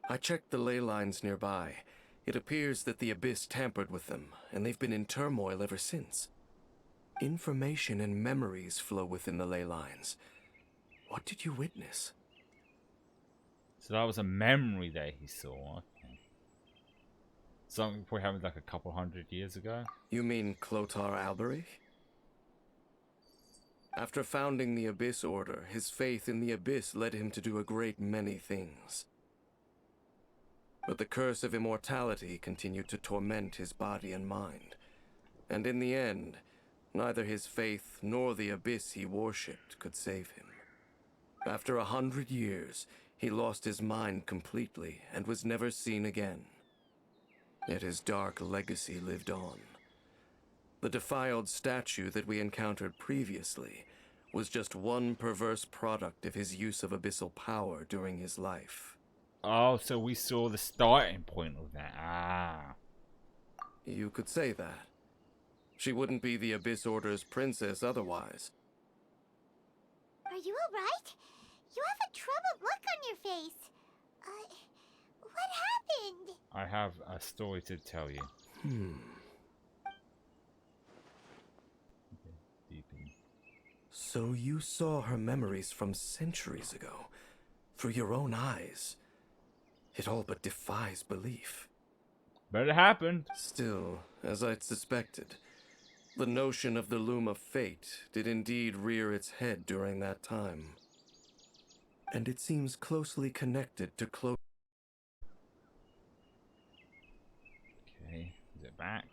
I checked the ley lines nearby. It appears that the Abyss tampered with them, and they've been in turmoil ever since. Information and memories flow within the ley lines. What did you witness? So that was a memory that he saw. Okay. Something probably happened like a couple hundred years ago. You mean Clotar Alberich? After founding the Abyss Order, his faith in the Abyss led him to do a great many things. But the curse of immortality continued to torment his body and mind. And in the end, neither his faith nor the Abyss he worshipped could save him. After 100 years, he lost his mind completely and was never seen again. Yet his dark legacy lived on. The defiled statue that we encountered previously was just one perverse product of his use of abyssal power during his life. Oh, so we saw the starting point of that. Ah. You could say that. She wouldn't be the Abyss Order's princess otherwise. Are you alright? You have a troubled look on your face. What happened? I have a story to tell you. So you saw her memories from centuries ago, through your own eyes. It all but defies belief. But it happened. Still, as I'd suspected, the notion of the Loom of Fate did indeed rear its head during that time. And it seems closely connected to Okay, is it back?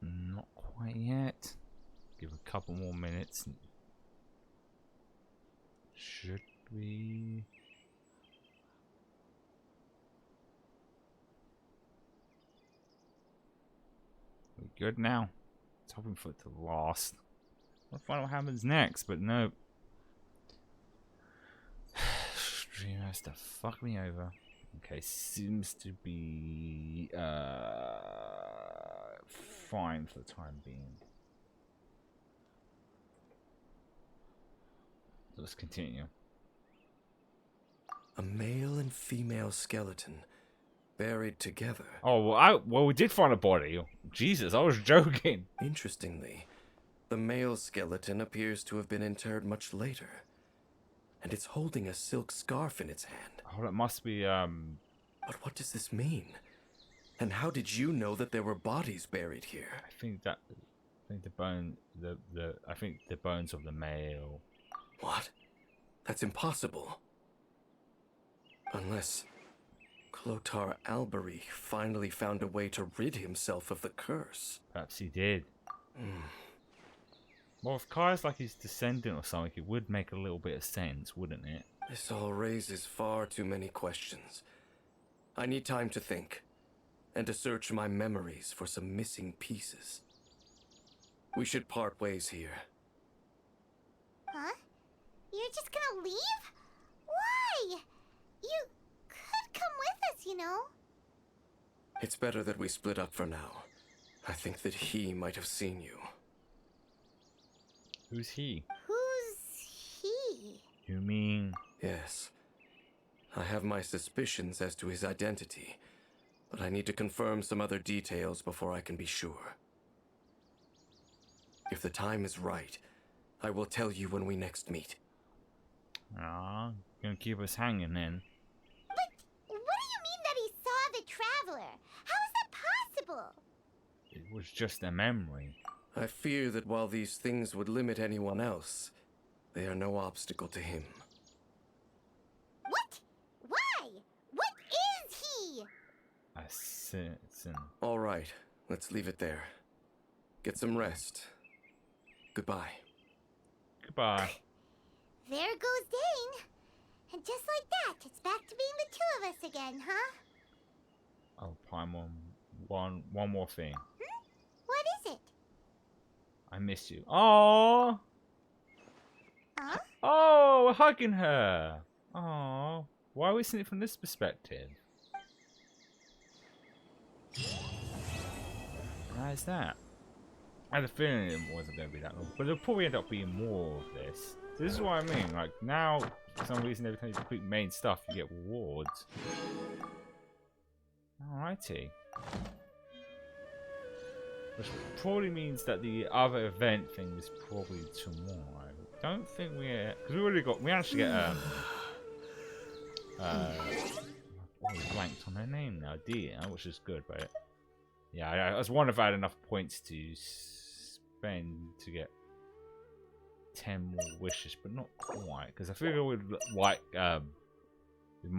Not quite yet. Give a couple more minutes. Should we? We good now? I was hoping for it to last. I'll find out what happens next, but no. Stream has to fuck me over. Okay, seems to be fine for the time being. So let's continue. A male and female skeleton buried together. Oh, well, we did find a body. Jesus, I was joking. Interestingly, the male skeleton appears to have been interred much later, and it's holding a silk scarf in its hand. Oh, that must be But what does this mean? And how did you know that there were bodies buried here? I think the bones of the male. What? That's impossible. Unless Clotar Albery finally found a way to rid himself of the curse. Perhaps he did. Well, if Kai's like his descendant or something, it would make a little bit of sense, wouldn't it? This all raises far too many questions. I need time to think, and to search my memories for some missing pieces. We should part ways here. Huh? You're just gonna leave? Why? You could come with us, you know. It's better that we split up for now. I think that he might have seen you. Who's he? Who's he? You mean? Yes. I have my suspicions as to his identity, but I need to confirm some other details before I can be sure. If the time is right, I will tell you when we next meet. Ah, gonna keep us hanging then. But what do you mean that he saw the traveler? How is that possible? It was just a memory. I fear that while these things would limit anyone else, they are no obstacle to him. What? Why? What is he? A sin. All right, let's leave it there. Get some rest. Goodbye. Goodbye. There goes Dane. And just like that, it's back to being the two of us again, huh? Oh, Paimon, one more thing. What is it? I miss you. Oh. Huh? Oh, we're hugging her. Oh, why are we seeing it from this perspective? How is that? I had a feeling it wasn't going to be that long, but there'll probably end up being more of this. So this is what I mean. Like now, for some reason, every time you complete main stuff, you get rewards. Alrighty. Which probably means that the other event thing is probably tomorrow. Don't think we're because we actually get we blanked on her name now, dear, which is good, but yeah, I was wondering if I had enough points to spend to get 10 more wishes, but not quite, because I figure we'd like we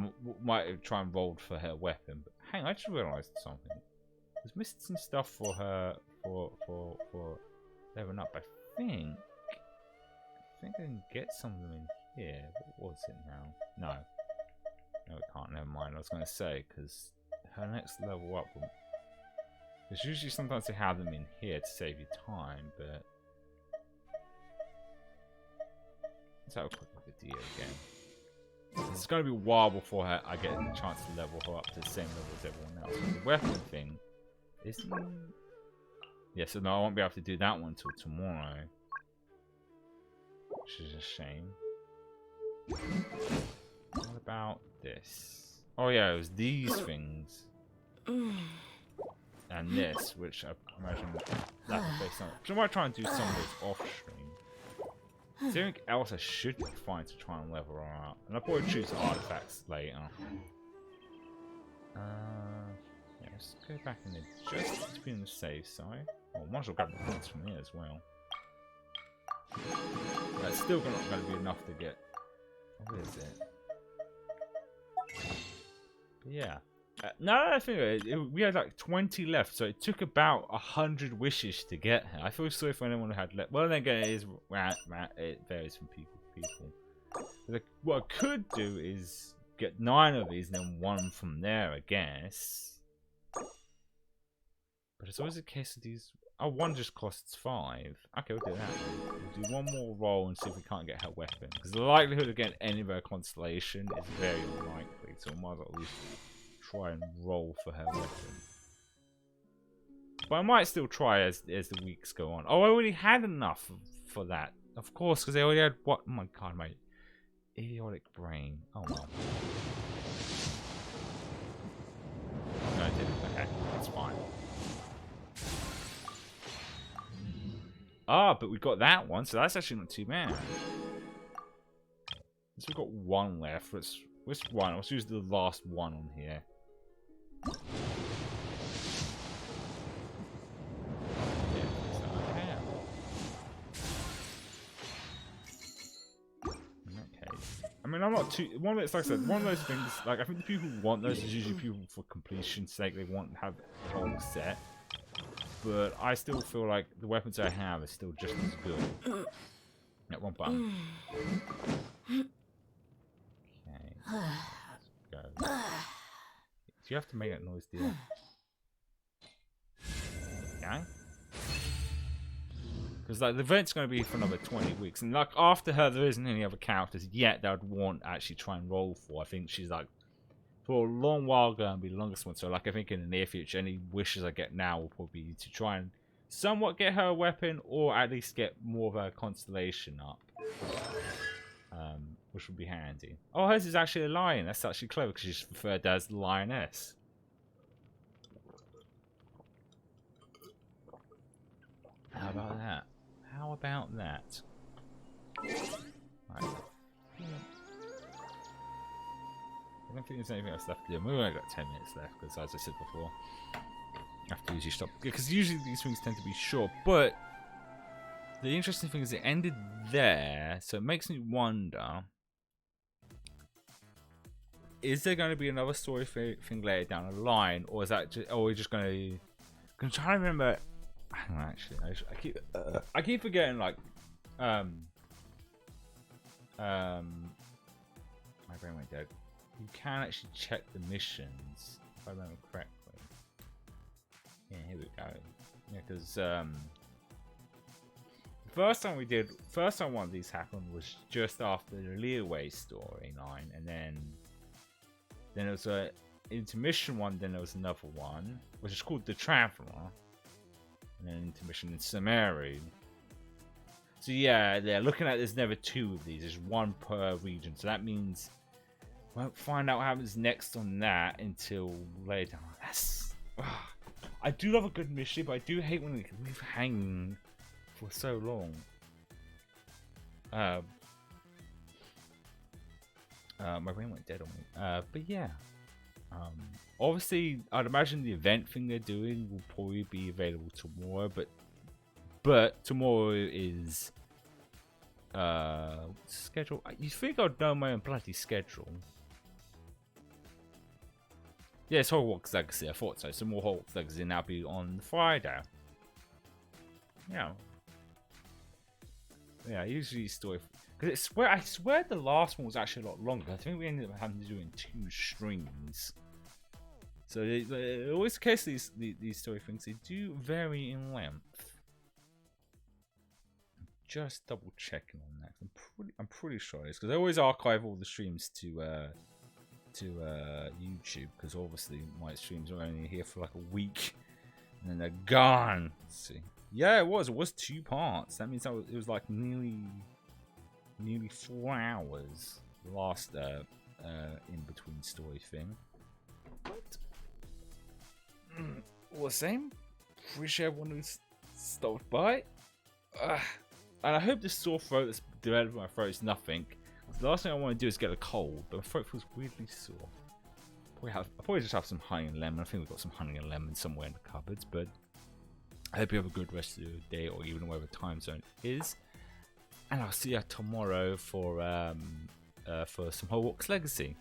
might try and roll for her weapon. But hang on, I just realised something. I was missing some stuff for her for leveling up. I think I can get some of them in here. What was it now? No, it can't. Never mind. I was going to say because her next level up. There's usually sometimes they have them in here to save you time, but let's have a quick look at Dia again. It's going to be a while before I get a chance to level her up to the same level as everyone else. But the weapon thing isn't. Yeah, so no, I won't be able to do that one until tomorrow, which is a shame. What about this? Oh yeah, it was these things. And this, which I imagine that would be something. So I might try and do some of those off stream. Is there anything else I should find to try and level her up? And I'll probably choose artifacts later. Yeah, let's go back in there just to be on the safe side. Oh, I might as well grab the points from here as well. That's still not going to be enough to get. What is it? But yeah. No, I think we had like 20 left, so it took about 100 wishes to get her. I feel sorry for anyone who had left. Well, then again, it varies from people to people. But what I could do is get 9 of these and then 1 from there, I guess. But it's always a case of these. Oh, 1 just costs 5. Okay, we'll do that. We'll do 1 more roll and see if we can't get her weapon. Because the likelihood of getting any of her constellation is very unlikely. so I might as well at least try and roll for her weapon. But I might still try as the weeks go on. Oh, I already had enough for that. Of course, because I already had what? Oh my god, my idiotic brain. Oh well. No, I didn't. Okay, that's fine. Ah, but we got that one, so that's actually not too bad. So we've got one left. Which one? Let's use the last one on here. I mean, I'm not too. One of it's like I said, one of those things. Like I think the people who want those is usually people for completion's sake. They want to have the whole set. But I still feel like the weapons I have are still just as good. At one button. Okay. Let's go. Do you have to make that noise, dear? Okay. Because like the event's going to be for another 20 weeks, and like after her, there isn't any other characters yet that I'd want to actually try and roll for. I think she's like for a long while going to be the longest one. So like I think in the near future, any wishes I get now will probably be to try and somewhat get her a weapon, or at least get more of a constellation up, which would be handy. Oh, hers is actually a lion. That's actually clever because she's referred to as the lioness. How about that? How about that? Right. I don't think there's anything else left to do. We've only got 10 minutes left because, as I said before, I have to usually stop. Because usually these things tend to be short. But the interesting thing is it ended there, so it makes me wonder: is there going to be another story thing later down the line, or is that just, or are we just going to? I'm trying to remember. Hang on, actually, I keep forgetting. Like, my brain went dead. You can actually check the missions if I remember correctly. Yeah, here we go. Yeah, because the first time one of these happened was just after the Leeway storyline, and then there was a intermission one. Then there was another one, which is called The Traveler. And then intermission in Samari. So yeah, they're looking at there's never two of these. There's one per region. So that means we won't find out what happens next on that until later. That's I do love a good mystery, but I do hate when they leave hanging for so long. My brain went dead on me. But yeah. Obviously, I'd imagine the event thing they're doing will probably be available tomorrow, but tomorrow is schedule. You think I'd know my own bloody schedule? Yeah, it's Hogwarts Legacy. I thought so. Some more Hogwarts Legacy now be on Friday. Yeah. Yeah, usually story. Because I swear the last one was actually a lot longer. I think we ended up having to do it in 2 streams. So always the case these story things, they do vary in length. Just double checking on that. I'm pretty sure it is because I always archive all the streams to YouTube because obviously my streams are only here for like a week and then they're gone. Let's see. Yeah, it was 2 parts. That means it was like nearly 4 hours. The last in between story thing. But all the same, appreciate everyone who's stopped by. And I hope this sore throat that's developed in my throat is nothing. The last thing I want to do is get a cold, but my throat feels weirdly sore. I'll probably just have some honey and lemon. I think we've got some honey and lemon somewhere in the cupboards, but I hope you have a good rest of your day or even whatever time zone it is. And I'll see you tomorrow for some Hogwarts Legacy.